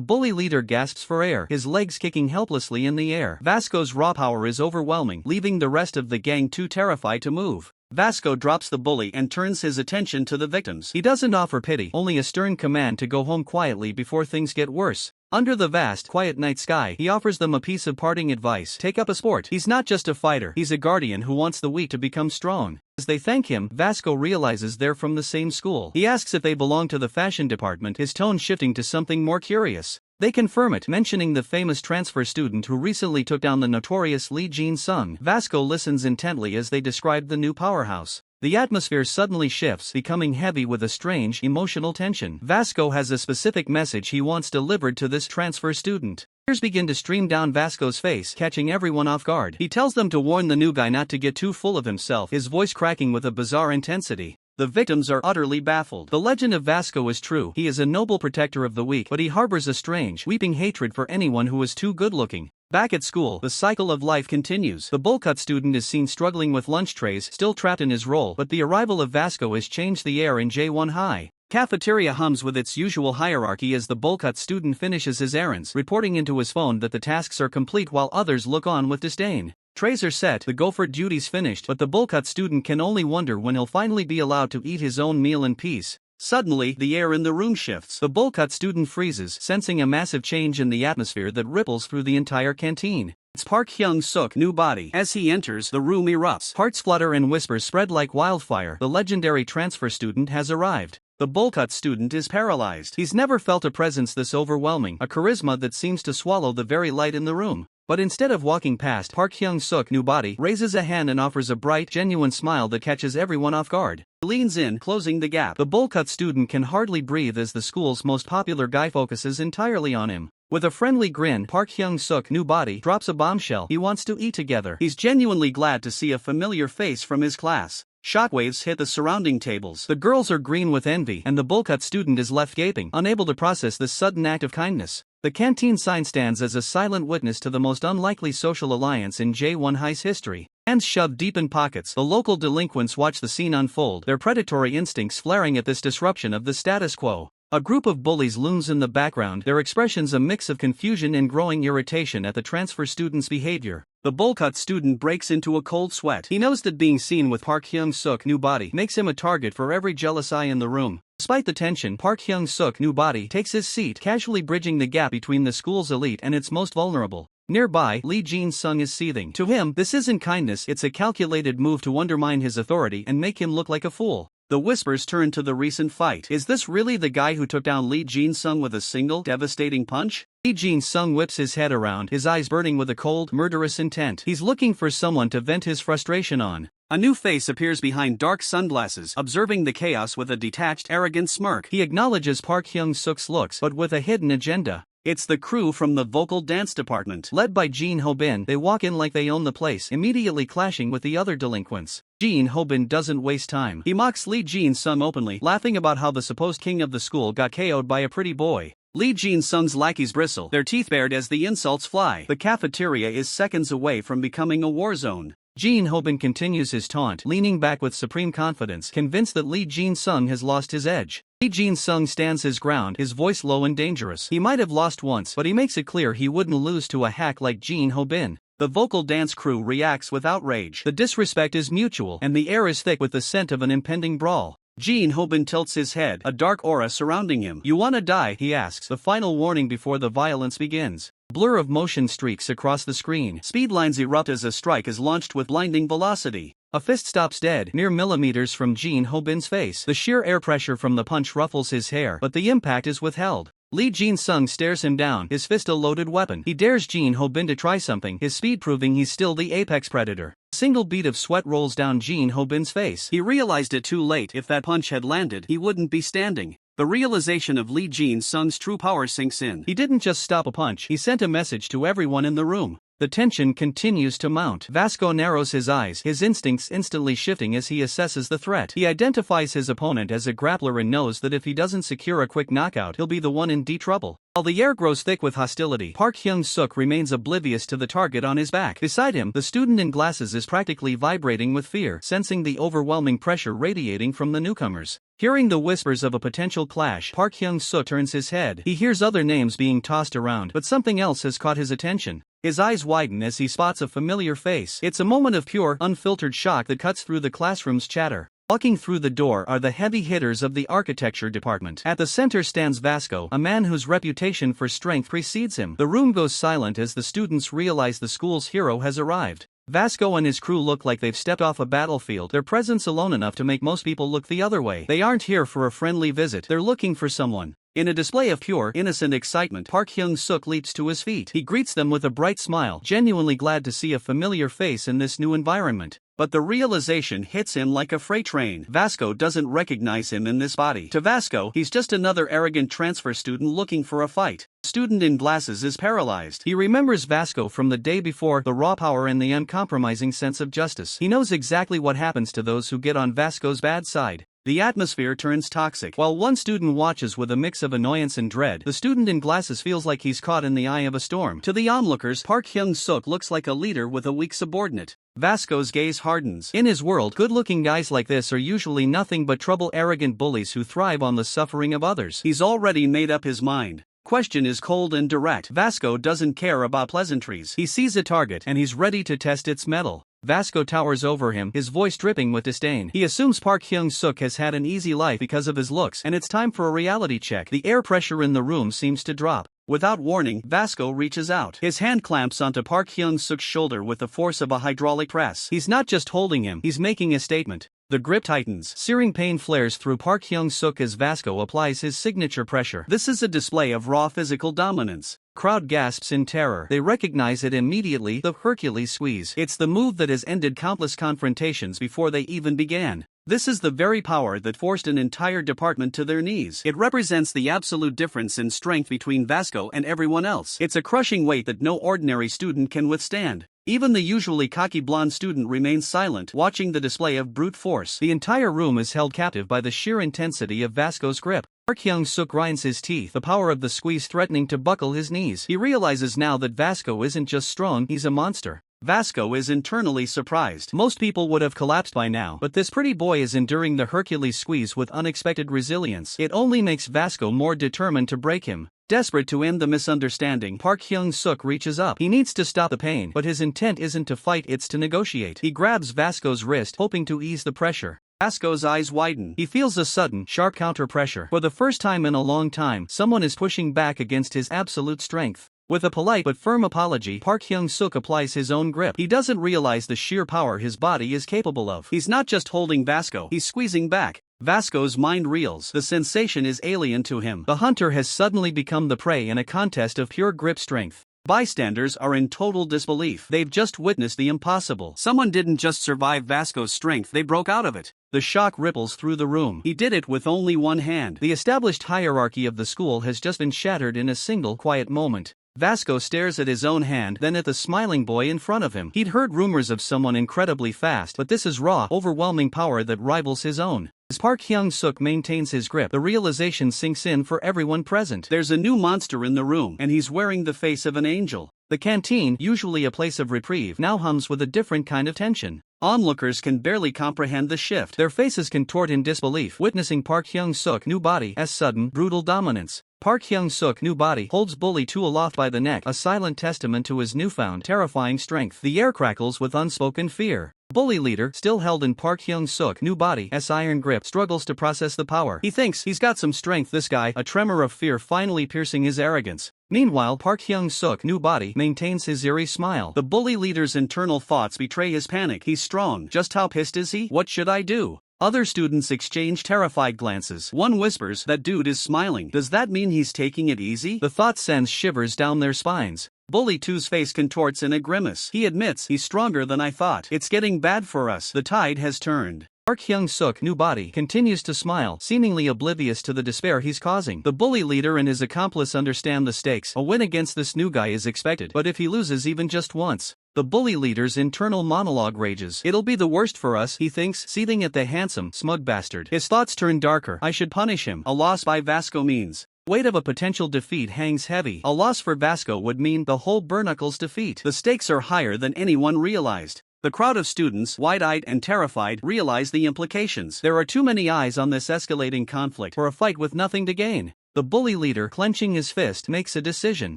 bully leader gasps for air, his legs kicking helplessly in the air. Vasco's raw power is overwhelming, leaving the rest of the gang too terrified to move. Vasco drops the bully and turns his attention to the victims. He doesn't offer pity, only a stern command to go home quietly before things get worse. Under the vast, quiet night sky, he offers them a piece of parting advice: take up a sport. He's not just a fighter, he's a guardian who wants the weak to become strong. As they thank him, Vasco realizes they're from the same school. He asks if they belong to the fashion department, his tone shifting to something more curious. They confirm it, mentioning the famous transfer student who recently took down the notorious Lee Jin-sung. Vasco listens intently as they describe the new powerhouse. The atmosphere suddenly shifts, becoming heavy with a strange, emotional tension. Vasco has a specific message he wants delivered to this transfer student. Tears begin to stream down Vasco's face, catching everyone off guard. He tells them to warn the new guy not to get too full of himself, his voice cracking with a bizarre intensity. The victims are utterly baffled. The legend of Vasco is true. He is a noble protector of the weak, but he harbors a strange, weeping hatred for anyone who is too good-looking. Back at school, the cycle of life continues. The Bullcut student is seen struggling with lunch trays, still trapped in his role, but the arrival of Vasco has changed the air in J1 High. Cafeteria hums with its usual hierarchy as the Bullcut student finishes his errands, reporting into his phone that the tasks are complete while others look on with disdain. Trays are set, the gopher duty's finished, but the Bullcut student can only wonder when he'll finally be allowed to eat his own meal in peace. Suddenly, the air in the room shifts. The Bullcut student freezes, sensing a massive change in the atmosphere that ripples through the entire canteen. It's Park Hyung-suk, new body. As he enters, the room erupts. Hearts flutter and whispers spread like wildfire. The legendary transfer student has arrived. The Bullcut student is paralyzed. He's never felt a presence this overwhelming, a charisma that seems to swallow the very light in the room. But instead of walking past, Park Hyung-suk, new body, raises a hand and offers a bright, genuine smile that catches everyone off guard. He leans in, closing the gap. The Bullcut student can hardly breathe as the school's most popular guy focuses entirely on him. With a friendly grin, Park Hyung-suk, new body, drops a bombshell. He wants to eat together. He's genuinely glad to see a familiar face from his class. Shockwaves hit the surrounding tables. The girls are green with envy, and the Bullcut student is left gaping, unable to process this sudden act of kindness. The canteen sign stands as a silent witness to the most unlikely social alliance in J1 High's history. Hands shoved deep in pockets, the local delinquents watch the scene unfold, their predatory instincts flaring at this disruption of the status quo. A group of bullies looms in the background, their expressions a mix of confusion and growing irritation at the transfer student's behavior. The Bullcut student breaks into a cold sweat. He knows that being seen with Park Hyung-suk, new body, makes him a target for every jealous eye in the room. Despite the tension, Park Hyung-suk, new body, takes his seat, casually bridging the gap between the school's elite and its most vulnerable. Nearby, Lee Jin-sung is seething. To him, this isn't kindness, it's a calculated move to undermine his authority and make him look like a fool. The whispers turn to the recent fight. Is this really the guy who took down Lee Jin-sung with a single, devastating punch? Lee Jin-sung whips his head around, his eyes burning with a cold, murderous intent. He's looking for someone to vent his frustration on. A new face appears behind dark sunglasses, observing the chaos with a detached, arrogant smirk. He acknowledges Park Hyung-suk's looks, but with a hidden agenda. It's the crew from the vocal dance department. Led by Jin Ho-bin, they walk in like they own the place, immediately clashing with the other delinquents. Jin Ho-bin doesn't waste time. He mocks Lee Jin-sung openly, laughing about how the supposed king of the school got KO'd by a pretty boy. Lee Jin-sung's lackeys bristle, their teeth bared as the insults fly. The cafeteria is seconds away from becoming a war zone. Jin Ho-bin continues his taunt, leaning back with supreme confidence, convinced that Lee Jin-sung has lost his edge. Lee Jin-sung stands his ground, his voice low and dangerous. He might have lost once, but he makes it clear he wouldn't lose to a hack like Jin Ho-bin. The vocal dance crew reacts with outrage. The disrespect is mutual, and the air is thick with the scent of an impending brawl. Jin Ho-bin tilts his head, a dark aura surrounding him. "You wanna die?" he asks, the final warning before the violence begins. Blur of motion streaks across the screen. Speed lines erupt as a strike is launched with blinding velocity. A fist stops dead, mere millimeters from Jin Ho-bin's face. The sheer air pressure from the punch ruffles his hair, but the impact is withheld. Lee Jin-sung stares him down, his fist a loaded weapon. He dares Jin Ho-bin to try something, his speed proving he's still the apex predator. A single bead of sweat rolls down Jin Ho-bin's face. He realized it too late. If that punch had landed, he wouldn't be standing. The realization of Lee Jin-sung's true power sinks in. He didn't just stop a punch, he sent a message to everyone in the room. The tension continues to mount. Vasco narrows his eyes, his instincts instantly shifting as he assesses the threat. He identifies his opponent as a grappler and knows that if he doesn't secure a quick knockout, he'll be the one in deep trouble. While the air grows thick with hostility, Park Hyung-suk remains oblivious to the target on his back. Beside him, the student in glasses is practically vibrating with fear, sensing the overwhelming pressure radiating from the newcomers. Hearing the whispers of a potential clash, Park Hyung-suk turns his head. He hears other names being tossed around, but something else has caught his attention. His eyes widen as he spots a familiar face. It's a moment of pure, unfiltered shock that cuts through the classroom's chatter. Walking through the door are the heavy hitters of the architecture department. At the center stands Vasco, a man whose reputation for strength precedes him. The room goes silent as the students realize the school's hero has arrived. Vasco and his crew look like they've stepped off a battlefield, their presence alone enough to make most people look the other way. They aren't here for a friendly visit, they're looking for someone. In a display of pure, innocent excitement, Park Hyung-suk leaps to his feet. He greets them with a bright smile, genuinely glad to see a familiar face in this new environment. But the realization hits him like a freight train. Vasco doesn't recognize him in this body. To Vasco, he's just another arrogant transfer student looking for a fight. The student in glasses is paralyzed. He remembers Vasco from the day before, the raw power and the uncompromising sense of justice. He knows exactly what happens to those who get on Vasco's bad side. The atmosphere turns toxic. While one student watches with a mix of annoyance and dread, the student in glasses feels like he's caught in the eye of a storm. To the onlookers, Park Hyung-suk looks like a leader with a weak subordinate. Vasco's gaze hardens. In his world, good-looking guys like this are usually nothing but arrogant bullies who thrive on the suffering of others. He's already made up his mind. Question is cold and direct. Vasco doesn't care about pleasantries. He sees a target, and he's ready to test its mettle. Vasco towers over him, his voice dripping with disdain. He assumes Park Hyung-suk has had an easy life because of his looks, and it's time for a reality check. The air pressure in the room seems to drop. Without warning, Vasco reaches out. His hand clamps onto Park Hyung-suk's shoulder with the force of a hydraulic press. He's not just holding him, he's making a statement. The grip tightens. Searing pain flares through Park Hyung-suk as Vasco applies his signature pressure. This is a display of raw physical dominance. Crowd gasps in terror. They recognize it immediately, the Hercules squeeze. It's the move that has ended countless confrontations before they even began. This is the very power that forced an entire department to their knees. It represents the absolute difference in strength between Vasco and everyone else. It's a crushing weight that no ordinary student can withstand. Even the usually cocky blonde student remains silent, watching the display of brute force. The entire room is held captive by the sheer intensity of Vasco's grip. Park Hyung-suk grinds his teeth, the power of the squeeze threatening to buckle his knees. He realizes now that Vasco isn't just strong, he's a monster. Vasco is internally surprised. Most people would have collapsed by now, but this pretty boy is enduring the Hercules squeeze with unexpected resilience. It only makes Vasco more determined to break him. Desperate to end the misunderstanding, Park Hyung-suk reaches up. He needs to stop the pain, but his intent isn't to fight, it's to negotiate. He grabs Vasco's wrist, hoping to ease the pressure. Vasco's eyes widen. He feels a sudden, sharp counter pressure. For the first time in a long time, someone is pushing back against his absolute strength. With a polite but firm apology, Park Hyung-suk applies his own grip. He doesn't realize the sheer power his body is capable of. He's not just holding Vasco, he's squeezing back. Vasco's mind reels. The sensation is alien to him. The hunter has suddenly become the prey in a contest of pure grip strength. Bystanders are in total disbelief. They've just witnessed the impossible. Someone didn't just survive Vasco's strength, they broke out of it. The shock ripples through the room. He did it with only one hand. The established hierarchy of the school has just been shattered in a single quiet moment. Vasco stares at his own hand, then at the smiling boy in front of him. He'd heard rumors of someone incredibly fast, but this is raw, overwhelming power that rivals his own. As Park Hyung-suk maintains his grip, the realization sinks in for everyone present. There's a new monster in the room, and he's wearing the face of an angel. The canteen, usually a place of reprieve, now hums with a different kind of tension. Onlookers can barely comprehend the shift. Their faces contort in disbelief, witnessing Park Hyung-suk's new body's sudden, brutal dominance. Park Hyung-suk's new body holds Bully 2 aloft by the neck, a silent testament to his newfound, terrifying strength. The air crackles with unspoken fear. Bully leader, still held in Park Hyung-suk's new body's iron grip, struggles to process the power. He thinks he's got some strength, this guy, a tremor of fear finally piercing his arrogance. Meanwhile, Park Hyung-suk's new body maintains his eerie smile. The bully leader's internal thoughts betray his panic. He's strong. Just how pissed is he? What should I do? Other students exchange terrified glances. One whispers, that dude is smiling. Does that mean he's taking it easy? The thought sends shivers down their spines. Bully 2's face contorts in a grimace. He admits, he's stronger than I thought. It's getting bad for us. The tide has turned. Park Hyung-suk's new body continues to smile, seemingly oblivious to the despair he's causing. The bully leader and his accomplice understand the stakes. A win against this new guy is expected, but if he loses even just once, the bully leader's internal monologue rages. It'll be the worst for us, he thinks, seething at the handsome, smug bastard. His thoughts turn darker. I should punish him. A loss by Vasco means weight of a potential defeat hangs heavy. A loss for Vasco would mean the whole Burknuckles defeat. The stakes are higher than anyone realized. The crowd of students, wide-eyed and terrified, realize the implications. There are too many eyes on this escalating conflict for a fight with nothing to gain. The bully leader, clenching his fist, makes a decision.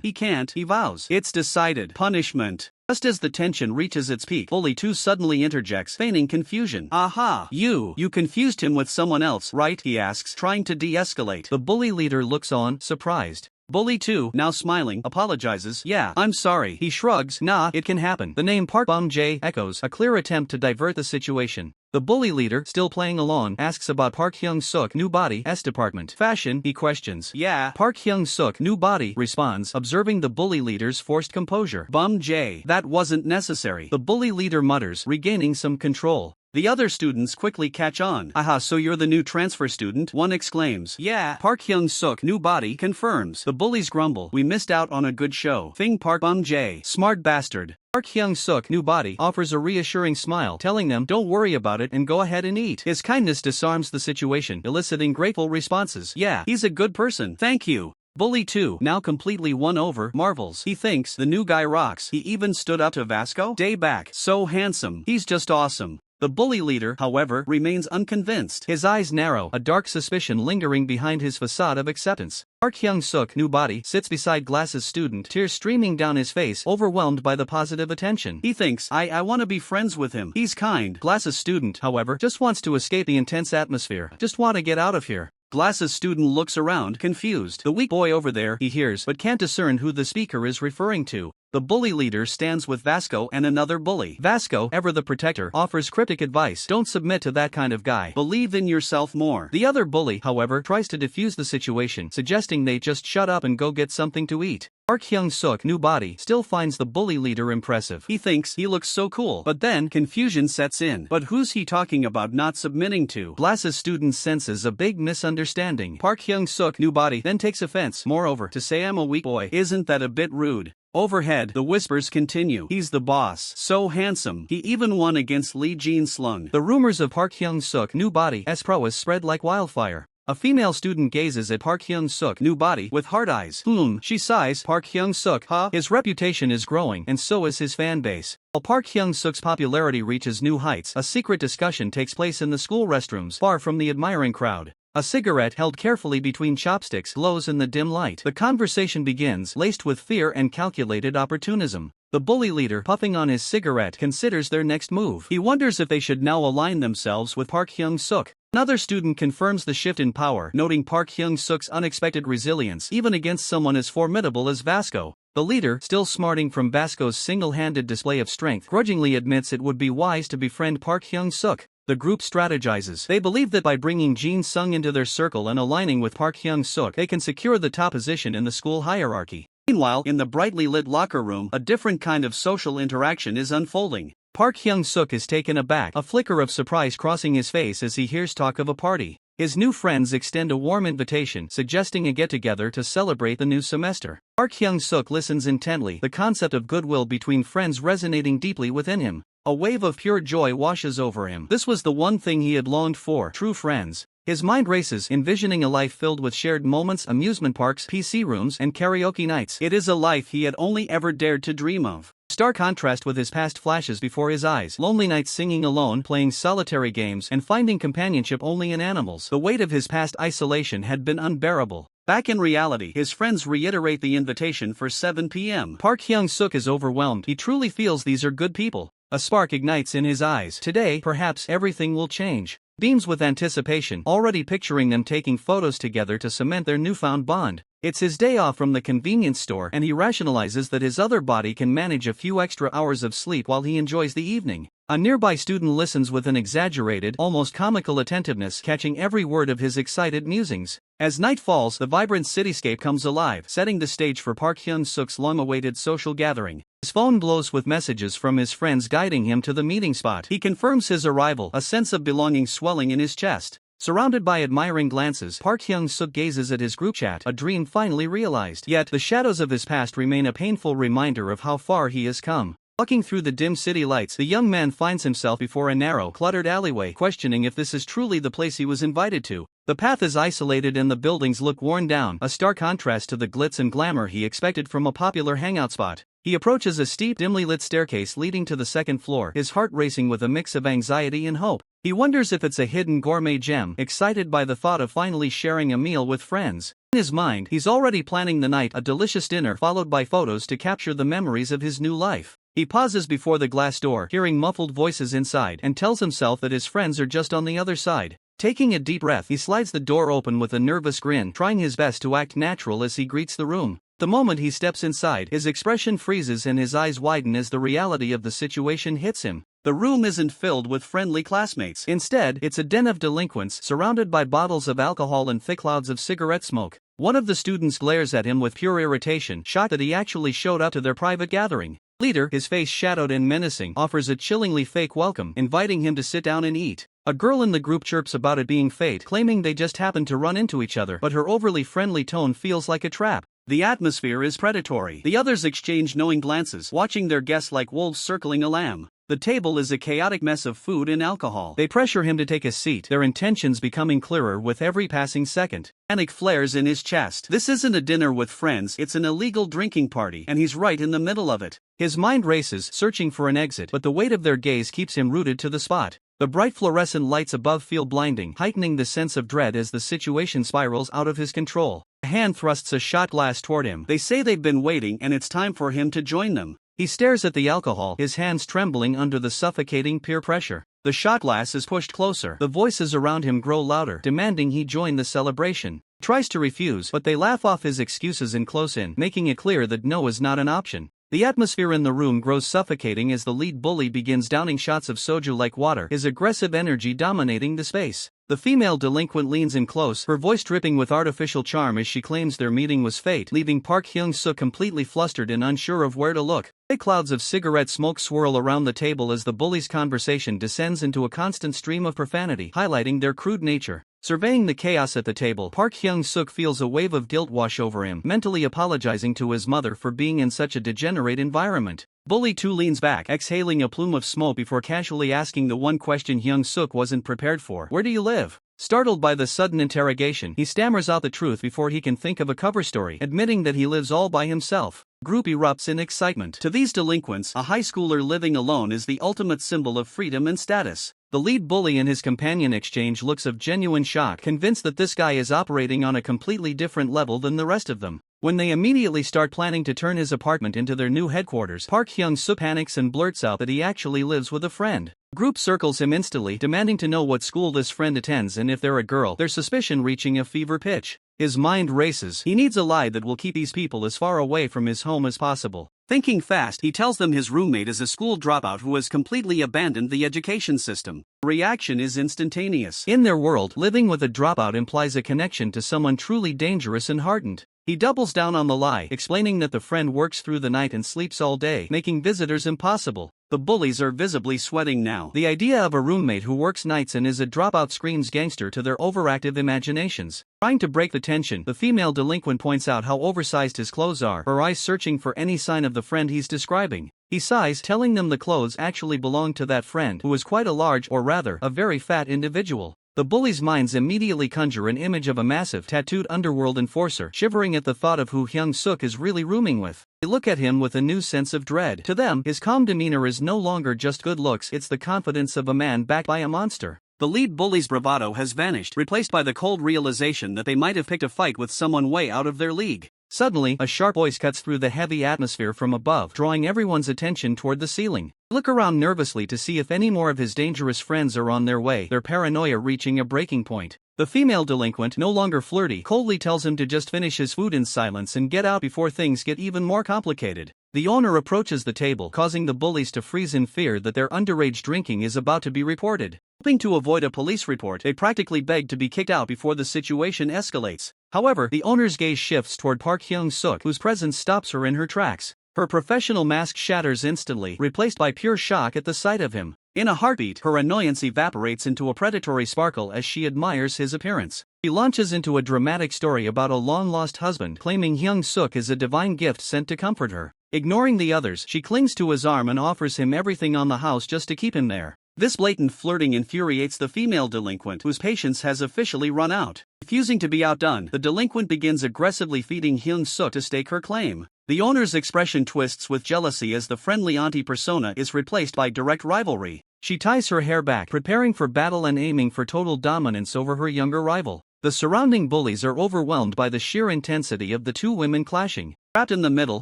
He can't, he vows. It's decided. Punishment. Just as the tension reaches its peak, Bully 2 suddenly interjects, feigning confusion. Aha! You confused him with someone else, right? He asks, trying to de-escalate. The bully leader looks on, surprised. Bully 2, now smiling, apologizes. Yeah, I'm sorry. He shrugs. Nah, it can happen. The name Park Bum-jae echoes, a clear attempt to divert the situation. The bully leader, still playing along, asks about Park Hyung-suk's new body's department. Fashion, he questions. Yeah. Park Hyung-suk's new body responds, observing the bully leader's forced composure. Bum-jae, that wasn't necessary. The bully leader mutters, regaining some control. The other students quickly catch on. Aha, so you're the new transfer student? One exclaims. Yeah. Park Hyung-suk's new body confirms. The bullies grumble. We missed out on a good show. Thing Park Bum-jae. Smart bastard. Park Hyung-suk's new body offers a reassuring smile, telling them, don't worry about it and go ahead and eat. His kindness disarms the situation, eliciting grateful responses. Yeah, he's a good person. Thank you. Bully 2, now completely won over, marvels. He thinks the new guy rocks. He even stood up to Vasco? Day back. So handsome. He's just awesome. The bully leader, however, remains unconvinced. His eyes narrow, a dark suspicion lingering behind his facade of acceptance. Park Hyung-suk's new body sits beside Glass's student, tears streaming down his face, overwhelmed by the positive attention. He thinks, I want to be friends with him. He's kind. Glass's student, however, just wants to escape the intense atmosphere. Just want to get out of here. Glass's student looks around, confused. The weak boy over there, he hears, but can't discern who the speaker is referring to. The bully leader stands with Vasco and another bully. Vasco, ever the protector, offers cryptic advice. Don't submit to that kind of guy. Believe in yourself more. The other bully, however, tries to defuse the situation, suggesting they just shut up and go get something to eat. Park Hyung-suk's new body still finds the bully leader impressive. He thinks he looks so cool. But then, confusion sets in. But who's he talking about not submitting to? Glass's student senses a big misunderstanding. Park Hyung-suk's new body then takes offense. Moreover, to say I'm a weak boy, isn't that a bit rude? Overhead, the whispers continue. He's the boss. So handsome. He even won against Lee Jin-slung. The rumors of Park Hyung-suk's new body's prowess spread like wildfire. A female student gazes at Park Hyung-suk's new body with hard eyes. She sighs. Park Hyung-suk, huh? His reputation is growing, and so is his fan base. While Park Hyung-suk's popularity reaches new heights, a secret discussion takes place in the school restrooms, far from the admiring crowd. A cigarette held carefully between chopsticks glows in the dim light. The conversation begins, laced with fear and calculated opportunism. The bully leader, puffing on his cigarette, considers their next move. He wonders if they should now align themselves with Park Hyung-suk. Another student confirms the shift in power, noting Park Hyung-suk's unexpected resilience, even against someone as formidable as Vasco. The leader, still smarting from Basco's single-handed display of strength, grudgingly admits it would be wise to befriend Park Hyung-suk. The group strategizes. They believe that by bringing Jin Sung into their circle and aligning with Park Hyung-suk, they can secure the top position in the school hierarchy. Meanwhile, in the brightly lit locker room, a different kind of social interaction is unfolding. Park Hyung-suk is taken aback, a flicker of surprise crossing his face as he hears talk of a party. His new friends extend a warm invitation, suggesting a get-together to celebrate the new semester. Park Hyung-suk listens intently, the concept of goodwill between friends resonating deeply within him. A wave of pure joy washes over him. This was the one thing he had longed for: true friends. His mind races, envisioning a life filled with shared moments, amusement parks, PC rooms, and karaoke nights. It is a life he had only ever dared to dream of. Stark contrast with his past flashes before his eyes: lonely nights singing alone, playing solitary games, and finding companionship only in animals. The weight of his past isolation had been unbearable. Back in reality, his friends reiterate the invitation for 7 p.m. Park Hyung-suk is overwhelmed. He truly feels these are good people. A spark ignites in his eyes. Today, perhaps, everything will change. Beams with anticipation, already picturing them taking photos together to cement their newfound bond. It's his day off from the convenience store, and he rationalizes that his other body can manage a few extra hours of sleep while he enjoys the evening. A nearby student listens with an exaggerated, almost comical attentiveness, catching every word of his excited musings. As night falls, the vibrant cityscape comes alive, setting the stage for Park Hyun-suk's long-awaited social gathering. His phone glows with messages from his friends guiding him to the meeting spot. He confirms his arrival, a sense of belonging swelling in his chest. Surrounded by admiring glances, Park Hyung-suk gazes at his group chat, a dream finally realized. Yet, the shadows of his past remain a painful reminder of how far he has come. Walking through the dim city lights, the young man finds himself before a narrow, cluttered alleyway, questioning if this is truly the place he was invited to. The path is isolated and the buildings look worn down, a stark contrast to the glitz and glamour he expected from a popular hangout spot. He approaches a steep, dimly lit staircase leading to the second floor, his heart racing with a mix of anxiety and hope. He wonders if it's a hidden gourmet gem, excited by the thought of finally sharing a meal with friends. In his mind, he's already planning the night, a delicious dinner followed by photos to capture the memories of his new life. He pauses before the glass door, hearing muffled voices inside, and tells himself that his friends are just on the other side. Taking a deep breath, he slides the door open with a nervous grin, trying his best to act natural as he greets the room. The moment he steps inside, his expression freezes and his eyes widen as the reality of the situation hits him. The room isn't filled with friendly classmates. Instead, it's a den of delinquents, surrounded by bottles of alcohol and thick clouds of cigarette smoke. One of the students glares at him with pure irritation, shocked that he actually showed up to their private gathering. Leader, his face shadowed and menacing, offers a chillingly fake welcome, inviting him to sit down and eat. A girl in the group chirps about it being fate, claiming they just happened to run into each other, but her overly friendly tone feels like a trap. The atmosphere is predatory. The others exchange knowing glances, watching their guests like wolves circling a lamb. The table is a chaotic mess of food and alcohol. They pressure him to take a seat, their intentions becoming clearer with every passing second. Panic flares in his chest. This isn't a dinner with friends, it's an illegal drinking party, and he's right in the middle of it. His mind races, searching for an exit, but the weight of their gaze keeps him rooted to the spot. The bright fluorescent lights above feel blinding, heightening the sense of dread as the situation spirals out of his control. A hand thrusts a shot glass toward him. They say they've been waiting and it's time for him to join them. He stares at the alcohol, his hands trembling under the suffocating peer pressure. The shot glass is pushed closer. The voices around him grow louder, demanding he join the celebration. He tries to refuse, but they laugh off his excuses and close in, making it clear that no is not an option. The atmosphere in the room grows suffocating as the lead bully begins downing shots of soju like water, his aggressive energy dominating the space. The female delinquent leans in close, her voice dripping with artificial charm as she claims their meeting was fate, leaving Park Hyung-suk completely flustered and unsure of where to look. Thick clouds of cigarette smoke swirl around the table as the bully's conversation descends into a constant stream of profanity, highlighting their crude nature. Surveying the chaos at the table, Park Hyung-suk feels a wave of guilt wash over him, mentally apologizing to his mother for being in such a degenerate environment. Bully 2 leans back, exhaling a plume of smoke before casually asking the one question Hyung-suk wasn't prepared for: "Where do you live?" Startled by the sudden interrogation, he stammers out the truth before he can think of a cover story, admitting that he lives all by himself. Group erupts in excitement. To these delinquents, a high schooler living alone is the ultimate symbol of freedom and status. The lead bully and his companion exchange looks of genuine shock, convinced that this guy is operating on a completely different level than the rest of them. When they immediately start planning to turn his apartment into their new headquarters, Park Hyung-suk panics and blurts out that he actually lives with a friend. Group circles him instantly, demanding to know what school this friend attends and if they're a girl, their suspicion reaching a fever pitch. His mind races. He needs a lie that will keep these people as far away from his home as possible. Thinking fast, he tells them his roommate is a school dropout who has completely abandoned the education system. The reaction is instantaneous. In their world, living with a dropout implies a connection to someone truly dangerous and hardened. He doubles down on the lie, explaining that the friend works through the night and sleeps all day, making visitors impossible. The bullies are visibly sweating now. The idea of a roommate who works nights and is a dropout screams gangster to their overactive imaginations. Trying to break the tension, the female delinquent points out how oversized his clothes are, her eyes searching for any sign of the friend he's describing. He sighs, telling them the clothes actually belong to that friend, who is quite a large, or rather, a very fat individual. The bullies' minds immediately conjure an image of a massive, tattooed underworld enforcer, shivering at the thought of who Hyung-suk is really rooming with. They look at him with a new sense of dread. To them, his calm demeanor is no longer just good looks, it's the confidence of a man backed by a monster. The lead bully's bravado has vanished, replaced by the cold realization that they might have picked a fight with someone way out of their league. Suddenly, a sharp voice cuts through the heavy atmosphere from above, drawing everyone's attention toward the ceiling. Look around nervously to see if any more of his dangerous friends are on their way, their paranoia reaching a breaking point. The female delinquent, no longer flirty, coldly tells him to just finish his food in silence and get out before things get even more complicated. The owner approaches the table, causing the bullies to freeze in fear that their underage drinking is about to be reported. Hoping to avoid a police report, they practically beg to be kicked out before the situation escalates. However, the owner's gaze shifts toward Park Hyung-suk, whose presence stops her in her tracks. Her professional mask shatters instantly, replaced by pure shock at the sight of him. In a heartbeat, her annoyance evaporates into a predatory sparkle as she admires his appearance. She launches into a dramatic story about a long-lost husband, claiming Hyung-suk is a divine gift sent to comfort her. Ignoring the others, she clings to his arm and offers him everything on the house just to keep him there. This blatant flirting infuriates the female delinquent, whose patience has officially run out. Refusing to be outdone, the delinquent begins aggressively feeding Hyung-suk to stake her claim. The owner's expression twists with jealousy as the friendly auntie persona is replaced by direct rivalry. She ties her hair back, preparing for battle and aiming for total dominance over her younger rival. The surrounding bullies are overwhelmed by the sheer intensity of the two women clashing. Trapped in the middle,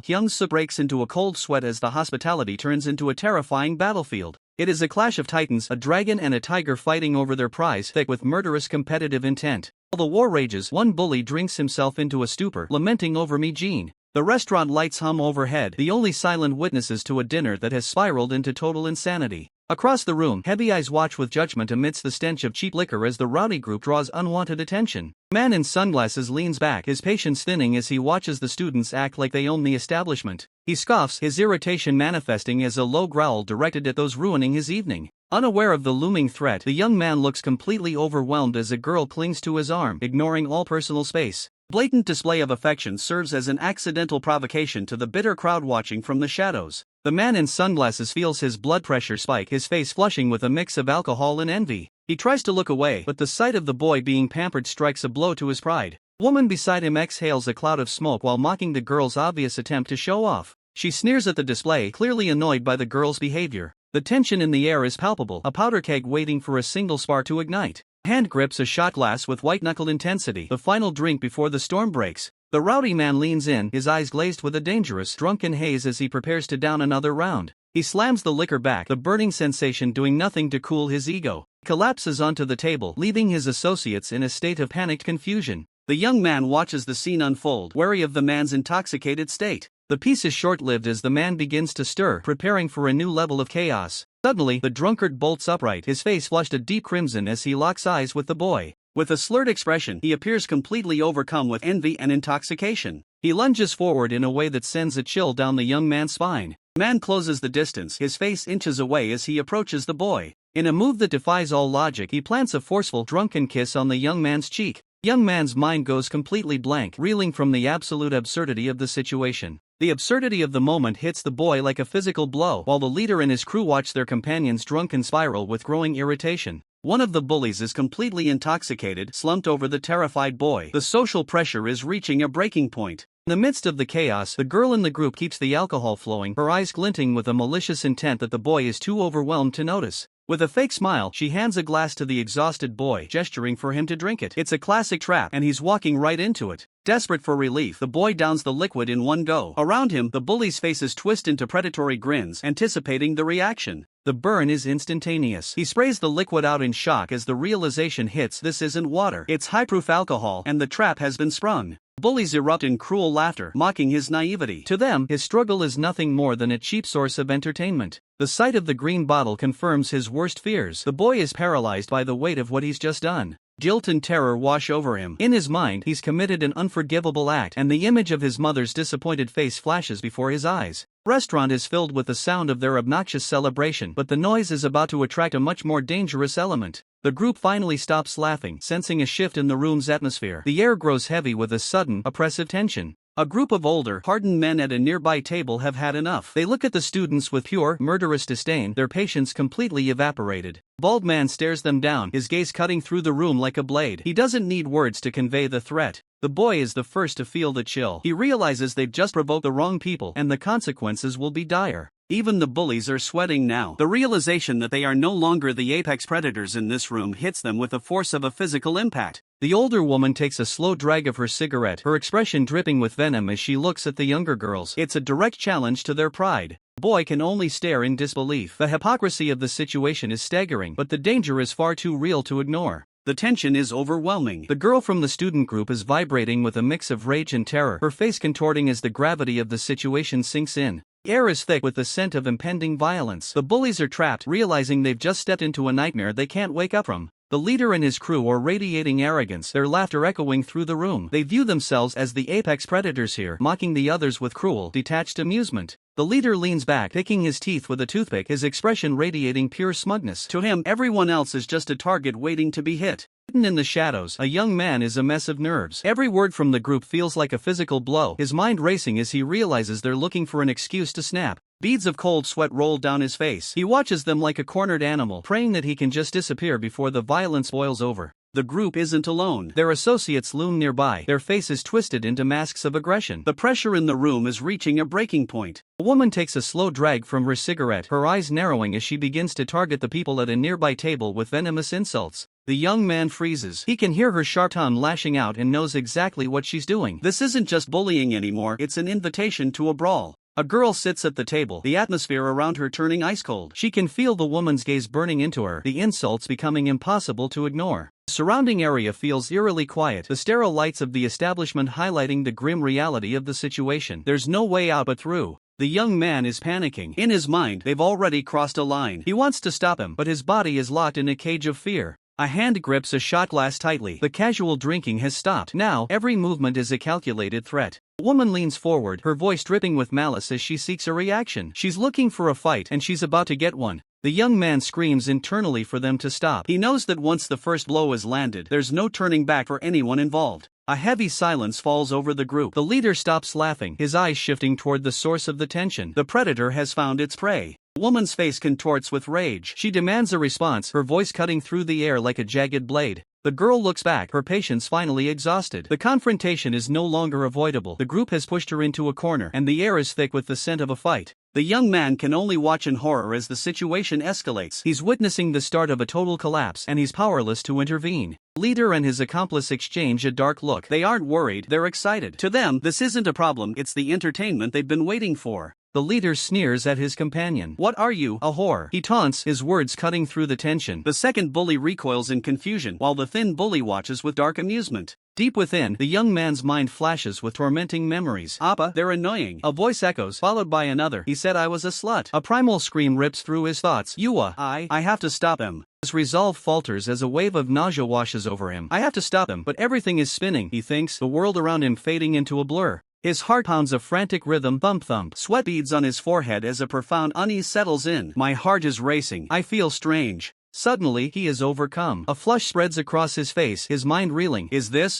Hyung-suk breaks into a cold sweat as the hospitality turns into a terrifying battlefield. It is a clash of titans, a dragon and a tiger fighting over their prize, thick with murderous competitive intent. While the war rages, one bully drinks himself into a stupor, lamenting over Mi Jin. The restaurant lights hum overhead, the only silent witnesses to a dinner that has spiraled into total insanity. Across the room, heavy eyes watch with judgment amidst the stench of cheap liquor as the rowdy group draws unwanted attention. A man in sunglasses leans back, his patience thinning as he watches the students act like they own the establishment. He scoffs, his irritation manifesting as a low growl directed at those ruining his evening. Unaware of the looming threat, the young man looks completely overwhelmed as a girl clings to his arm, ignoring all personal space. Blatant display of affection serves as an accidental provocation to the bitter crowd watching from the shadows. The man in sunglasses feels his blood pressure spike, his face flushing with a mix of alcohol and envy. He tries to look away, but the sight of the boy being pampered strikes a blow to his pride. The woman beside him exhales a cloud of smoke while mocking the girl's obvious attempt to show off. She sneers at the display, clearly annoyed by the girl's behavior. The tension in the air is palpable, a powder keg waiting for a single spark to ignite. Hand grips a shot glass with white-knuckled intensity, the final drink before the storm breaks. The rowdy man leans in, his eyes glazed with a dangerous, drunken haze as he prepares to down another round. He slams the liquor back, the burning sensation doing nothing to cool his ego. He collapses onto the table, leaving his associates in a state of panicked confusion. The young man watches the scene unfold, wary of the man's intoxicated state. The peace is short-lived as the man begins to stir, preparing for a new level of chaos. Suddenly, the drunkard bolts upright, his face flushed a deep crimson as he locks eyes with the boy. With a slurred expression, he appears completely overcome with envy and intoxication. He lunges forward in a way that sends a chill down the young man's spine. The man closes the distance, his face inches away as he approaches the boy. In a move that defies all logic, he plants a forceful, drunken kiss on the young man's cheek. The young man's mind goes completely blank, reeling from the absolute absurdity of the situation. The absurdity of the moment hits the boy like a physical blow, while the leader and his crew watch their companions drunken spiral with growing irritation. One of the bullies is completely intoxicated, slumped over the terrified boy. The social pressure is reaching a breaking point. In the midst of the chaos, the girl in the group keeps the alcohol flowing, her eyes glinting with a malicious intent that the boy is too overwhelmed to notice. With a fake smile, she hands a glass to the exhausted boy, gesturing for him to drink it. It's a classic trap, and he's walking right into it. Desperate for relief, the boy downs the liquid in one go. Around him, the bullies' faces twist into predatory grins, anticipating the reaction. The burn is instantaneous. He sprays the liquid out in shock as the realization hits: this isn't water, it's high-proof alcohol, and the trap has been sprung. Bullies erupt in cruel laughter, mocking his naivety. To them, his struggle is nothing more than a cheap source of entertainment. The sight of the green bottle confirms his worst fears. The boy is paralyzed by the weight of what he's just done. Guilt and terror wash over him. In his mind, he's committed an unforgivable act, and the image of his mother's disappointed face flashes before his eyes. The restaurant is filled with the sound of their obnoxious celebration, but the noise is about to attract a much more dangerous element. The group finally stops laughing, sensing a shift in the room's atmosphere. The air grows heavy with a sudden, oppressive tension. A group of older, hardened men at a nearby table have had enough. They look at the students with pure, murderous disdain, their patience completely evaporated. Bald man stares them down, his gaze cutting through the room like a blade. He doesn't need words to convey the threat. The boy is the first to feel the chill. He realizes they've just provoked the wrong people, and the consequences will be dire. Even the bullies are sweating now. The realization that they are no longer the apex predators in this room hits them with the force of a physical impact. The older woman takes a slow drag of her cigarette, her expression dripping with venom as she looks at the younger girls. It's a direct challenge to their pride. The boy can only stare in disbelief. The hypocrisy of the situation is staggering, but the danger is far too real to ignore. The tension is overwhelming. The girl from the student group is vibrating with a mix of rage and terror, her face contorting as the gravity of the situation sinks in. The air is thick with the scent of impending violence. The bullies are trapped, realizing they've just stepped into a nightmare they can't wake up from. The leader and his crew are radiating arrogance, their laughter echoing through the room. They view themselves as the apex predators here, mocking the others with cruel, detached amusement. The leader leans back, picking his teeth with a toothpick, his expression radiating pure smugness. To him, everyone else is just a target waiting to be hit. Hidden in the shadows, a young man is a mess of nerves. Every word from the group feels like a physical blow, his mind racing as he realizes they're looking for an excuse to snap. Beads of cold sweat roll down his face. He watches them like a cornered animal, praying that he can just disappear before the violence boils over. The group isn't alone. Their associates loom nearby, their faces twisted into masks of aggression. The pressure in the room is reaching a breaking point. A woman takes a slow drag from her cigarette, her eyes narrowing as she begins to target the people at a nearby table with venomous insults. The young man freezes. He can hear her sharp tongue lashing out and knows exactly what she's doing. This isn't just bullying anymore, it's an invitation to a brawl. A girl sits at the table, the atmosphere around her turning ice cold. She can feel the woman's gaze burning into her, the insults becoming impossible to ignore. The surrounding area feels eerily quiet, the sterile lights of the establishment highlighting the grim reality of the situation. There's no way out but through. The young man is panicking. In his mind, they've already crossed a line. He wants to stop him, but his body is locked in a cage of fear. A hand grips a shot glass tightly. The casual drinking has stopped. Now, every movement is a calculated threat. The woman leans forward, her voice dripping with malice as she seeks a reaction. She's looking for a fight, and she's about to get one. The young man screams internally for them to stop. He knows that once the first blow is landed, there's no turning back for anyone involved. A heavy silence falls over the group. The leader stops laughing, his eyes shifting toward the source of the tension. The predator has found its prey. The woman's face contorts with rage. She demands a response, her voice cutting through the air like a jagged blade. The girl looks back, her patience finally exhausted. The confrontation is no longer avoidable. The group has pushed her into a corner, and the air is thick with the scent of a fight. The young man can only watch in horror as the situation escalates. He's witnessing the start of a total collapse, and he's powerless to intervene. The leader and his accomplice exchange a dark look. They aren't worried, they're excited. To them, this isn't a problem, it's the entertainment they've been waiting for. The leader sneers at his companion. "What are you, a whore?" He taunts, his words cutting through the tension. The second bully recoils in confusion, while the thin bully watches with dark amusement. Deep within, the young man's mind flashes with tormenting memories. "Appa, they're annoying." A voice echoes, followed by another. "He said I was a slut." A primal scream rips through his thoughts. I have to stop them." His resolve falters as a wave of nausea washes over him. I have to stop them, but everything is spinning, he thinks, the world around him fading into a blur. His heart pounds a frantic rhythm, thump-thump. Sweat beads on his forehead as a profound unease settles in. My heart is racing. I feel strange. Suddenly, he is overcome. A flush spreads across his face, his mind reeling.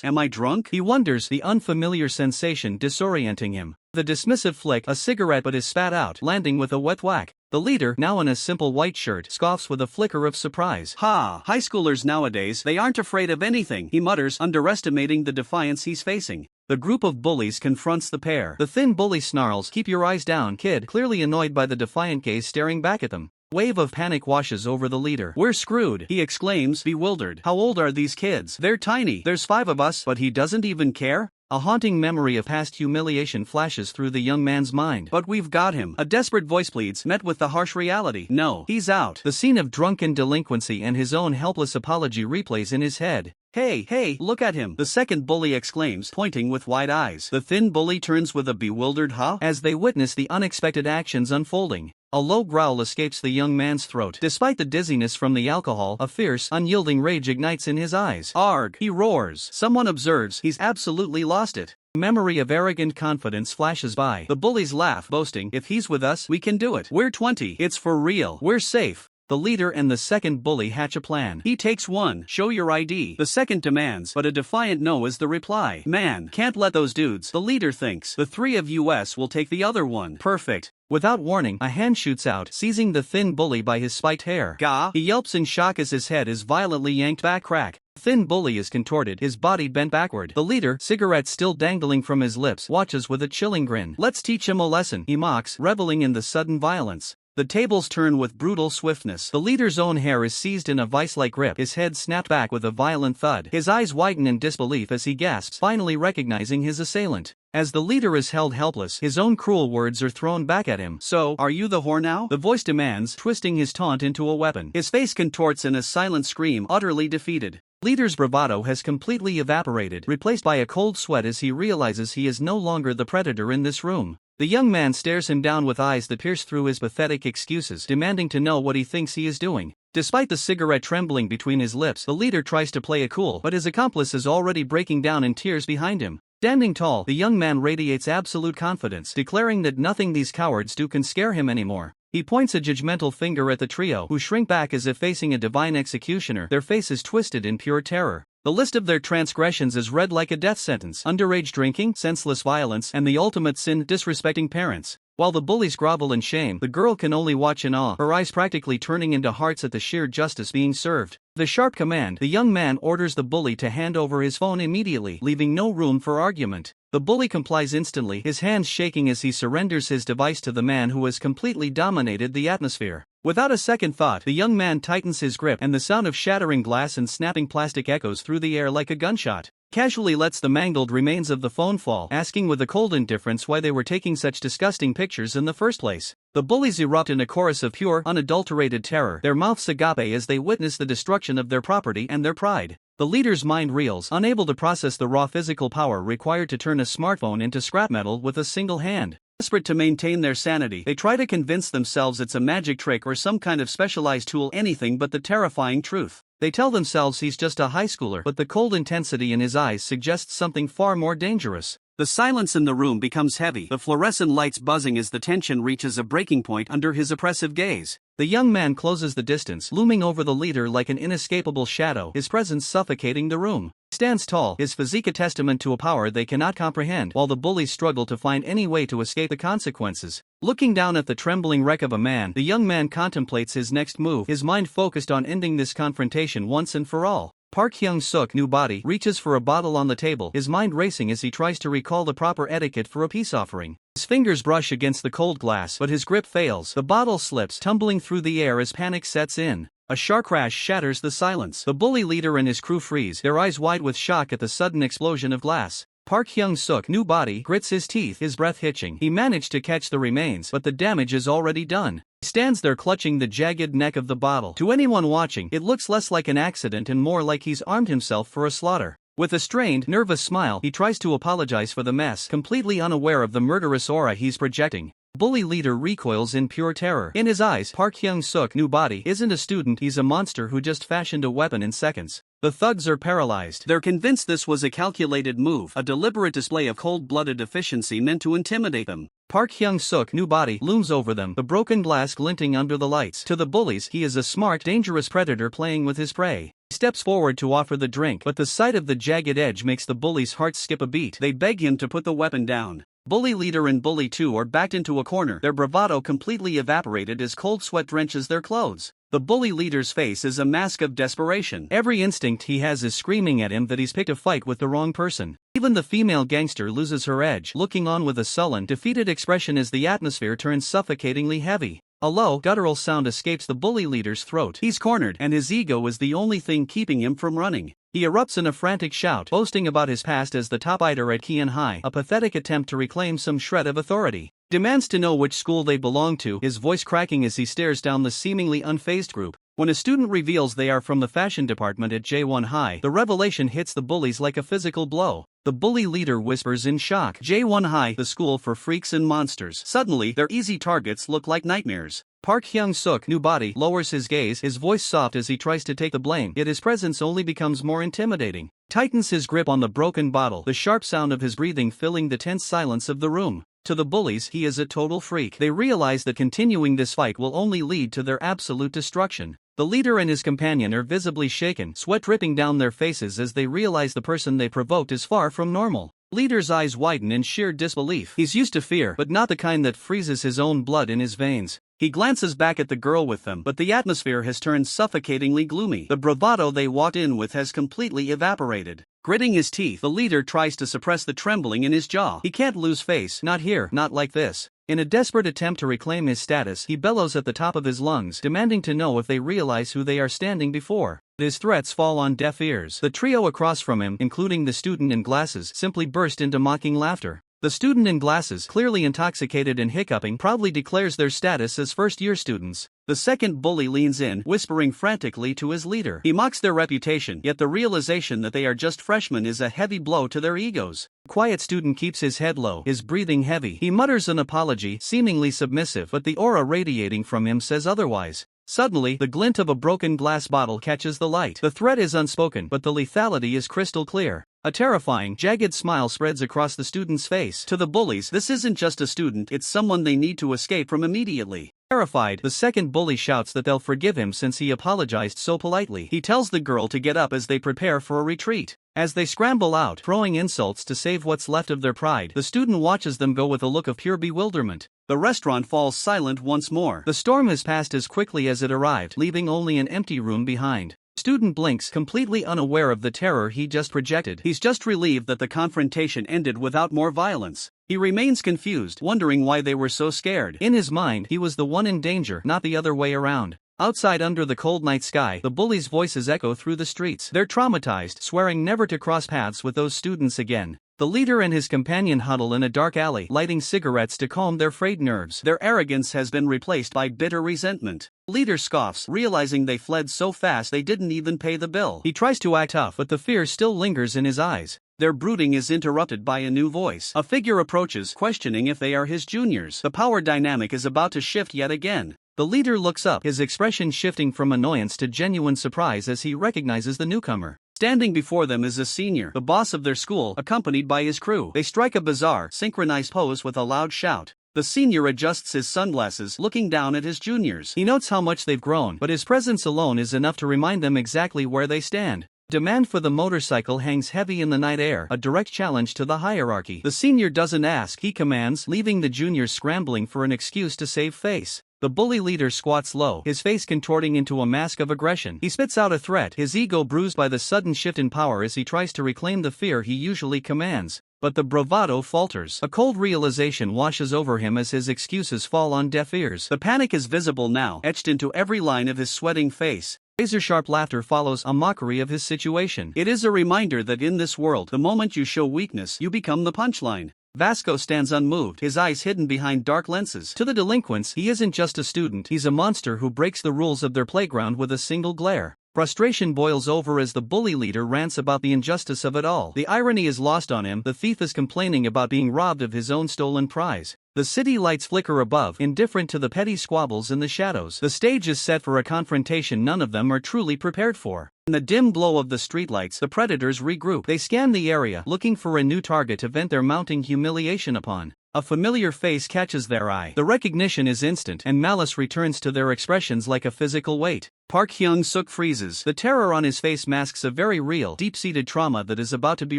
Am I drunk? He wonders, the unfamiliar sensation disorienting him. The dismissive flick, a cigarette but is spat out, landing with a wet whack. The leader, now in a simple white shirt, scoffs with a flicker of surprise. "Ha! High schoolers nowadays, they aren't afraid of anything," he mutters, underestimating the defiance he's facing. The group of bullies confronts the pair. The thin bully snarls, "Keep your eyes down, kid," clearly annoyed by the defiant gaze staring back at them. Wave of panic washes over the leader. "We're screwed," he exclaims, bewildered. "How old are these kids?" "They're tiny. There's 5 of us." "But he doesn't even care?" A haunting memory of past humiliation flashes through the young man's mind. "But we've got him." A desperate voice pleads, met with the harsh reality. "No, he's out." The scene of drunken delinquency and his own helpless apology replays in his head. Hey, look at him," the second bully exclaims, pointing with wide eyes. The thin bully turns with a bewildered huh as they witness the unexpected actions unfolding. A low growl escapes the young man's throat. Despite the dizziness from the alcohol, a fierce, unyielding rage ignites in his eyes. "Arg!" he roars. Someone observes, he's absolutely lost it. Memory of arrogant confidence flashes by. The bullies laugh, boasting, "If he's with us, we can do it. We're 20. It's for real. We're safe." The leader and the second bully hatch a plan. He takes one. "Show your ID." The second demands, but a defiant no is the reply. "Man, can't let those dudes." The leader thinks, "The 3 of us will take the other one." Perfect. Without warning, a hand shoots out, seizing the thin bully by his spiked hair. "Gah!" He yelps in shock as his head is violently yanked back. Crack. The thin bully is contorted, his body bent backward. The leader, cigarette still dangling from his lips, watches with a chilling grin. "Let's teach him a lesson," he mocks, reveling in the sudden violence. The tables turn with brutal swiftness. The leader's own hair is seized in a vice-like grip, his head snapped back with a violent thud. His eyes widen in disbelief as he gasps, finally recognizing his assailant. As the leader is held helpless, his own cruel words are thrown back at him. "So, are you the whore now?" the voice demands, twisting his taunt into a weapon. His face contorts in a silent scream, utterly defeated. Leader's bravado has completely evaporated, replaced by a cold sweat as he realizes he is no longer the predator in this room. The young man stares him down with eyes that pierce through his pathetic excuses, demanding to know what he thinks he is doing. Despite the cigarette trembling between his lips, the leader tries to play it cool, but his accomplice is already breaking down in tears behind him. Standing tall, the young man radiates absolute confidence, declaring that nothing these cowards do can scare him anymore. He points a judgmental finger at the trio, who shrink back as if facing a divine executioner, their faces twisted in pure terror. The list of their transgressions is read like a death sentence: underage drinking, senseless violence, and the ultimate sin, disrespecting parents. While the bullies grovel in shame, the girl can only watch in awe, her eyes practically turning into hearts at the sheer justice being served. The sharp command, the young man orders the bully to hand over his phone immediately, leaving no room for argument. The bully complies instantly, his hands shaking as he surrenders his device to the man who has completely dominated the atmosphere. Without a second thought, the young man tightens his grip, and the sound of shattering glass and snapping plastic echoes through the air like a gunshot. Casually lets the mangled remains of the phone fall, asking with a cold indifference why they were taking such disgusting pictures in the first place. The bullies erupt in a chorus of pure, unadulterated terror, their mouths agape as they witness the destruction of their property and their pride. The leader's mind reels, unable to process the raw physical power required to turn a smartphone into scrap metal with a single hand. Desperate to maintain their sanity, they try to convince themselves it's a magic trick or some kind of specialized tool, anything but the terrifying truth. They tell themselves he's just a high schooler, but the cold intensity in his eyes suggests something far more dangerous. The silence in the room becomes heavy, the fluorescent lights buzzing as the tension reaches a breaking point under his oppressive gaze. The young man closes the distance, looming over the leader like an inescapable shadow, his presence suffocating the room. He stands tall, his physique a testament to a power they cannot comprehend, while the bullies struggle to find any way to escape the consequences. Looking down at the trembling wreck of a man, the young man contemplates his next move, his mind focused on ending this confrontation once and for all. Park Hyung-suk, new body, reaches for a bottle on the table, his mind racing as he tries to recall the proper etiquette for a peace offering. His fingers brush against the cold glass, but his grip fails. The bottle slips, tumbling through the air as panic sets in. A sharp crash shatters the silence. The bully leader and his crew freeze, their eyes wide with shock at the sudden explosion of glass. Park Hyung-suk, new body, grits his teeth, his breath hitching. He managed to catch the remains, but the damage is already done. He stands there clutching the jagged neck of the bottle. To anyone watching, it looks less like an accident and more like he's armed himself for a slaughter. With a strained, nervous smile, he tries to apologize for the mess, completely unaware of the murderous aura he's projecting. Bully leader recoils in pure terror. In his eyes, Park Hyung-suk, new body, isn't a student, he's a monster who just fashioned a weapon in seconds. The thugs are paralyzed. They're convinced this was a calculated move, a deliberate display of cold-blooded efficiency meant to intimidate them. Park Hyung-suk, new body, looms over them, the broken glass glinting under the lights. To the bullies, he is a smart, dangerous predator playing with his prey. He steps forward to offer the drink, but the sight of the jagged edge makes the bullies' hearts skip a beat. They beg him to put the weapon down. Bully leader and bully 2 are backed into a corner, their bravado completely evaporated as cold sweat drenches their clothes. The bully leader's face is a mask of desperation. Every instinct he has is screaming at him that he's picked a fight with the wrong person. Even the female gangster loses her edge, looking on with a sullen, defeated expression as the atmosphere turns suffocatingly heavy. A low, guttural sound escapes the bully leader's throat. He's cornered, and his ego is the only thing keeping him from running. He erupts in a frantic shout, boasting about his past as the top hider at Kian High, a pathetic attempt to reclaim some shred of authority. Demands to know which school they belong to, his voice cracking as he stares down the seemingly unfazed group. When a student reveals they are from the fashion department at J1 High, the revelation hits the bullies like a physical blow. The bully leader whispers in shock, "J1 High, the school for freaks and monsters." Suddenly, their easy targets look like nightmares. Park Hyung-suk, new body, lowers his gaze, his voice soft as he tries to take the blame, yet his presence only becomes more intimidating. Tightens his grip on the broken bottle, the sharp sound of his breathing filling the tense silence of the room. To the bullies, he is a total freak. They realize that continuing this fight will only lead to their absolute destruction. The leader and his companion are visibly shaken, sweat dripping down their faces as they realize the person they provoked is far from normal. Leader's eyes widen in sheer disbelief. He's used to fear, but not the kind that freezes his own blood in his veins. He glances back at the girl with them, but the atmosphere has turned suffocatingly gloomy. The bravado they walked in with has completely evaporated. Gritting his teeth, the leader tries to suppress the trembling in his jaw. He can't lose face, not here, not like this. In a desperate attempt to reclaim his status, he bellows at the top of his lungs, demanding to know if they realize who they are standing before. His threats fall on deaf ears. The trio across from him, including the student in glasses, simply burst into mocking laughter. The student in glasses, clearly intoxicated and hiccuping, proudly declares their status as first-year students. The second bully leans in, whispering frantically to his leader. He mocks their reputation, yet the realization that they are just freshmen is a heavy blow to their egos. The quiet student keeps his head low, his breathing heavy. He mutters an apology, seemingly submissive, but the aura radiating from him says otherwise. Suddenly, the glint of a broken glass bottle catches the light. The threat is unspoken, but the lethality is crystal clear. A terrifying, jagged smile spreads across the student's face. To the bullies, this isn't just a student, it's someone they need to escape from immediately. Terrified, the second bully shouts that they'll forgive him since he apologized so politely. He tells the girl to get up as they prepare for a retreat. As they scramble out, throwing insults to save what's left of their pride, the student watches them go with a look of pure bewilderment. The restaurant falls silent once more. The storm has passed as quickly as it arrived, leaving only an empty room behind. Student blinks, completely unaware of the terror he just projected. He's just relieved that the confrontation ended without more violence. He remains confused, wondering why they were so scared. In his mind, he was the one in danger, not the other way around. Outside under the cold night sky, the bullies' voices echo through the streets. They're traumatized, swearing never to cross paths with those students again. The leader and his companion huddle in a dark alley, lighting cigarettes to calm their frayed nerves. Their arrogance has been replaced by bitter resentment. Leader scoffs, realizing they fled so fast they didn't even pay the bill. He tries to act tough, but the fear still lingers in his eyes. Their brooding is interrupted by a new voice. A figure approaches, questioning if they are his juniors. The power dynamic is about to shift yet again. The leader looks up, his expression shifting from annoyance to genuine surprise as he recognizes the newcomer. Standing before them is a senior, the boss of their school, accompanied by his crew. They strike a bizarre, synchronized pose with a loud shout. The senior adjusts his sunglasses, looking down at his juniors. He notes how much they've grown, but his presence alone is enough to remind them exactly where they stand. Demand for the motorcycle hangs heavy in the night air, a direct challenge to the hierarchy. The senior doesn't ask, he commands, leaving the juniors scrambling for an excuse to save face. The bully leader squats low, his face contorting into a mask of aggression. He spits out a threat, his ego bruised by the sudden shift in power as he tries to reclaim the fear he usually commands. But the bravado falters. A cold realization washes over him as his excuses fall on deaf ears. The panic is visible now, etched into every line of his sweating face. Razor-sharp laughter follows, a mockery of his situation. It is a reminder that in this world, the moment you show weakness, you become the punchline. Vasco stands unmoved, his eyes hidden behind dark lenses. To the delinquents, he isn't just a student, he's a monster who breaks the rules of their playground with a single glare. Frustration boils over as the bully leader rants about the injustice of it all. The irony is lost on him, the thief is complaining about being robbed of his own stolen prize. The city lights flicker above, indifferent to the petty squabbles in the shadows. The stage is set for a confrontation none of them are truly prepared for. In the dim glow of the streetlights, the predators regroup. They scan the area, looking for a new target to vent their mounting humiliation upon. A familiar face catches their eye. The recognition is instant, and malice returns to their expressions like a physical weight. Park Hyung-suk freezes. The terror on his face masks a very real, deep-seated trauma that is about to be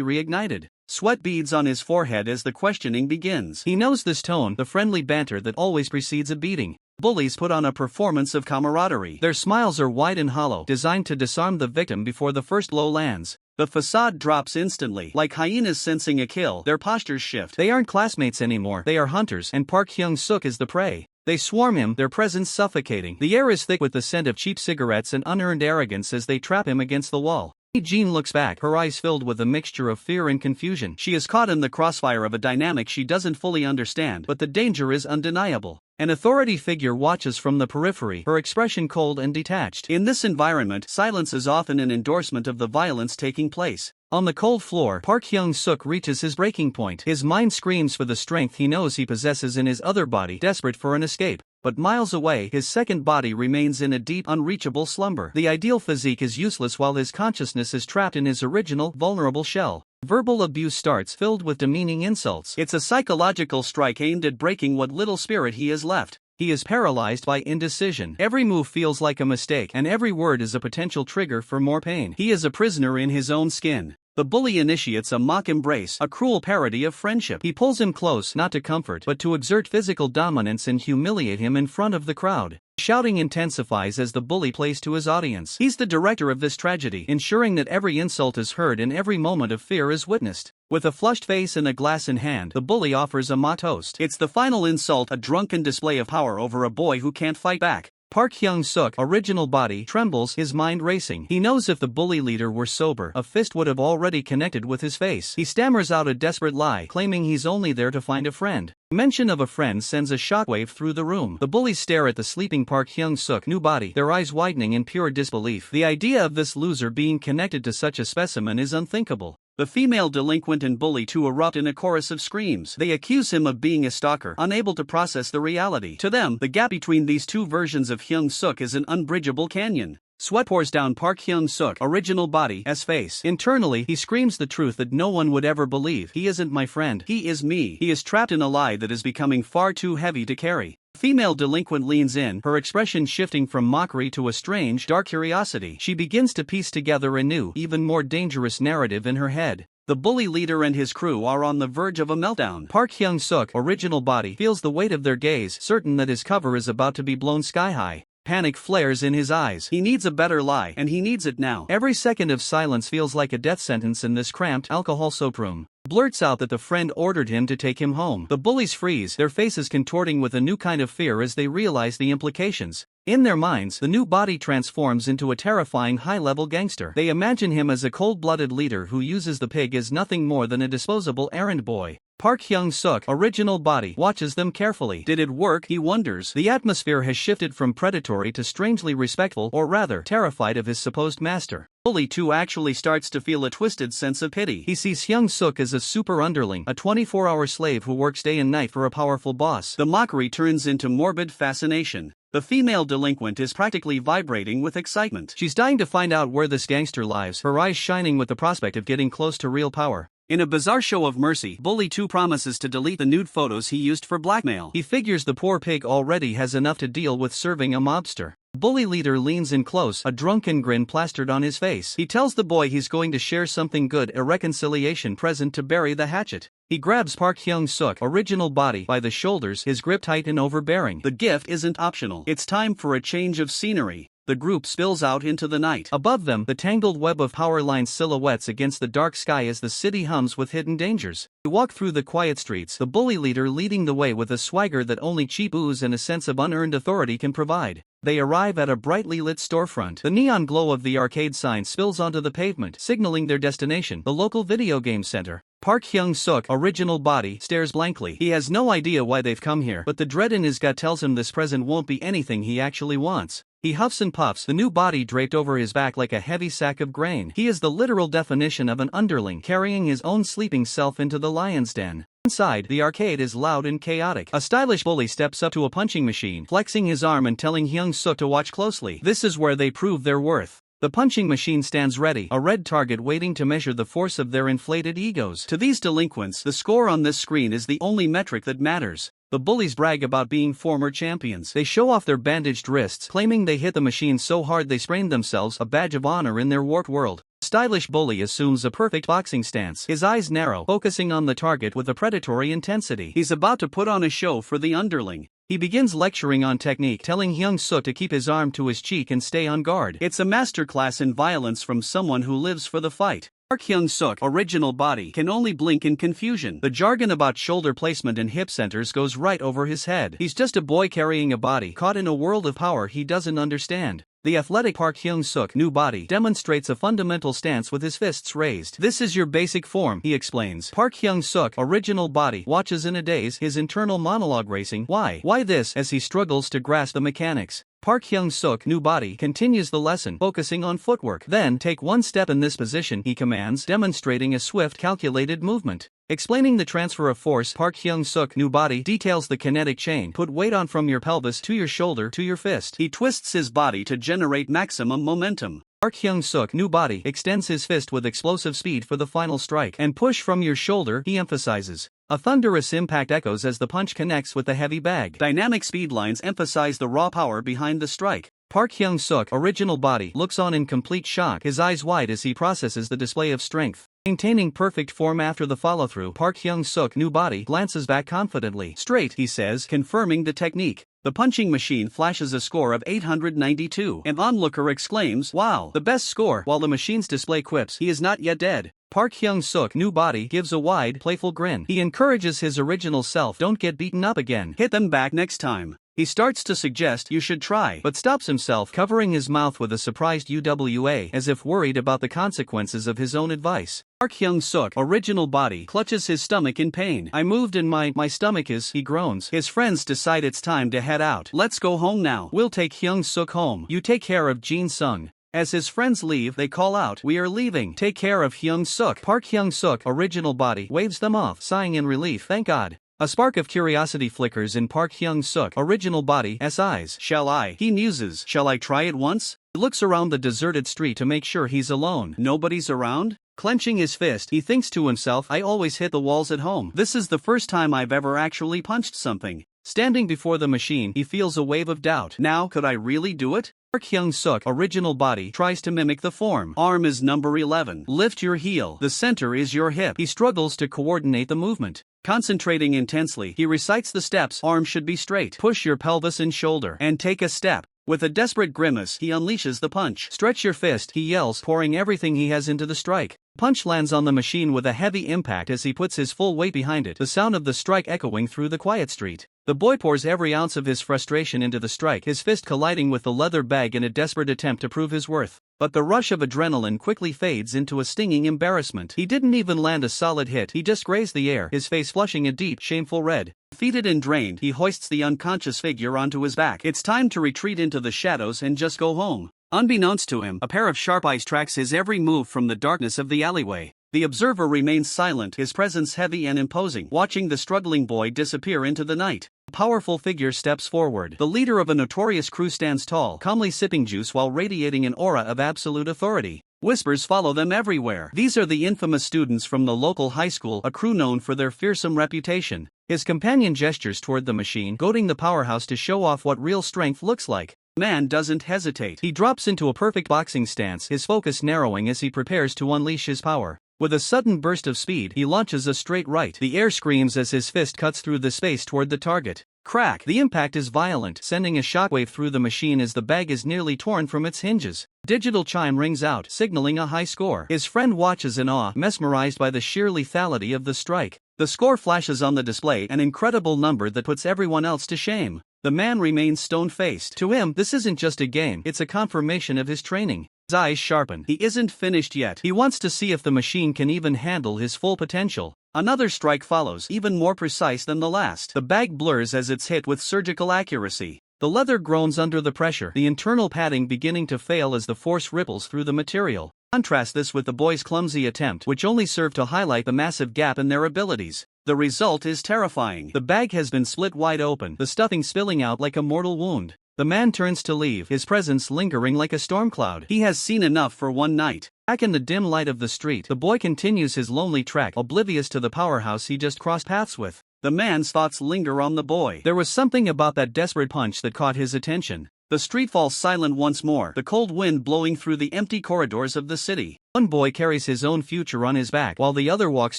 reignited. Sweat beads on his forehead as the questioning begins. He knows this tone, the friendly banter that always precedes a beating. Bullies put on a performance of camaraderie. Their smiles are wide and hollow, designed to disarm the victim before the first blow lands. The facade drops instantly. Like hyenas sensing a kill, their postures shift. They aren't classmates anymore, they are hunters, and Park Hyung-suk is the prey. They swarm him, their presence suffocating. The air is thick with the scent of cheap cigarettes and unearned arrogance as they trap him against the wall. Jean looks back, her eyes filled with a mixture of fear and confusion. She is caught in the crossfire of a dynamic she doesn't fully understand, but the danger is undeniable. An authority figure watches from the periphery, her expression cold and detached. In this environment, silence is often an endorsement of the violence taking place. On the cold floor, Park Hyung-suk reaches his breaking point. His mind screams for the strength he knows he possesses in his other body, desperate for an escape. But miles away, his second body remains in a deep, unreachable slumber. The ideal physique is useless while his consciousness is trapped in his original, vulnerable shell. Verbal abuse starts, filled with demeaning insults. It's a psychological strike aimed at breaking what little spirit he has left. He is paralyzed by indecision. Every move feels like a mistake, and every word is a potential trigger for more pain. He is a prisoner in his own skin. The bully initiates a mock embrace, a cruel parody of friendship. He pulls him close, not to comfort, but to exert physical dominance and humiliate him in front of the crowd. Shouting intensifies as the bully plays to his audience. He's the director of this tragedy, ensuring that every insult is heard and every moment of fear is witnessed. With a flushed face and a glass in hand, the bully offers a mock toast. It's the final insult, a drunken display of power over a boy who can't fight back. Park Hyung-suk, original body, trembles, his mind racing. He knows if the bully leader were sober, a fist would have already connected with his face. He stammers out a desperate lie, claiming he's only there to find a friend. Mention of a friend sends a shockwave through the room. The bullies stare at the sleeping Park Hyung-suk new body, their eyes widening in pure disbelief. The idea of this loser being connected to such a specimen is unthinkable. The female delinquent and bully too erupt in a chorus of screams. They accuse him of being a stalker, unable to process the reality. To them, the gap between these two versions of Hyung-suk is an unbridgeable canyon. Sweat pours down Park Hyung-suk, original body's face. Internally, he screams the truth that no one would ever believe. He isn't my friend. He is me. He is trapped in a lie that is becoming far too heavy to carry. Female delinquent leans in, her expression shifting from mockery to a strange, dark curiosity. She begins to piece together a new, even more dangerous narrative in her head. The bully leader and his crew are on the verge of a meltdown. Park Hyung-suk, original body, feels the weight of their gaze, certain that his cover is about to be blown sky high. Panic flares in his eyes. He needs a better lie, and he needs it now. Every second of silence feels like a death sentence in this cramped, alcohol-soaked room. Blurts out that the friend ordered him to take him home. The bullies freeze, their faces contorting with a new kind of fear as they realize the implications. In their minds, the new body transforms into a terrifying high-level gangster. They imagine him as a cold-blooded leader who uses the pig as nothing more than a disposable errand boy. Park Hyung-suk, original body, watches them carefully. Did it work, he wonders. The atmosphere has shifted from predatory to strangely respectful, or rather, terrified of his supposed master. Bully too actually starts to feel a twisted sense of pity. He sees Hyung-suk as a super underling, a 24-hour slave who works day and night for a powerful boss. The mockery turns into morbid fascination. The female delinquent is practically vibrating with excitement. She's dying to find out where this gangster lives, her eyes shining with the prospect of getting close to real power. In a bizarre show of mercy, Bully 2 promises to delete the nude photos he used for blackmail. He figures the poor pig already has enough to deal with serving a mobster. Bully leader leans in close, a drunken grin plastered on his face. He tells the boy he's going to share something good, a reconciliation present to bury the hatchet. He grabs Park Hyung-suk, original body, by the shoulders, his grip tight and overbearing. The gift isn't optional. It's time for a change of scenery. The group spills out into the night. Above them, the tangled web of power lines silhouettes against the dark sky as the city hums with hidden dangers. They walk through the quiet streets, the bully leader leading the way with a swagger that only cheap booze and a sense of unearned authority can provide. They arrive at a brightly lit storefront. The neon glow of the arcade sign spills onto the pavement, signaling their destination, the local video game center. Park Hyung-suk, original body, stares blankly. He has no idea why they've come here, but the dread in his gut tells him this present won't be anything he actually wants. He huffs and puffs, the new body draped over his back like a heavy sack of grain. He is the literal definition of an underling, carrying his own sleeping self into the lion's den. Inside, the arcade is loud and chaotic. A stylish bully steps up to a punching machine, flexing his arm and telling Hyung-suk to watch closely. This is where they prove their worth. The punching machine stands ready, a red target waiting to measure the force of their inflated egos. To these delinquents, the score on this screen is the only metric that matters. The bullies brag about being former champions. They show off their bandaged wrists, claiming they hit the machine so hard they sprained themselves, a badge of honor in their warped world. Stylish bully assumes a perfect boxing stance, his eyes narrow, focusing on the target with a predatory intensity. He's about to put on a show for the underling. He begins lecturing on technique, telling Hyung-suk to keep his arm to his cheek and stay on guard. It's a masterclass in violence from someone who lives for the fight. Park Hyung-suk, original body, can only blink in confusion. The jargon about shoulder placement and hip centers goes right over his head. He's just a boy carrying a body, caught in a world of power he doesn't understand. The athletic Park Hyung-suk, new body, demonstrates a fundamental stance with his fists raised. This is your basic form, he explains. Park Hyung-suk, original body, watches in a daze, his internal monologue racing. Why this, as he struggles to grasp the mechanics. Park Hyung-suk, new body, continues the lesson, focusing on footwork. Then, take one step in this position, he commands, demonstrating a swift, calculated movement. Explaining the transfer of force, Park Hyung-suk, new body, details the kinetic chain. Put weight on from your pelvis to your shoulder to your fist. He twists his body to generate maximum momentum. Park Hyung-suk, new body, extends his fist with explosive speed for the final strike. And push from your shoulder, he emphasizes. A thunderous impact echoes as the punch connects with the heavy bag. Dynamic speed lines emphasize the raw power behind the strike. Park Hyung-suk, original body, looks on in complete shock, his eyes wide as he processes the display of strength. Maintaining perfect form after the follow-through, Park Hyung-suk, new body, glances back confidently. Straight, he says, confirming the technique. The punching machine flashes a score of 892. An onlooker exclaims, "Wow, the best score," while the machine's display quips, "He is not yet dead." Park Hyung-suk, new body, gives a wide, playful grin. He encourages his original self, "Don't get beaten up again. Hit them back next time." He starts to suggest you should try, but stops himself, covering his mouth with a surprised UWA, as if worried about the consequences of his own advice. Park Hyung-suk, original body, clutches his stomach in pain. "I moved and my stomach is," he groans. His friends decide it's time to head out. "Let's go home now. We'll take Hyung-suk home. You take care of Jin-sung." As his friends leave, they call out, "We are leaving. Take care of Hyung-suk." Park Hyung-suk, original body, waves them off, sighing in relief. Thank God. A spark of curiosity flickers in Park Hyung-suk, original body's eyes. "Shall I?" he muses. "Shall I try it once?" He looks around the deserted street to make sure he's alone. Nobody's around? Clenching his fist, he thinks to himself, "I always hit the walls at home. This is the first time I've ever actually punched something." Standing before the machine, he feels a wave of doubt. Now, could I really do it? Park Hyung-suk, original body, tries to mimic the form. Arm is number 11. Lift your heel. The center is your hip. He struggles to coordinate the movement. Concentrating intensely, he recites the steps. Arm should be straight. Push your pelvis and shoulder. And take a step. With a desperate grimace, he unleashes the punch. "Stretch your fist," he yells, pouring everything he has into the strike. Punch lands on the machine with a heavy impact as he puts his full weight behind it, the sound of the strike echoing through the quiet street. The boy pours every ounce of his frustration into the strike, his fist colliding with the leather bag in a desperate attempt to prove his worth. But the rush of adrenaline quickly fades into a stinging embarrassment. He didn't even land a solid hit, he just grazed the air, his face flushing a deep, shameful red. Defeated and drained, he hoists the unconscious figure onto his back. It's time to retreat into the shadows and just go home. Unbeknownst to him, a pair of sharp eyes tracks his every move from the darkness of the alleyway. The observer remains silent, his presence heavy and imposing, watching the struggling boy disappear into the night. A powerful figure steps forward. The leader of a notorious crew stands tall, calmly sipping juice while radiating an aura of absolute authority. Whispers follow them everywhere. These are the infamous students from the local high school, a crew known for their fearsome reputation. His companion gestures toward the machine, goading the powerhouse to show off what real strength looks like. Man doesn't hesitate. He drops into a perfect boxing stance, his focus narrowing as he prepares to unleash his power. With a sudden burst of speed, he launches a straight right. The air screams as his fist cuts through the space toward the target. Crack! The impact is violent, sending a shockwave through the machine as the bag is nearly torn from its hinges. Digital chime rings out, signaling a high score. His friend watches in awe, mesmerized by the sheer lethality of the strike. The score flashes on the display, an incredible number that puts everyone else to shame. The man remains stone-faced. To him, this isn't just a game, it's a confirmation of his training. His eyes sharpen. He isn't finished yet. He wants to see if the machine can even handle his full potential. Another strike follows, even more precise than the last. The bag blurs as it's hit with surgical accuracy. The leather groans under the pressure, the internal padding beginning to fail as the force ripples through the material. Contrast this with the boys' clumsy attempt, which only served to highlight the massive gap in their abilities. The result is terrifying. The bag has been split wide open, the stuffing spilling out like a mortal wound. The man turns to leave, his presence lingering like a storm cloud. He has seen enough for one night. Back in the dim light of the street, the boy continues his lonely trek, oblivious to the powerhouse he just crossed paths with. The man's thoughts linger on the boy. There was something about that desperate punch that caught his attention. The street falls silent once more, the cold wind blowing through the empty corridors of the city. One boy carries his own future on his back, while the other walks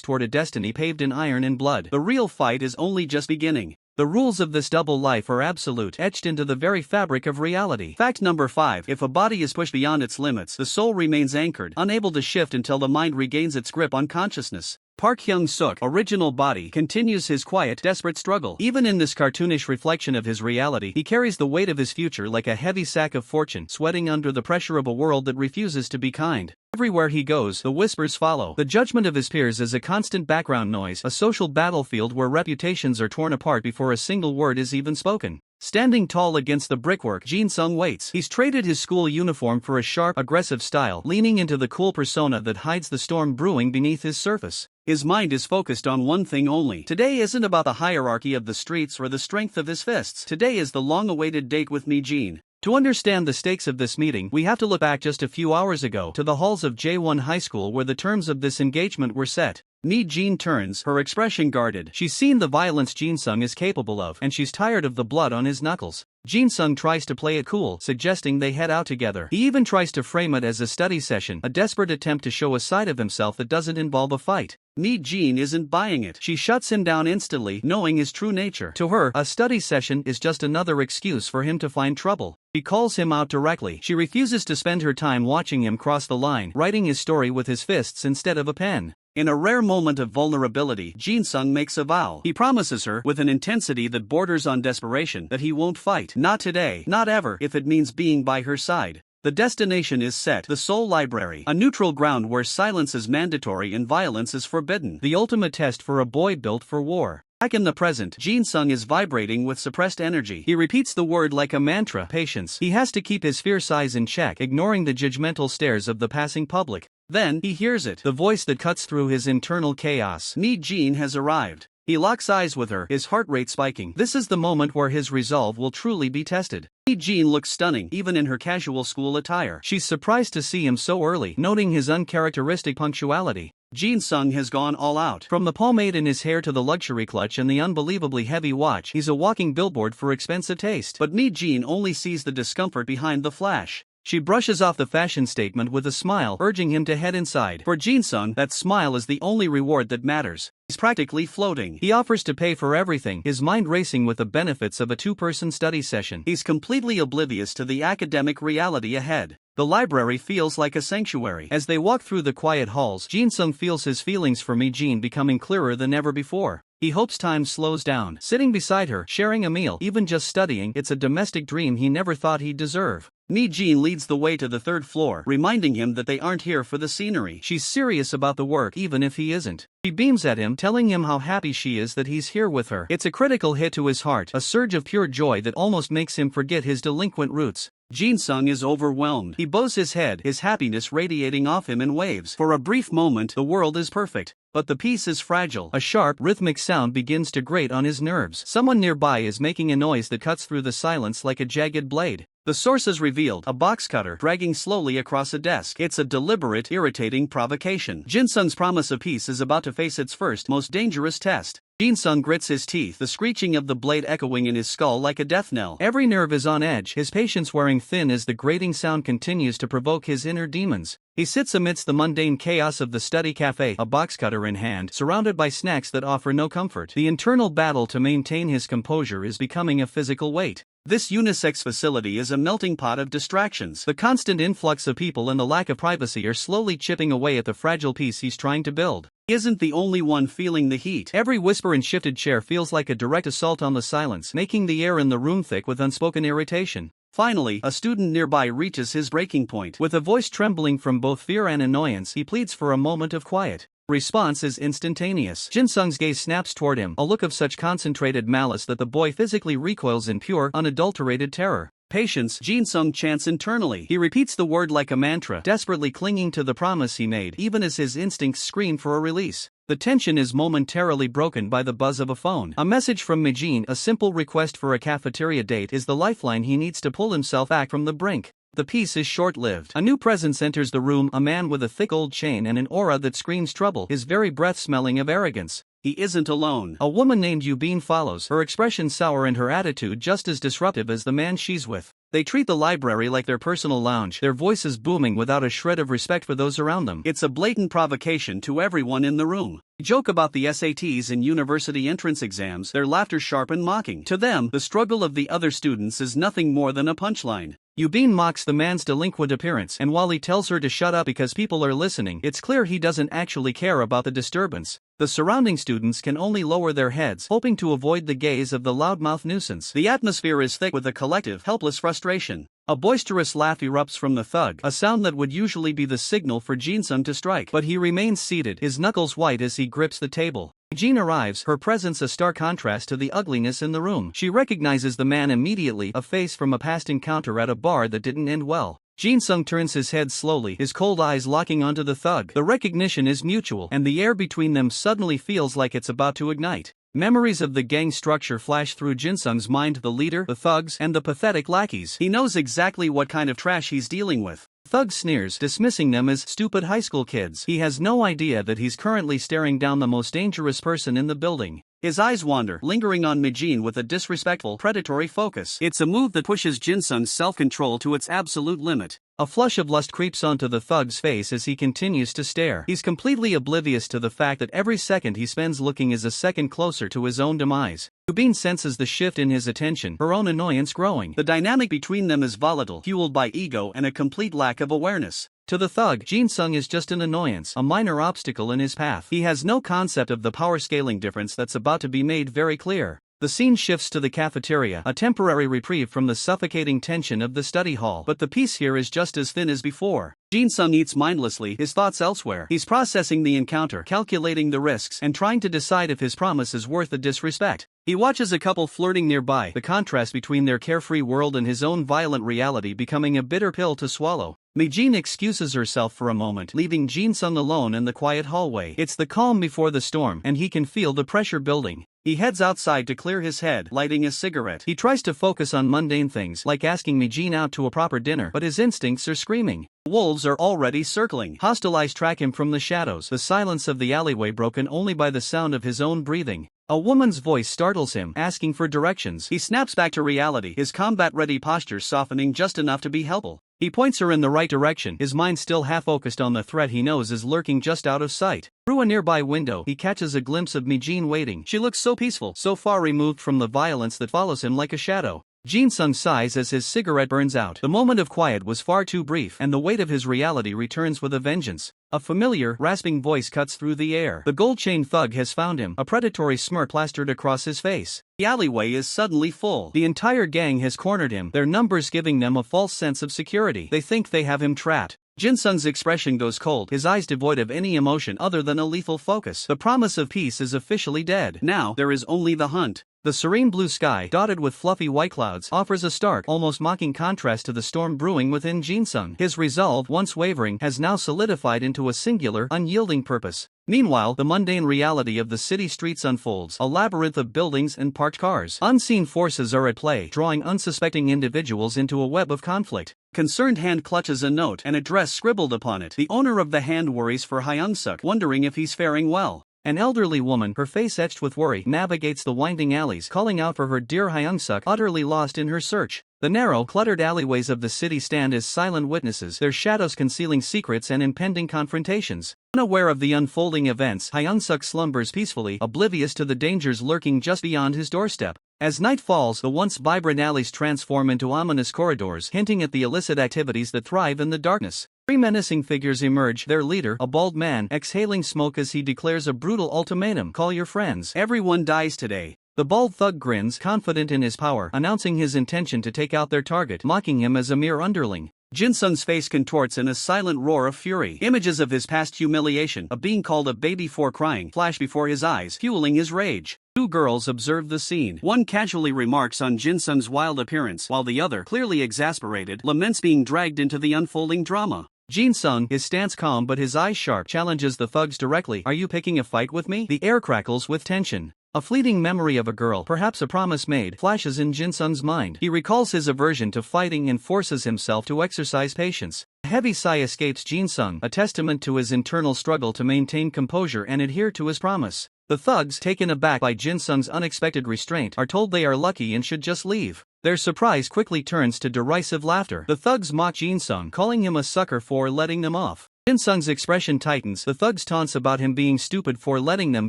toward a destiny paved in iron and blood. The real fight is only just beginning. The rules of this double life are absolute, etched into the very fabric of reality. Fact number 5. If a body is pushed beyond its limits, the soul remains anchored, unable to shift until the mind regains its grip on consciousness. Park Hyung-suk, original body, continues his quiet, desperate struggle. Even in this cartoonish reflection of his reality, he carries the weight of his future like a heavy sack of fortune, sweating under the pressure of a world that refuses to be kind. Everywhere he goes, the whispers follow. The judgment of his peers is a constant background noise, a social battlefield where reputations are torn apart before a single word is even spoken. Standing tall against the brickwork, Jin-sung waits. He's traded his school uniform for a sharp, aggressive style, leaning into the cool persona that hides the storm brewing beneath his surface. His mind is focused on one thing only. Today isn't about the hierarchy of the streets or the strength of his fists. Today is the long-awaited date with Mi-jin. To understand the stakes of this meeting, we have to look back just a few hours ago to the halls of J1 High School where the terms of this engagement were set. Mi-jin turns, her expression guarded. She's seen the violence Jin-sung is capable of, and she's tired of the blood on his knuckles. Jin-sung tries to play it cool, suggesting they head out together. He even tries to frame it as a study session, a desperate attempt to show a side of himself that doesn't involve a fight. Mi-jin isn't buying it. She shuts him down instantly, knowing his true nature. To her, a study session is just another excuse for him to find trouble. She calls him out directly. She refuses to spend her time watching him cross the line, writing his story with his fists instead of a pen. In a rare moment of vulnerability, Jin-sung makes a vow. He promises her, with an intensity that borders on desperation, that he won't fight. Not today, not ever, if it means being by her side. The destination is set, the Soul Library, a neutral ground where silence is mandatory and violence is forbidden. The ultimate test for a boy built for war. Back in the present, Jin-sung is vibrating with suppressed energy. He repeats the word like a mantra, patience. He has to keep his fierce eyes in check, ignoring the judgmental stares of the passing public. Then, he hears it, the voice that cuts through his internal chaos. Mi-jin has arrived. He locks eyes with her, his heart rate spiking. This is the moment where his resolve will truly be tested. Mi-jin looks stunning, even in her casual school attire. She's surprised to see him so early, noting his uncharacteristic punctuality. Jin-sung has gone all out. From the pomade in his hair to the luxury clutch and the unbelievably heavy watch, he's a walking billboard for expensive taste. But Mi-jin only sees the discomfort behind the flash. She brushes off the fashion statement with a smile, urging him to head inside. For Jin-sung, that smile is the only reward that matters. He's practically floating. He offers to pay for everything, his mind racing with the benefits of a two-person study session. He's completely oblivious to the academic reality ahead. The library feels like a sanctuary. As they walk through the quiet halls, Jin-sung feels his feelings for Mi-jin becoming clearer than ever before. He hopes time slows down. Sitting beside her, sharing a meal, even just studying, it's a domestic dream he never thought he'd deserve. Mi-jin leads the way to the third floor, reminding him that they aren't here for the scenery. She's serious about the work even if he isn't. She beams at him, telling him how happy she is that he's here with her. It's a critical hit to his heart, a surge of pure joy that almost makes him forget his delinquent roots. Jin-sung is overwhelmed. He bows his head, his happiness radiating off him in waves. For a brief moment, the world is perfect. But the peace is fragile. A sharp, rhythmic sound begins to grate on his nerves. Someone nearby is making a noise that cuts through the silence like a jagged blade. The source is revealed, a box cutter, dragging slowly across a desk. It's a deliberate, irritating provocation. Jin-sung's promise of peace is about to face its first, most dangerous test. Jin-sung grits his teeth, the screeching of the blade echoing in his skull like a death knell. Every nerve is on edge, his patience wearing thin as the grating sound continues to provoke his inner demons. He sits amidst the mundane chaos of the study cafe, a box cutter in hand, surrounded by snacks that offer no comfort. The internal battle to maintain his composure is becoming a physical weight. This unisex facility is a melting pot of distractions. The constant influx of people and the lack of privacy are slowly chipping away at the fragile peace he's trying to build. He isn't the only one feeling the heat. Every whisper and shifted chair feels like a direct assault on the silence, making the air in the room thick with unspoken irritation. Finally, a student nearby reaches his breaking point. With a voice trembling from both fear and annoyance, he pleads for a moment of quiet. Response is instantaneous. Jin-sung's gaze snaps toward him, a look of such concentrated malice that the boy physically recoils in pure, unadulterated terror. Patience, Jin-sung chants internally. He repeats the word like a mantra, desperately clinging to the promise he made, even as his instincts scream for a release. The tension is momentarily broken by the buzz of a phone. A message from Mi-jin, a simple request for a cafeteria date, is the lifeline he needs to pull himself back from the brink. The peace is short-lived. A new presence enters the room, a man with a thick old chain and an aura that screams trouble, his very breath smelling of arrogance. He isn't alone. A woman named Yubin follows, her expression sour and her attitude just as disruptive as the man she's with. They treat the library like their personal lounge, their voices booming without a shred of respect for those around them. It's a blatant provocation to everyone in the room. Joke about the SATs and university entrance exams, their laughter sharp and mocking. To them, the struggle of the other students is nothing more than a punchline. Eugene mocks the man's delinquent appearance, and while he tells her to shut up because people are listening, it's clear he doesn't actually care about the disturbance. The surrounding students can only lower their heads, hoping to avoid the gaze of the loudmouth nuisance. The atmosphere is thick with a collective, helpless frustration. A boisterous laugh erupts from the thug, a sound that would usually be the signal for Jin-sung to strike. But he remains seated, his knuckles white as he grips the table. Jean arrives, her presence a stark contrast to the ugliness in the room. She recognizes the man immediately, a face from a past encounter at a bar that didn't end well. Jin-sung turns his head slowly, his cold eyes locking onto the thug. The recognition is mutual, and the air between them suddenly feels like it's about to ignite. Memories of the gang structure flash through Jin-sung's mind: the leader, the thugs, and the pathetic lackeys. He knows exactly what kind of trash he's dealing with. Thug sneers, dismissing them as stupid high school kids. He has no idea that he's currently staring down the most dangerous person in the building. His eyes wander, lingering on Mijin with a disrespectful, predatory focus. It's a move that pushes Jin-sung's self-control to its absolute limit. A flush of lust creeps onto the thug's face as he continues to stare. He's completely oblivious to the fact that every second he spends looking is a second closer to his own demise. Yubin senses the shift in his attention, her own annoyance growing. The dynamic between them is volatile, fueled by ego and a complete lack of awareness. To the thug, Jin-sung is just an annoyance, a minor obstacle in his path. He has no concept of the power scaling difference that's about to be made very clear. The scene shifts to the cafeteria, a temporary reprieve from the suffocating tension of the study hall. But the peace here is just as thin as before. Jin-sung eats mindlessly, his thoughts elsewhere. He's processing the encounter, calculating the risks, and trying to decide if his promise is worth the disrespect. He watches a couple flirting nearby, the contrast between their carefree world and his own violent reality becoming a bitter pill to swallow. Mijin excuses herself for a moment, leaving Jin-sung alone in the quiet hallway. It's the calm before the storm, and he can feel the pressure building. He heads outside to clear his head, lighting a cigarette. He tries to focus on mundane things, like asking Mijin out to a proper dinner, but his instincts are screaming. Wolves are already circling. Hostile eyes track him from the shadows, the silence of the alleyway broken only by the sound of his own breathing. A woman's voice startles him, asking for directions. He snaps back to reality, his combat-ready posture softening just enough to be helpful. He points her in the right direction, his mind still half-focused on the threat he knows is lurking just out of sight. Through a nearby window, he catches a glimpse of Mijin waiting. She looks so peaceful, so far removed from the violence that follows him like a shadow. Jin-sung sighs as his cigarette burns out. The moment of quiet was far too brief, and the weight of his reality returns with a vengeance. A familiar, rasping voice cuts through the air. The gold chain thug has found him, a predatory smirk plastered across his face. The alleyway is suddenly full. The entire gang has cornered him, their numbers giving them a false sense of security. They think they have him trapped. Jin-sung's expression goes cold, his eyes devoid of any emotion other than a lethal focus. The promise of peace is officially dead. Now, there is only the hunt. The serene blue sky, dotted with fluffy white clouds, offers a stark, almost mocking contrast to the storm brewing within Jin-sung. His resolve, once wavering, has now solidified into a singular, unyielding purpose. Meanwhile, the mundane reality of the city streets unfolds, a labyrinth of buildings and parked cars. Unseen forces are at play, drawing unsuspecting individuals into a web of conflict. Concerned hand clutches a note, an address scribbled upon it. The owner of the hand worries for Hyung-suk, wondering if he's faring well. An elderly woman, her face etched with worry, navigates the winding alleys, calling out for her dear Hyung-suk, utterly lost in her search. The narrow, cluttered alleyways of the city stand as silent witnesses, their shadows concealing secrets and impending confrontations. Unaware of the unfolding events, Hyung-suk slumbers peacefully, oblivious to the dangers lurking just beyond his doorstep. As night falls, the once vibrant alleys transform into ominous corridors, hinting at the illicit activities that thrive in the darkness. Three menacing figures emerge, their leader, a bald man, exhaling smoke as he declares a brutal ultimatum: call your friends. Everyone dies today. The bald thug grins, confident in his power, announcing his intention to take out their target, mocking him as a mere underling. Jin-sung's face contorts in a silent roar of fury. Images of his past humiliation, of being called a baby for crying, flash before his eyes, fueling his rage. Two girls observe the scene. One casually remarks on Jin-sung's wild appearance, while the other, clearly exasperated, laments being dragged into the unfolding drama. Jin-sung, his stance calm but his eyes sharp, challenges the thugs directly. Are you picking a fight with me? The air crackles with tension. A fleeting memory of a girl, perhaps a promise made, flashes in Jin-sung's mind. He recalls his aversion to fighting and forces himself to exercise patience. A heavy sigh escapes Jin-sung, a testament to his internal struggle to maintain composure and adhere to his promise. The thugs, taken aback by Jin-sung's unexpected restraint, are told they are lucky and should just leave. Their surprise quickly turns to derisive laughter. The thugs mock Jin Sung, calling him a sucker for letting them off. Jin Sung's expression tightens, the thugs' taunts about him being stupid for letting them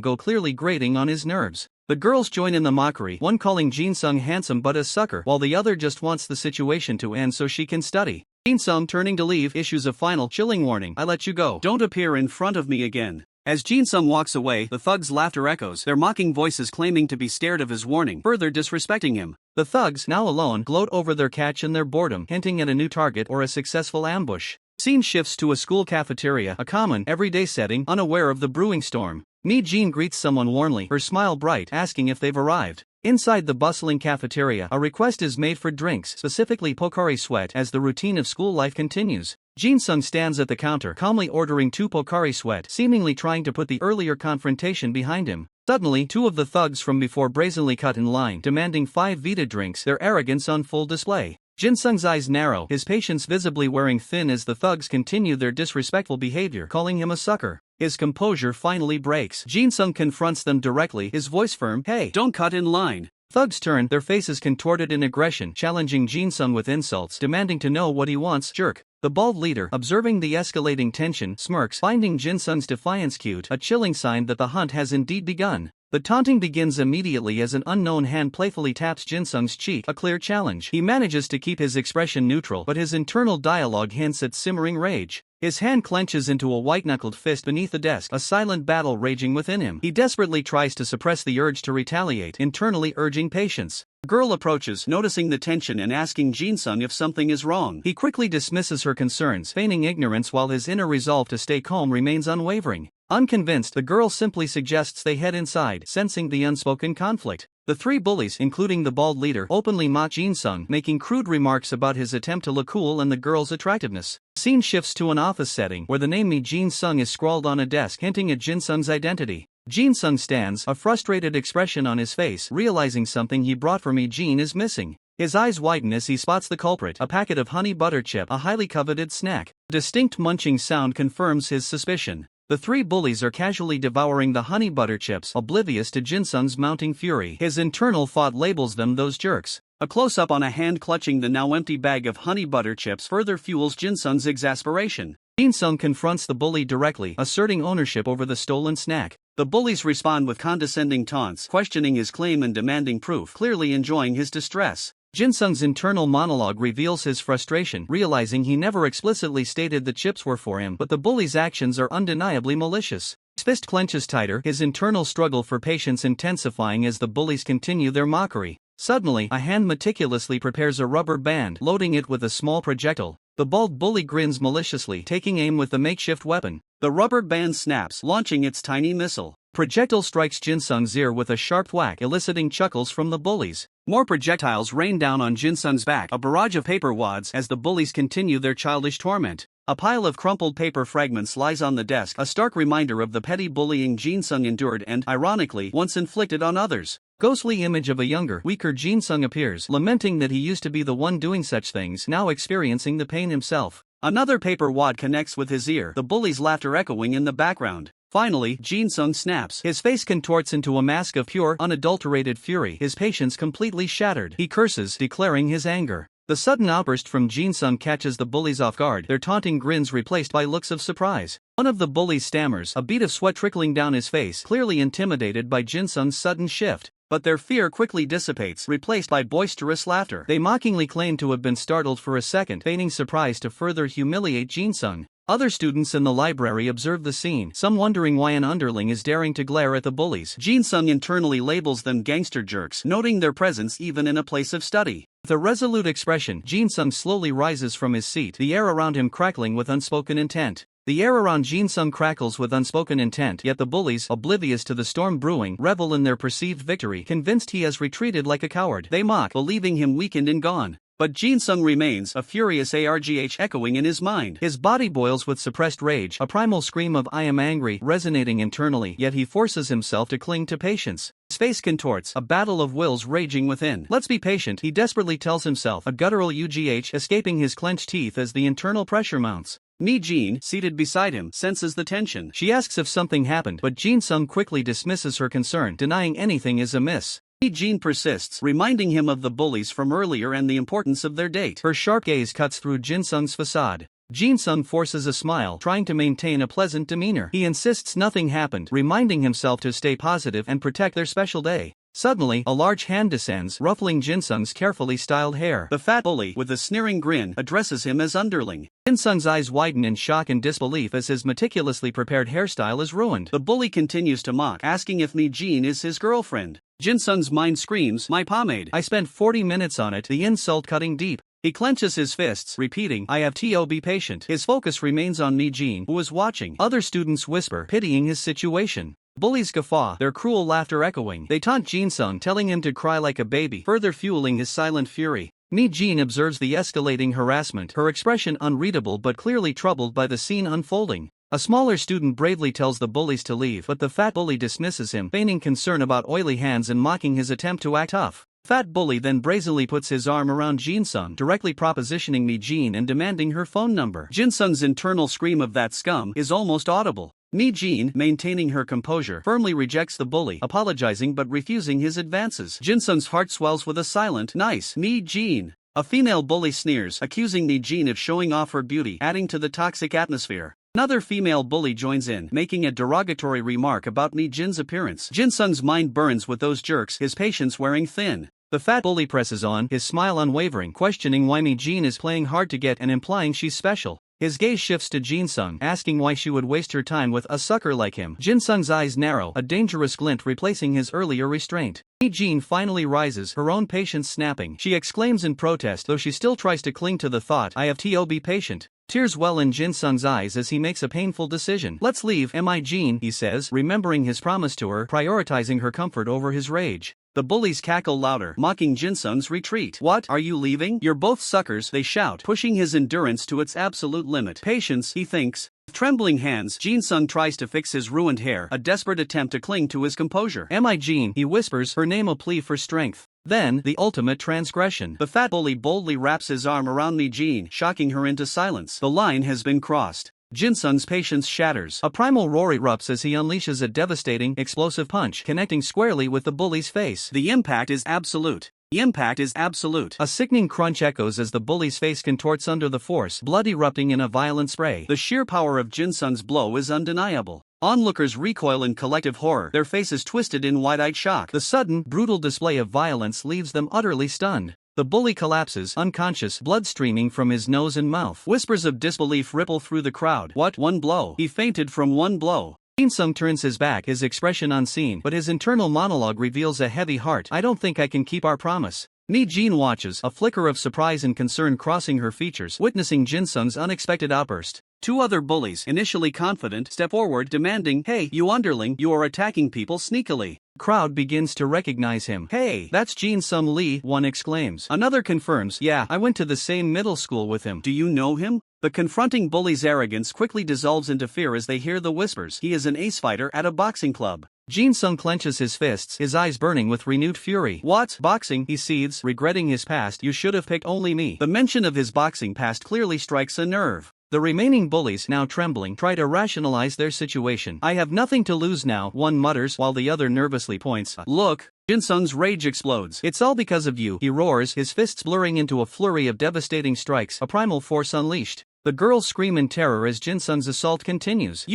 go clearly grating on his nerves. The girls join in the mockery, one calling Jin Sung handsome but a sucker, while the other just wants the situation to end so she can study. Jin Sung, turning to leave, issues a final, chilling warning: "I let you go. Don't appear in front of me again." As Jin Sung walks away, the thugs' laughter echoes, their mocking voices claiming to be scared of his warning, further disrespecting him. The thugs, now alone, gloat over their catch and their boredom, hinting at a new target or a successful ambush. Scene shifts to a school cafeteria, a common, everyday setting, unaware of the brewing storm. Mi Jin greets someone warmly, her smile bright, asking if they've arrived. Inside the bustling cafeteria, a request is made for drinks, specifically Pocari Sweat, as the routine of school life continues. Jin Sung stands at the counter, calmly ordering 2 Pocari Sweat, seemingly trying to put the earlier confrontation behind him. Suddenly, 2 of the thugs from before brazenly cut in line, demanding 5 Vita drinks, their arrogance on full display. Jin Sung's eyes narrow, his patience visibly wearing thin as the thugs continue their disrespectful behavior, calling him a sucker. His composure finally breaks. Jin Sung confronts them directly, his voice firm: "Hey, don't cut in line." Thugs turn, their faces contorted in aggression, challenging Jin Sung with insults, demanding to know what he wants. Jerk. The bald leader, observing the escalating tension, smirks, finding Jin Sung's defiance cute, a chilling sign that the hunt has indeed begun. The taunting begins immediately as an unknown hand playfully taps Jin Sung's cheek, a clear challenge. He manages to keep his expression neutral, but his internal dialogue hints at simmering rage. His hand clenches into a white-knuckled fist beneath the desk, a silent battle raging within him. He desperately tries to suppress the urge to retaliate, internally urging patience. The girl approaches, noticing the tension and asking Jin Sung if something is wrong. He quickly dismisses her concerns, feigning ignorance while his inner resolve to stay calm remains unwavering. Unconvinced, the girl simply suggests they head inside, sensing the unspoken conflict. The 3 bullies, including the bald leader, openly mock Jin Sung, making crude remarks about his attempt to look cool and the girl's attractiveness. Scene shifts to an office setting, where the name Mi Jin Sung is scrawled on a desk, hinting at Jin Sung's identity. Jin Sung stands, a frustrated expression on his face, realizing something he brought for Mi Jin is missing. His eyes widen as he spots the culprit, a packet of honey butter chip, a highly coveted snack. A distinct munching sound confirms his suspicion. The 3 bullies are casually devouring the honey butter chips, oblivious to Jin Sung's mounting fury. His internal thought labels them those jerks. A close-up on a hand clutching the now empty bag of honey butter chips further fuels Jin Sung's exasperation. Jin Sung confronts the bully directly, asserting ownership over the stolen snack. The bullies respond with condescending taunts, questioning his claim and demanding proof, clearly enjoying his distress. Jin Sung's internal monologue reveals his frustration, realizing he never explicitly stated the chips were for him, but the bully's actions are undeniably malicious. His fist clenches tighter, his internal struggle for patience intensifying as the bullies continue their mockery. Suddenly, a hand meticulously prepares a rubber band, loading it with a small projectile. The bald bully grins maliciously, taking aim with the makeshift weapon. The rubber band snaps, launching its tiny missile. Projectile strikes Jin Sung's ear with a sharp whack, eliciting chuckles from the bullies. More projectiles rain down on Jin Sung's back, a barrage of paper wads, as the bullies continue their childish torment. A pile of crumpled paper fragments lies on the desk, a stark reminder of the petty bullying Jin Sung endured and, ironically, once inflicted on others. Ghostly image of a younger, weaker Jin Sung appears, lamenting that he used to be the one doing such things, now experiencing the pain himself. Another paper wad connects with his ear, the bully's laughter echoing in the background. Finally, Jin Sung snaps. His face contorts into a mask of pure, unadulterated fury, his patience completely shattered. He curses, declaring his anger. The sudden outburst from Jin Sung catches the bullies off guard, their taunting grins replaced by looks of surprise. One of the bullies stammers, a bead of sweat trickling down his face, clearly intimidated by Jin Sung's sudden shift. But their fear quickly dissipates, replaced by boisterous laughter. They mockingly claim to have been startled for a second, feigning surprise to further humiliate Jin Sung. Other students in the library observe the scene, some wondering why an underling is daring to glare at the bullies. Jin Sung internally labels them gangster jerks, noting their presence even in a place of study. With a resolute expression, Jin Sung slowly rises from his seat, the air around him crackling with unspoken intent. The air around Jin Sung crackles with unspoken intent, yet the bullies, oblivious to the storm brewing, revel in their perceived victory, convinced he has retreated like a coward. They mock, believing him weakened and gone. But Jin Sung remains, a furious argh echoing in his mind. His body boils with suppressed rage, a primal scream of "I am angry" resonating internally, yet he forces himself to cling to patience. His face contorts, a battle of wills raging within. Let's be patient, he desperately tells himself, a guttural UGH escaping his clenched teeth as the internal pressure mounts. Mi Jin, seated beside him, senses the tension. She asks if something happened, but Jin Sung quickly dismisses her concern, denying anything is amiss. Jean persists, reminding him of the bullies from earlier and the importance of their date. Her sharp gaze cuts through Jin-sung's facade. Jin-sung forces a smile, trying to maintain a pleasant demeanor. He insists nothing happened, reminding himself to stay positive and protect their special day. Suddenly, a large hand descends, ruffling Jin-sung's carefully styled hair. The fat bully, with a sneering grin, addresses him as underling. Jin-sung's eyes widen in shock and disbelief as his meticulously prepared hairstyle is ruined. The bully continues to mock, asking if Jean is his girlfriend. Jin-sung's mind screams, "My pomade! I spent 40 minutes on it," the insult cutting deep. He clenches his fists, repeating, "I have to be patient." His focus remains on Jean, who is watching. Other students whisper, pitying his situation. Bullies guffaw, their cruel laughter echoing. They taunt Jin-sung, telling him to cry like a baby, further fueling his silent fury. Jean observes the escalating harassment, her expression unreadable but clearly troubled by the scene unfolding. A smaller student bravely tells the bullies to leave, but the fat bully dismisses him, feigning concern about oily hands and mocking his attempt to act tough. Fat bully then brazenly puts his arm around Jin-sung, directly propositioning Jean and demanding her phone number. Jin-sung's internal scream of "that scum" is almost audible. Jean, maintaining her composure, firmly rejects the bully, apologizing but refusing his advances. Jin-sung's heart swells with a silent, "Nice, Jean." A female bully sneers, accusing Jean of showing off her beauty, adding to the toxic atmosphere. Another female bully joins in, making a derogatory remark about Jin's appearance. Jin-sung's mind burns with those jerks, his patience wearing thin. The fat bully presses on, his smile unwavering, questioning why Jean is playing hard to get and implying she's special. His gaze shifts to Jin-sung, asking why she would waste her time with a sucker like him. Jin-sung's eyes narrow, a dangerous glint replacing his earlier restraint. Jean finally rises, her own patience snapping. She exclaims in protest, though she still tries to cling to the thought, "I have to be patient." Tears well in Jin-sung's eyes as he makes a painful decision. "Let's leave, Jean," he says, remembering his promise to her, prioritizing her comfort over his rage. The bullies cackle louder, mocking Jin-sung's retreat. "What, are you leaving? You're both suckers," they shout, pushing his endurance to its absolute limit. Patience, he thinks. With trembling hands, Jin-sung tries to fix his ruined hair, a desperate attempt to cling to his composure. Jean," he whispers, her name a plea for strength. Then, the ultimate transgression. The fat bully boldly wraps his arm around Jean, shocking her into silence. The line has been crossed. Jin-sung's patience shatters. A primal roar erupts as he unleashes a devastating, explosive punch, connecting squarely with the bully's face. The impact is absolute. A sickening crunch echoes as the bully's face contorts under the force, blood erupting in a violent spray. The sheer power of Jin-sung's blow is undeniable. Onlookers recoil in collective horror, their faces twisted in wide-eyed shock. The sudden, brutal display of violence leaves them utterly stunned. The bully collapses, unconscious, blood streaming from his nose and mouth. Whispers of disbelief ripple through the crowd. "What, one blow? He fainted from one blow." Jin-sung turns his back, his expression unseen, but his internal monologue reveals a heavy heart. "I don't think I can keep our promise." Jean watches, a flicker of surprise and concern crossing her features, witnessing Jin-sung's unexpected outburst. Two other bullies, initially confident, step forward, demanding, "Hey, you underling, you are attacking people sneakily." Crowd begins to recognize him. "Hey, that's Jin-sung Lee," one exclaims. Another confirms, "Yeah, I went to the same middle school with him." "Do you know him?" The confronting bully's arrogance quickly dissolves into fear as they hear the whispers. He is an ace fighter at a boxing club. Jin-sung clenches his fists, his eyes burning with renewed fury. "What? Boxing?" he seethes, regretting his past. "You should have picked only me." The mention of his boxing past clearly strikes a nerve. The remaining bullies, now trembling, try to rationalize their situation. "I have nothing to lose now," one mutters, while the other nervously points. "Look." Jin-sung's rage explodes. "It's all because of you," he roars, his fists blurring into a flurry of devastating strikes, a primal force unleashed. The girls scream in terror as Jin-sung's assault continues.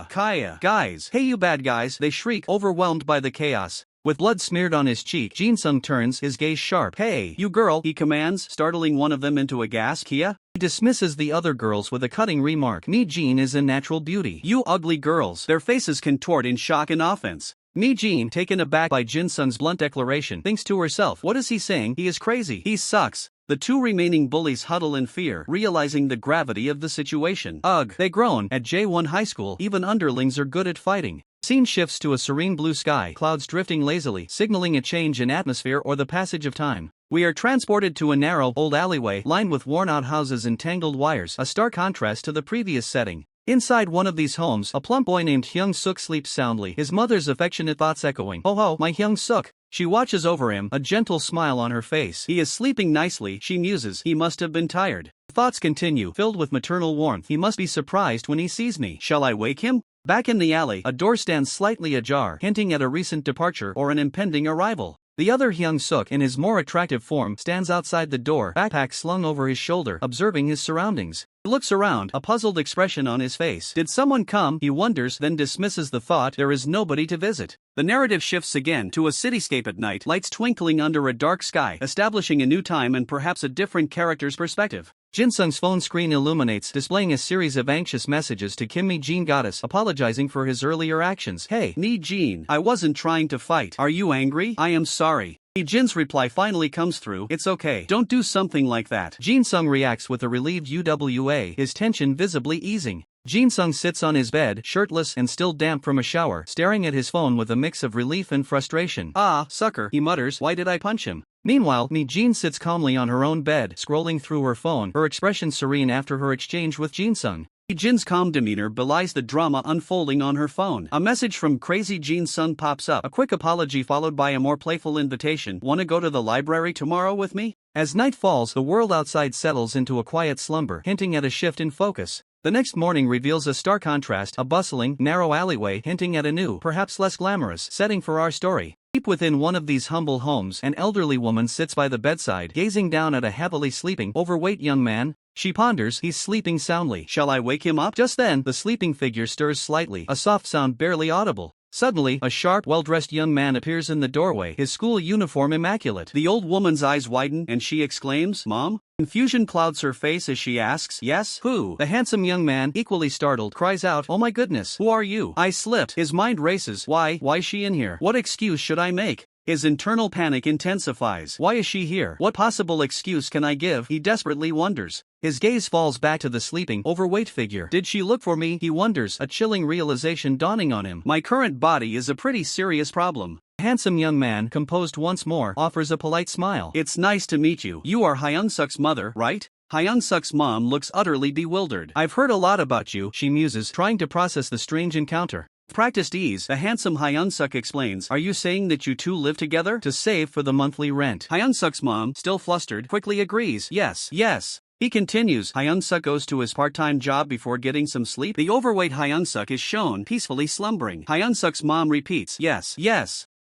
Kaya, guys, hey you bad guys," they shriek, overwhelmed by the chaos. With blood smeared on his cheek, Jin-sung turns, his gaze sharp. "Hey, you girl," he commands, startling one of them into a gasp. "Kia?" He dismisses the other girls with a cutting remark. Jean is a natural beauty." "You ugly girls." Their faces contort in shock and offense. Jean, taken aback by Jin-sung's blunt declaration, thinks to herself, "What is he saying? He is crazy. He sucks." The two remaining bullies huddle in fear, realizing the gravity of the situation. "Ugh," they groan. At J1 High School, even underlings are good at fighting. Scene shifts to a serene blue sky, clouds drifting lazily, signaling a change in atmosphere or the passage of time. We are transported to a narrow, old alleyway, lined with worn-out houses and tangled wires, a stark contrast to the previous setting. Inside one of these homes, a plump boy named Hyung-suk sleeps soundly, his mother's affectionate thoughts echoing. "Oh ho, my Hyung-suk." She watches over him, a gentle smile on her face. "He is sleeping nicely," she muses. "He must have been tired." Thoughts continue, filled with maternal warmth. "He must be surprised when he sees me. Shall I wake him?" Back in the alley, a door stands slightly ajar, hinting at a recent departure or an impending arrival. The other Hyung Suk, in his more attractive form, stands outside the door, backpack slung over his shoulder, observing his surroundings. He looks around, a puzzled expression on his face. Did someone come? He wonders, then dismisses the thought. There is nobody to visit. The narrative shifts again to a cityscape at night, lights twinkling under a dark sky, establishing a new time and perhaps a different character's perspective. Jinsung's phone screen illuminates, displaying a series of anxious messages to Kimmy Jean Goddess, apologizing for his earlier actions. Hey, Ni Jean, I wasn't trying to fight. Are you angry? I am sorry. Jin's reply finally comes through. It's okay. Don't do something like that. Jinsung reacts with a relieved UWA, his tension visibly easing. Jinsung sits on his bed, shirtless and still damp from a shower, staring at his phone with a mix of relief and frustration. Ah, sucker, he mutters. Why did I punch him? Meanwhile, Mi Jean sits calmly on her own bed, scrolling through her phone, her expression serene after her exchange with Jinsung. Jin's calm demeanor belies the drama unfolding on her phone. A message from Crazy Jinsung pops up, a quick apology followed by a more playful invitation. Wanna go to the library tomorrow with me? As night falls, the world outside settles into a quiet slumber, hinting at a shift in focus. The next morning reveals a stark contrast, a bustling, narrow alleyway hinting at a new, perhaps less glamorous, setting for our story. Deep within one of these humble homes, an elderly woman sits by the bedside, gazing down at a heavily sleeping, overweight young man. She ponders, he's sleeping soundly. Shall I wake him up? Just then, the sleeping figure stirs slightly, a soft sound barely audible. Suddenly, a sharp, well-dressed young man appears in the doorway, his school uniform immaculate. The old woman's eyes widen, and she exclaims, Mom? Confusion clouds her face as she asks, Yes? Who? The handsome young man, equally startled, cries out, Oh my goodness, who are you? I slipped. His mind races. Why's she in here? What excuse should I make? His internal panic intensifies. Why is she here? What possible excuse can I give? He desperately wonders. His gaze falls back to the sleeping, overweight figure. Did she look for me? He wonders, a chilling realization dawning on him. My current body is a pretty serious problem. The handsome young man, composed once more, offers a polite smile. It's nice to meet you. You are Hyung Suk's mother, right? Hyung Suk's mom looks utterly bewildered. I've heard a lot about you, she muses, trying to process the strange encounter. With practiced ease, the handsome Hyung Suk explains, Are you saying that you two live together? To save for the monthly rent. Hyung Suk's mom, still flustered, quickly agrees. Yes. He continues, Hyung Suk goes to his part-time job before getting some sleep. The overweight Hyung Suk is shown peacefully slumbering. Hyung Suk's mom repeats, Yes.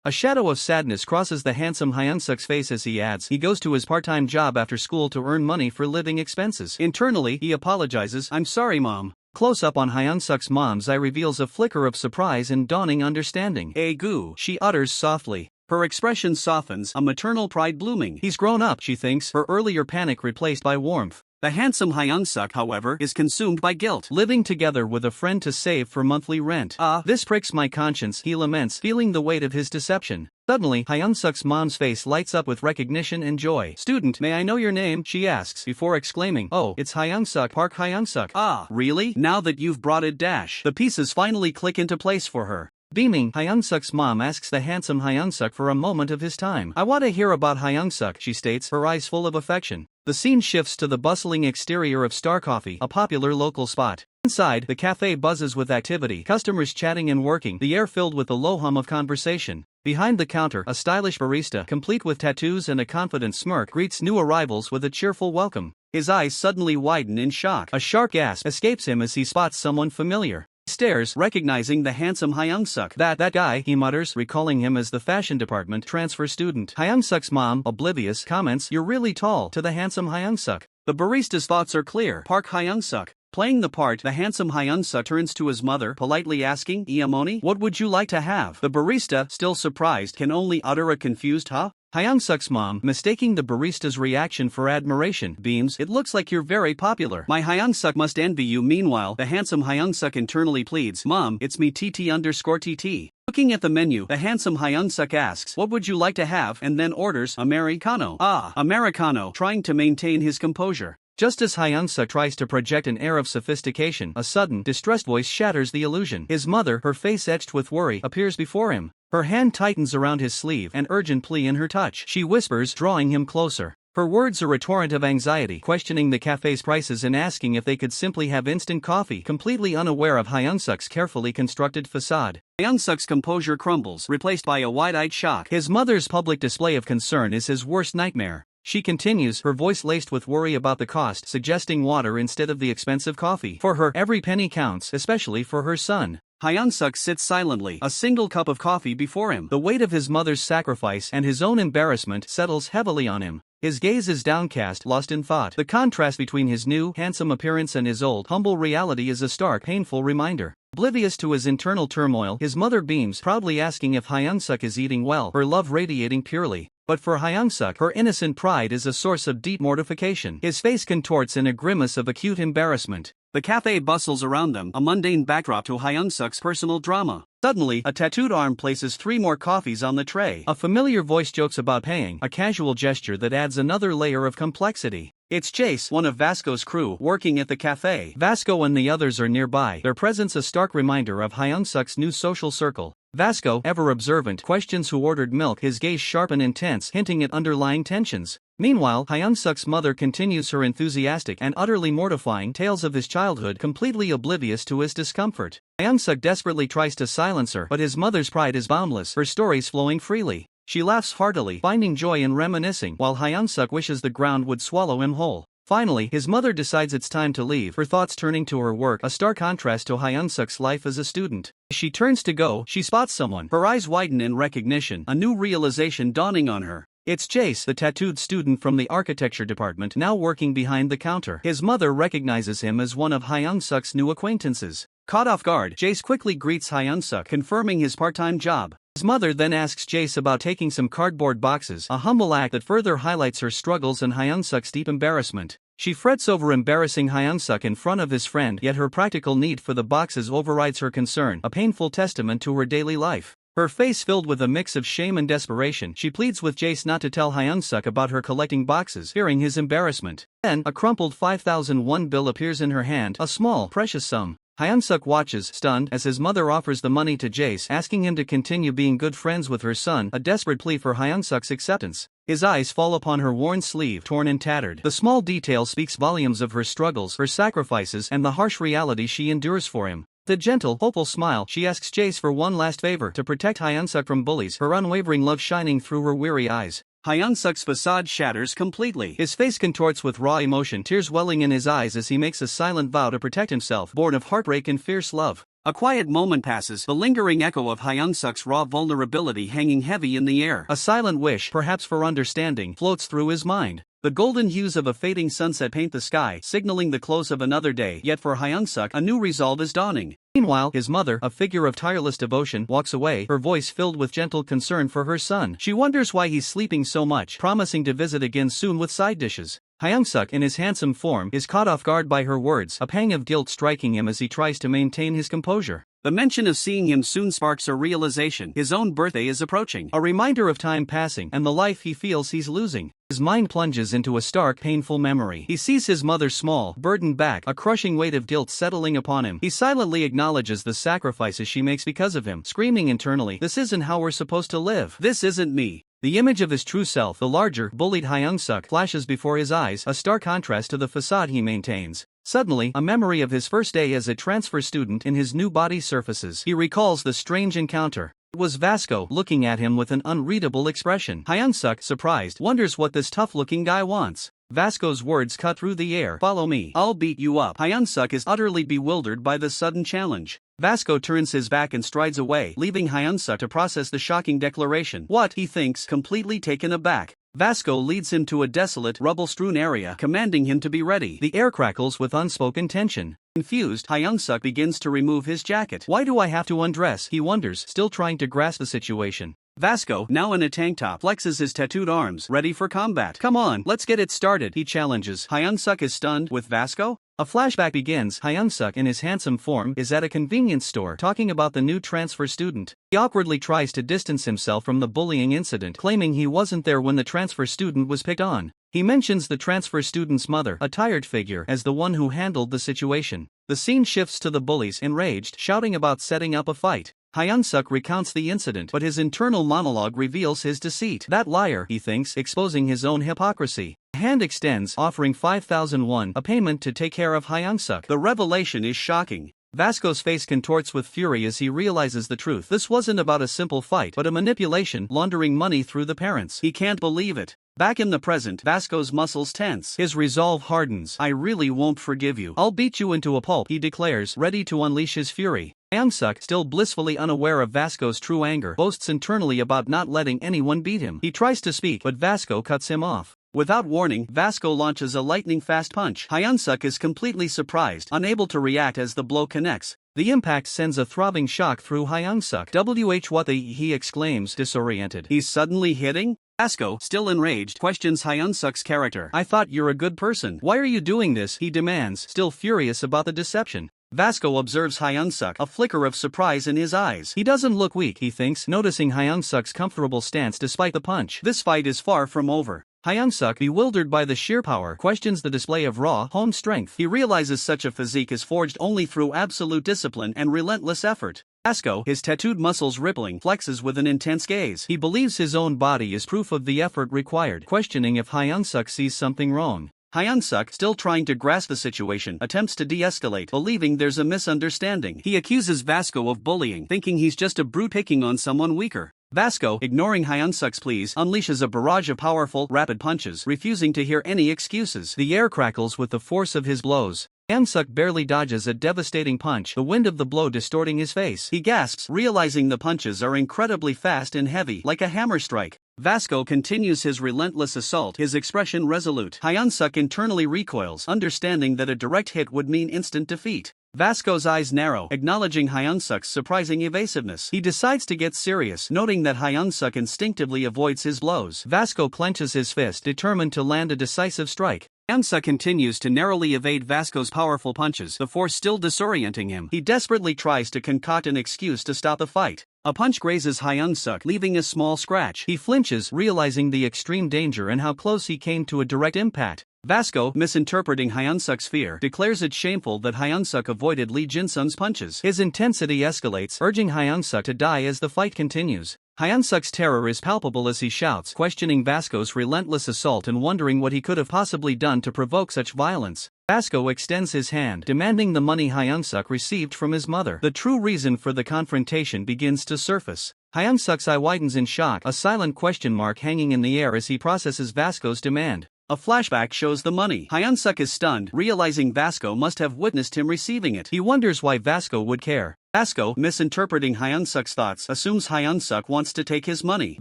A shadow of sadness crosses the handsome Hyung Suk's face as he adds, he goes to his part-time job after school to earn money for living expenses. Internally, he apologizes, I'm sorry mom. Close-up on Hyung Suk's mom's eye reveals a flicker of surprise and dawning understanding. Goo, she utters softly. Her expression softens, a maternal pride blooming. He's grown up, she thinks, her earlier panic replaced by warmth. The handsome Hyung Suk, however, is consumed by guilt. Living together with a friend to save for monthly rent. This pricks my conscience, he laments, feeling the weight of his deception. Suddenly, Hyung Suk's mom's face lights up with recognition and joy. Student, may I know your name? She asks, before exclaiming, Oh, it's Hyung Suk, Park Hyung Suk. Really? Now that you've brought it dash. The pieces finally click into place for her. Beaming, Hyung Suk's mom asks the handsome Hyung Suk for a moment of his time. I want to hear about Hyung Suk, she states, her eyes full of affection. The scene shifts to the bustling exterior of Star Coffee, a popular local spot. Inside, the cafe buzzes with activity, customers chatting and working, the air filled with the low hum of conversation. Behind the counter, a stylish barista, complete with tattoos and a confident smirk, greets new arrivals with a cheerful welcome. His eyes suddenly widen in shock. A sharp gasp escapes him as he spots someone familiar. He stares, recognizing the handsome Hyung Suk. That guy, he mutters, recalling him as the fashion department transfer student. Hyung Suk's mom, oblivious, comments, You're really tall, to the handsome Hyung Suk. The barista's thoughts are clear. Park Hyung Suk. Playing the part, the handsome Hyung Suk turns to his mother, politely asking, Iamoni, what would you like to have? The barista, still surprised, can only utter a confused huh? Hyung Suk's mom, mistaking the barista's reaction for admiration, beams, It looks like you're very popular. My Hyung Suk must envy you. Meanwhile, the handsome Hyung Suk internally pleads, Mom, it's me TT_TT. Looking at the menu, the handsome Hyung Suk asks, What would you like to have? And then orders, Americano. Americano, trying to maintain his composure. Just as Hyung Suk tries to project an air of sophistication, a sudden, distressed voice shatters the illusion. His mother, her face etched with worry, appears before him. Her hand tightens around his sleeve, an urgent plea in her touch. She whispers, drawing him closer. Her words are a torrent of anxiety, questioning the cafe's prices and asking if they could simply have instant coffee, completely unaware of Hyung Suk's carefully constructed facade. Hyung Suk's composure crumbles, replaced by a wide-eyed shock. His mother's public display of concern is his worst nightmare. She continues, her voice laced with worry about the cost, suggesting water instead of the expensive coffee. For her, every penny counts, especially for her son. Hyun-suk sits silently, a single cup of coffee before him. The weight of his mother's sacrifice and his own embarrassment settles heavily on him. His gaze is downcast, lost in thought. The contrast between his new, handsome appearance and his old, humble reality is a stark, painful reminder. Oblivious to his internal turmoil, his mother beams, proudly asking if Hyun-suk is eating well, her love radiating purely. But for Hyun-suk, her innocent pride is a source of deep mortification. His face contorts in a grimace of acute embarrassment. The cafe bustles around them, a mundane backdrop to Hyun-suk's personal drama. Suddenly, a tattooed arm places 3 more coffees on the tray. A familiar voice jokes about paying, a casual gesture that adds another layer of complexity. It's Chase, one of Vasco's crew, working at the cafe. Vasco and the others are nearby, their presence a stark reminder of Hyun-suk's new social circle. Vasco, ever observant, questions who ordered milk, his gaze sharp and intense, hinting at underlying tensions. Meanwhile, Hyun-suk's mother continues her enthusiastic and utterly mortifying tales of his childhood, completely oblivious to his discomfort. Hyun-suk desperately tries to silence her, but his mother's pride is boundless, her stories flowing freely. She laughs heartily, finding joy in reminiscing, while Hyun-suk wishes the ground would swallow him whole. Finally, his mother decides it's time to leave, her thoughts turning to her work, a stark contrast to Hyun-suk's life as a student. As she turns to go, she spots someone. Her eyes widen in recognition, a new realization dawning on her. It's Chase, the tattooed student from the architecture department, now working behind the counter. His mother recognizes him as one of Hyun-suk's new acquaintances. Caught off guard, Chase quickly greets Hyun-suk, confirming his part-time job. His mother then asks Chase about taking some cardboard boxes, a humble act that further highlights her struggles and Hyun-suk's deep embarrassment. She frets over embarrassing Hyun-suk in front of his friend, yet her practical need for the boxes overrides her concern, a painful testament to her daily life. Her face filled with a mix of shame and desperation, she pleads with Chase not to tell Hyun-suk about her collecting boxes, fearing his embarrassment. Then, a crumpled 5,001 bill appears in her hand, a small, precious sum. Hyun-suk watches, stunned, as his mother offers the money to Jace, asking him to continue being good friends with her son, a desperate plea for Hyun-suk's acceptance. His eyes fall upon her worn sleeve, torn and tattered. The small detail speaks volumes of her struggles, her sacrifices, and the harsh reality she endures for him. With a gentle, hopeful smile, she asks Jace for one last favor, to protect Hyun-suk from bullies, her unwavering love shining through her weary eyes. Hyun-suk's facade shatters completely. His face contorts with raw emotion, tears welling in his eyes as he makes a silent vow to protect himself, born of heartbreak and fierce love. A quiet moment passes, the lingering echo of Hyun-suk's raw vulnerability hanging heavy in the air. A silent wish, perhaps for understanding, floats through his mind. The golden hues of a fading sunset paint the sky, signaling the close of another day, yet for Hyun-suk, a new resolve is dawning. Meanwhile, his mother, a figure of tireless devotion, walks away, her voice filled with gentle concern for her son. She wonders why he's sleeping so much, promising to visit again soon with side dishes. Hyun-suk, in his handsome form, is caught off guard by her words, a pang of guilt striking him as he tries to maintain his composure. The mention of seeing him soon sparks a realization: his own birthday is approaching, a reminder of time passing and the life he feels he's losing. His mind plunges into a stark, painful memory. He sees his mother small, burdened back, a crushing weight of guilt settling upon him. He silently acknowledges the sacrifices she makes because of him, screaming internally, "This isn't how we're supposed to live. This isn't me." The image of his true self, the larger, bullied Hyun-suk, flashes before his eyes, a stark contrast to the facade he maintains. Suddenly, a memory of his first day as a transfer student in his new body surfaces. He recalls the strange encounter. It was Vasco, looking at him with an unreadable expression. Hyun-suk, surprised, wonders what this tough-looking guy wants. Vasco's words cut through the air. "Follow me. I'll beat you up." Hyun-suk is utterly bewildered by the sudden challenge. Vasco turns his back and strides away, leaving Hyun-suk to process the shocking declaration. What, he thinks, completely taken aback. Vasco leads him to a desolate, rubble-strewn area, commanding him to be ready. The air crackles with unspoken tension. Confused, Hyun-suk begins to remove his jacket. "Why do I have to undress?" he wonders, still trying to grasp the situation. Vasco, now in a tank top, flexes his tattooed arms, ready for combat. "Come on, let's get it started," he challenges. Hyun-suk is stunned. With Vasco? A flashback begins. Hyun-suk, in his handsome form, is at a convenience store, talking about the new transfer student. He awkwardly tries to distance himself from the bullying incident, claiming he wasn't there when the transfer student was picked on. He mentions the transfer student's mother, a tired figure, as the one who handled the situation. The scene shifts to the bullies, enraged, shouting about setting up a fight. Hyun-suk recounts the incident, but his internal monologue reveals his deceit. That liar, he thinks, exposing his own hypocrisy. A hand extends, offering 5,001, a payment to take care of Hyun-suk. The revelation is shocking. Vasco's face contorts with fury as he realizes the truth. This wasn't about a simple fight, but a manipulation, laundering money through the parents. He can't believe it. Back in the present, Vasco's muscles tense. His resolve hardens. "I really won't forgive you. I'll beat you into a pulp," he declares, ready to unleash his fury. Hyunsuk, still blissfully unaware of Vasco's true anger, boasts internally about not letting anyone beat him. He tries to speak, but Vasco cuts him off. Without warning, Vasco launches a lightning-fast punch. Hyunsuk is completely surprised, unable to react as the blow connects. The impact sends a throbbing shock through Hyunsuk. What the he exclaims, disoriented. He's suddenly hitting? Vasco, still enraged, questions Hyunsuk's character. I thought you're a good person. Why are you doing this? He demands, still furious about the deception. Vasco observes Hyunsuk, a flicker of surprise in his eyes. He doesn't look weak, he thinks, noticing Hyunsuk's comfortable stance despite the punch. This fight is far from over. Hyunsuk, bewildered by the sheer power, questions the display of raw, honed strength. He realizes such a physique is forged only through absolute discipline and relentless effort. Vasco, his tattooed muscles rippling, flexes with an intense gaze. He believes his own body is proof of the effort required, questioning if Hyunsuk sees something wrong. Hyunsuk, still trying to grasp the situation, attempts to de-escalate, believing there's a misunderstanding. He accuses Vasco of bullying, thinking he's just a brute picking on someone weaker. Vasco, ignoring Hyunsuk's pleas, unleashes a barrage of powerful, rapid punches, refusing to hear any excuses. The air crackles with the force of his blows. Hyunsuk barely dodges a devastating punch, the wind of the blow distorting his face. He gasps, realizing the punches are incredibly fast and heavy, like a hammer strike. Vasco continues his relentless assault, his expression resolute. Hyunsuk internally recoils, understanding that a direct hit would mean instant defeat. Vasco's eyes narrow, acknowledging Hyunsuk's surprising evasiveness. He decides to get serious, noting that Hyunsuk instinctively avoids his blows. Vasco clenches his fist, determined to land a decisive strike. Hyunsuk continues to narrowly evade Vasco's powerful punches, the force still disorienting him. He desperately tries to concoct an excuse to stop the fight. A punch grazes Hyunsuk, leaving a small scratch. He flinches, realizing the extreme danger and how close he came to a direct impact. Vasco, misinterpreting Hyunsuk's fear, declares it shameful that Hyunsuk avoided Lee Jin-sun's punches. His intensity escalates, urging Hyunsuk to die as the fight continues. Hyunsuk's terror is palpable as he shouts, questioning Vasco's relentless assault and wondering what he could have possibly done to provoke such violence. Vasco extends his hand, demanding the money Hyunsuk received from his mother. The true reason for the confrontation begins to surface. Hyunsuk's eye widens in shock, a silent question mark hanging in the air as he processes Vasco's demand. A flashback shows the money. Hyunsuk is stunned, realizing Vasco must have witnessed him receiving it. He wonders why Vasco would care. Vasco, misinterpreting Hyunsuk's thoughts, assumes Hyunsuk wants to take his money.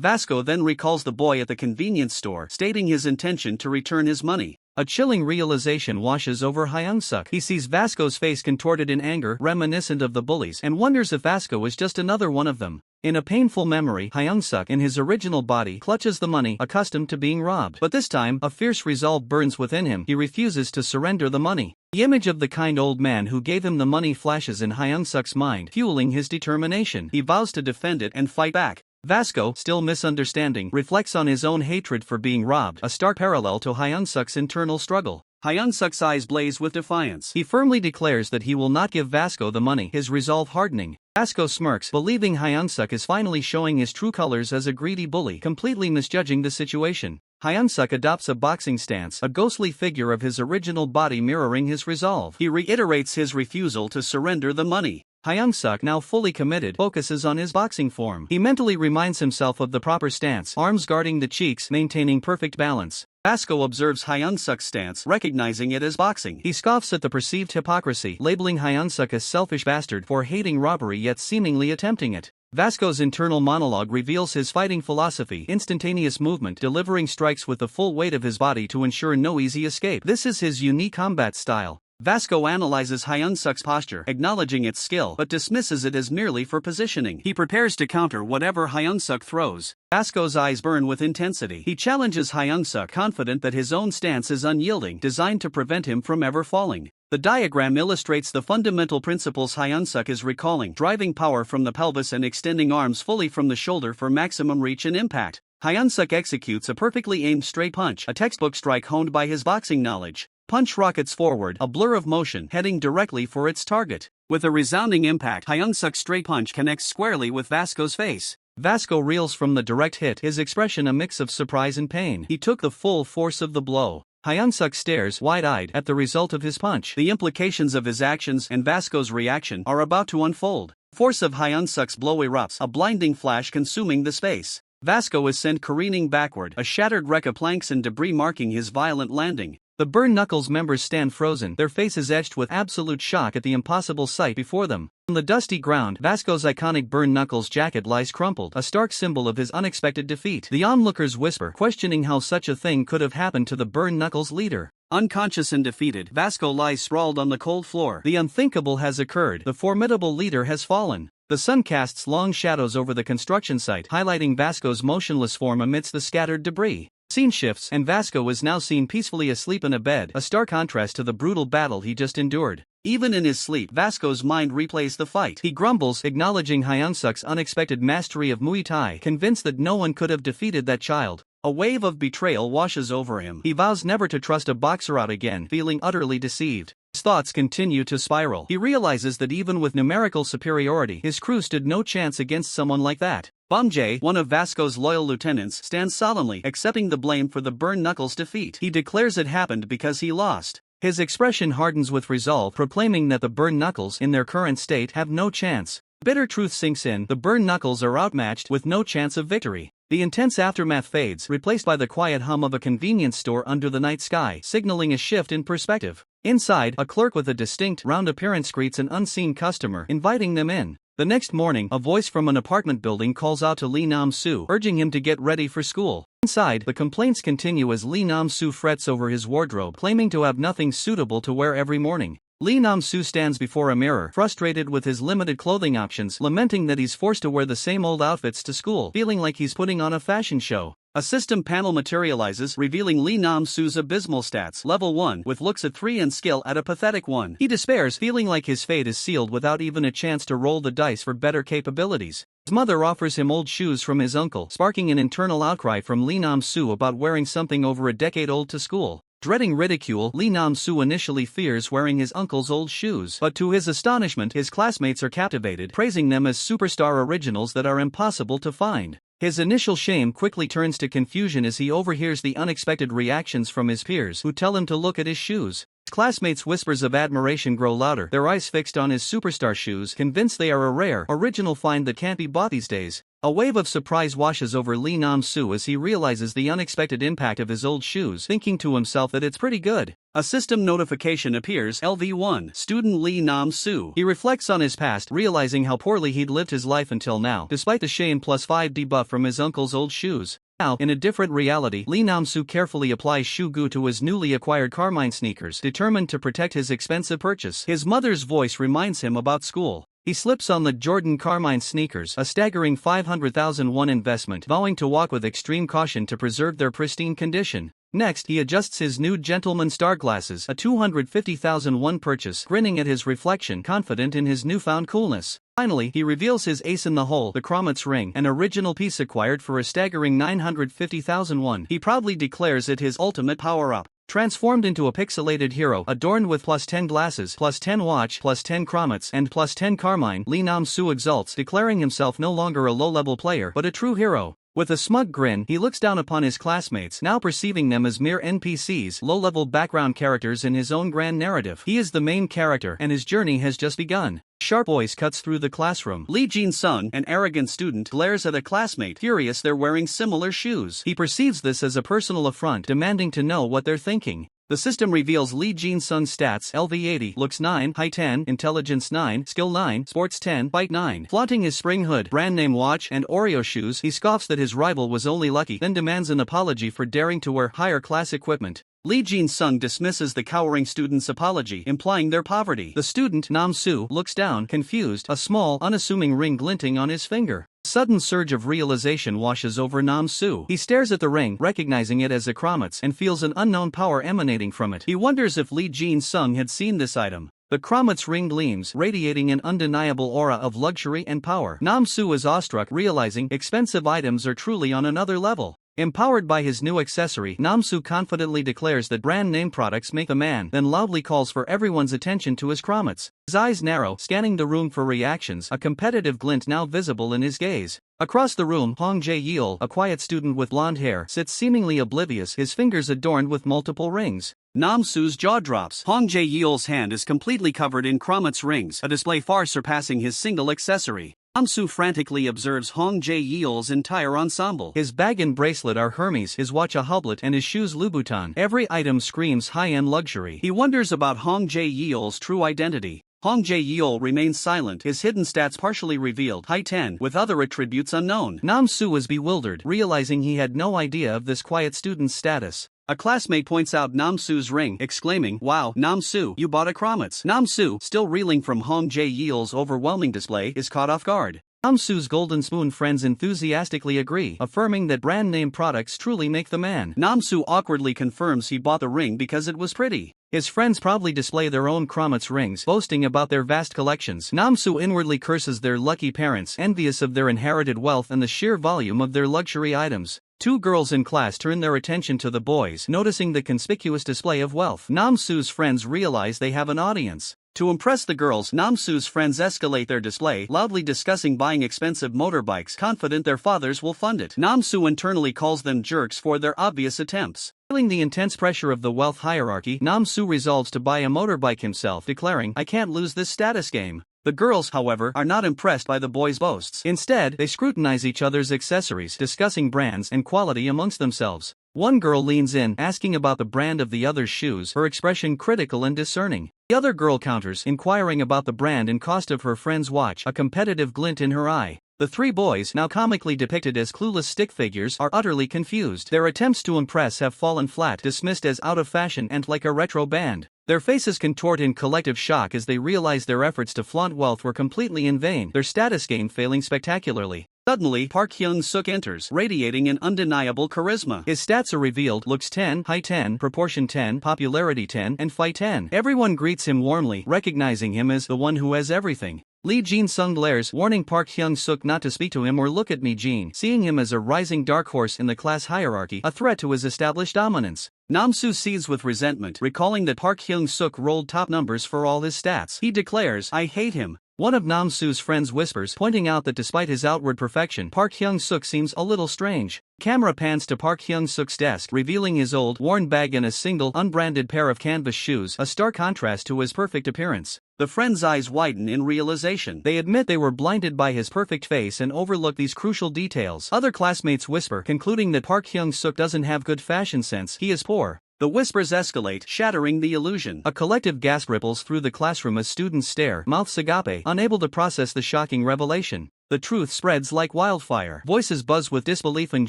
Vasco then recalls the boy at the convenience store, stating his intention to return his money. A chilling realization washes over Hyunsuk. He sees Vasco's face contorted in anger, reminiscent of the bullies, and wonders if Vasco is just another one of them. In a painful memory, Hyunsuk, in his original body, clutches the money, accustomed to being robbed. But this time, a fierce resolve burns within him. He refuses to surrender the money. The image of the kind old man who gave him the money flashes in Hyunsuk's mind, fueling his determination. He vows to defend it and fight back. Vasco, still misunderstanding, reflects on his own hatred for being robbed, a stark parallel to Hyunsuk's internal struggle. Hyunsuk's eyes blaze with defiance. He firmly declares that he will not give Vasco the money, his resolve hardening. Vasco smirks, believing Hyunsuk is finally showing his true colors as a greedy bully, completely misjudging the situation. Hyunsuk adopts a boxing stance, a ghostly figure of his original body mirroring his resolve. He reiterates his refusal to surrender the money. Hyunsuk, now fully committed, focuses on his boxing form. He mentally reminds himself of the proper stance, arms guarding the cheeks, maintaining perfect balance. Vasco observes Hyunsuk's stance, recognizing it as boxing. He scoffs at the perceived hypocrisy, labeling Hyunsuk a selfish bastard for hating robbery yet seemingly attempting it. Vasco's internal monologue reveals his fighting philosophy: instantaneous movement, delivering strikes with the full weight of his body to ensure no easy escape. This is his unique combat style. Vasco analyzes Hyunsuk's posture, acknowledging its skill, but dismisses it as merely for positioning. He prepares to counter whatever Hyunsuk throws. Vasco's eyes burn with intensity. He challenges Hyunsuk, confident that his own stance is unyielding, designed to prevent him from ever falling. The diagram illustrates the fundamental principles Hyunsuk is recalling: driving power from the pelvis and extending arms fully from the shoulder for maximum reach and impact. Hyunsuk executes a perfectly aimed straight punch, a textbook strike honed by his boxing knowledge. Punch rockets forward, a blur of motion, heading directly for its target. With a resounding impact, Hyunsuk's straight punch connects squarely with Vasco's face. Vasco reels from the direct hit, his expression a mix of surprise and pain. He took the full force of the blow. Hyunsuk stares, wide-eyed, at the result of his punch. The implications of his actions and Vasco's reaction are about to unfold. Force of Hyunsuk's blow erupts, a blinding flash consuming the space. Vasco is sent careening backward, a shattered wreck of planks and debris marking his violent landing. The Burn Knuckles members stand frozen, their faces etched with absolute shock at the impossible sight before them. On the dusty ground, Vasco's iconic Burn Knuckles jacket lies crumpled, a stark symbol of his unexpected defeat. The onlookers whisper, questioning how such a thing could have happened to the Burn Knuckles leader. Unconscious and defeated, Vasco lies sprawled on the cold floor. The unthinkable has occurred. The formidable leader has fallen. The sun casts long shadows over the construction site, highlighting Vasco's motionless form amidst the scattered debris. Scene shifts, and Vasco is now seen peacefully asleep in a bed, a stark contrast to the brutal battle he just endured. Even in his sleep, Vasco's mind replays the fight. He grumbles, acknowledging Hyunsuk's unexpected mastery of Muay Thai, convinced that no one could have defeated that child. A wave of betrayal washes over him. He vows never to trust a boxer out again, feeling utterly deceived. His thoughts continue to spiral. He realizes that even with numerical superiority, his crew stood no chance against someone like that. Bumjay, one of Vasco's loyal lieutenants, stands solemnly, accepting the blame for the Burn Knuckles' defeat. He declares it happened because he lost. His expression hardens with resolve, proclaiming that the Burn Knuckles, in their current state, have no chance. Bitter truth sinks in, the Burn Knuckles are outmatched, with no chance of victory. The intense aftermath fades, replaced by the quiet hum of a convenience store under the night sky, signaling a shift in perspective. Inside, a clerk with a distinct, round appearance greets an unseen customer, inviting them in. The next morning, a voice from an apartment building calls out to Lee Nam-soo, urging him to get ready for school. Inside, the complaints continue as Lee Nam-soo frets over his wardrobe, claiming to have nothing suitable to wear every morning. Lee Nam-soo stands before a mirror, frustrated with his limited clothing options, lamenting that he's forced to wear the same old outfits to school, feeling like he's putting on a fashion show. A system panel materializes, revealing Lee Nam-soo's abysmal stats, level 1, with looks at 3 and skill at a pathetic 1. He despairs, feeling like his fate is sealed without even a chance to roll the dice for better capabilities. His mother offers him old shoes from his uncle, sparking an internal outcry from Lee Nam-soo about wearing something over a decade old to school. Dreading ridicule, Lee Nam-soo initially fears wearing his uncle's old shoes, but to his astonishment, his classmates are captivated, praising them as superstar originals that are impossible to find. His initial shame quickly turns to confusion as he overhears the unexpected reactions from his peers, who tell him to look at his shoes. His classmates' whispers of admiration grow louder, their eyes fixed on his superstar shoes, convinced they are a rare, original find that can't be bought these days. A wave of surprise washes over Lee Nam-soo as he realizes the unexpected impact of his old shoes, thinking to himself that it's pretty good. A system notification appears, LV1, student Lee Nam-soo. He reflects on his past, realizing how poorly he'd lived his life until now, despite the Shane +5 debuff from his uncle's old shoes. Now, in a different reality, Lee Nam-soo carefully applies shoe goo to his newly acquired Carmine sneakers, determined to protect his expensive purchase. His mother's voice reminds him about school. He slips on the Jordan Carmine sneakers, a staggering 500,000 won investment, vowing to walk with extreme caution to preserve their pristine condition. Next, he adjusts his new gentleman star glasses, a 250,000 won purchase, grinning at his reflection, confident in his newfound coolness. Finally, he reveals his ace in the hole, the Kromit's ring, an original piece acquired for a staggering 950,000 won. He proudly declares it his ultimate power-up. Transformed into a pixelated hero, adorned with +10 glasses, +10 watch, +10 Kromits, and +10 Carmine, Lee Nam-soo exults, declaring himself no longer a low-level player, but a true hero. With a smug grin, he looks down upon his classmates, now perceiving them as mere NPCs, low-level background characters in his own grand narrative. He is the main character, and his journey has just begun. Sharp voice cuts through the classroom. Lee Jin-sung, an arrogant student, glares at a classmate, furious they're wearing similar shoes. He perceives this as a personal affront, demanding to know what they're thinking. The system reveals Lee Jin-sung's stats: LV80, looks 9, height 10, intelligence 9, skill 9, sports 10, bite 9. Flaunting his spring hood, brand name watch, and Oreo shoes, he scoffs that his rival was only lucky, then demands an apology for daring to wear higher class equipment. Lee Jin-sung dismisses the cowering student's apology, implying their poverty. The student, Nam-soo, looks down, confused, a small, unassuming ring glinting on his finger. A sudden surge of realization washes over Nam-soo. He stares at the ring, recognizing it as a Kromit's, and feels an unknown power emanating from it. He wonders if Lee Jin-sung had seen this item. The Kromit's ring gleams, radiating an undeniable aura of luxury and power. Nam-soo is awestruck, realizing expensive items are truly on another level. Empowered by his new accessory, Nam-soo confidently declares that brand name products make the man, then loudly calls for everyone's attention to his Kromit's. His eyes narrow, scanning the room for reactions, a competitive glint now visible in his gaze. Across the room, Hong Jae-yeol, a quiet student with blonde hair, sits seemingly oblivious, his fingers adorned with multiple rings. Nam-soo's jaw drops. Hong Jae-yeol's hand is completely covered in Kromit's rings, a display far surpassing his single accessory. Namsu frantically observes Hong Jae-yeol's entire ensemble. His bag and bracelet are Hermes, his watch a Hublet, and his shoes Louboutin. Every item screams high-end luxury. He wonders about Hong Jae-yeol's true identity. Hong Jae-yeol remains silent, his hidden stats partially revealed, high 10, with other attributes unknown. Namsu was bewildered, realizing he had no idea of this quiet student's status. A classmate points out Namsu's ring, exclaiming, "Wow, Namsu, you bought a Chromat's." Namsu, still reeling from Hong Jae-yeol's overwhelming display, is caught off guard. Namsu's Golden Spoon friends enthusiastically agree, affirming that brand-name products truly make the man. Namsu awkwardly confirms he bought the ring because it was pretty. His friends proudly display their own Chromat's rings, boasting about their vast collections. Namsu inwardly curses their lucky parents, envious of their inherited wealth and the sheer volume of their luxury items. Two girls in class turn their attention to the boys, noticing the conspicuous display of wealth. Namsu's friends realize they have an audience. To impress the girls, Namsu's friends escalate their display, loudly discussing buying expensive motorbikes, confident their fathers will fund it. Namsu internally calls them jerks for their obvious attempts. Feeling the intense pressure of the wealth hierarchy, Namsu resolves to buy a motorbike himself, declaring, "I can't lose this status game." The girls, however, are not impressed by the boys' boasts. Instead, they scrutinize each other's accessories, discussing brands and quality amongst themselves. One girl leans in, asking about the brand of the other's shoes, her expression critical and discerning. The other girl counters, inquiring about the brand and cost of her friend's watch, a competitive glint in her eye. The three boys, now comically depicted as clueless stick figures, are utterly confused. Their attempts to impress have fallen flat, dismissed as out of fashion and like a retro band. Their faces contort in collective shock as they realize their efforts to flaunt wealth were completely in vain, their status game failing spectacularly. Suddenly, Park Hyung-suk enters, radiating an undeniable charisma. His stats are revealed: looks 10, height 10, proportion 10, popularity 10, and fight 10. Everyone greets him warmly, recognizing him as the one who has everything. Lee Jin-sung glares, warning Park Hyung-suk not to speak to him or look at me. Jin, seeing him as a rising dark horse in the class hierarchy, a threat to his established dominance. Namsu seethes with resentment, recalling that Park Hyung-suk rolled top numbers for all his stats. He declares, "I hate him." One of Namsu's friends whispers, pointing out that despite his outward perfection, Park Hyung-suk seems a little strange. Camera pans to Park Hyung-suk's desk, revealing his old, worn bag and a single, unbranded pair of canvas shoes, a stark contrast to his perfect appearance. The friends' eyes widen in realization. They admit they were blinded by his perfect face and overlook these crucial details. Other classmates whisper, concluding that Park Hyung-suk doesn't have good fashion sense, he is poor. The whispers escalate, shattering the illusion. A collective gasp ripples through the classroom as students stare, mouths agape, unable to process the shocking revelation. The truth spreads like wildfire. Voices buzz with disbelief and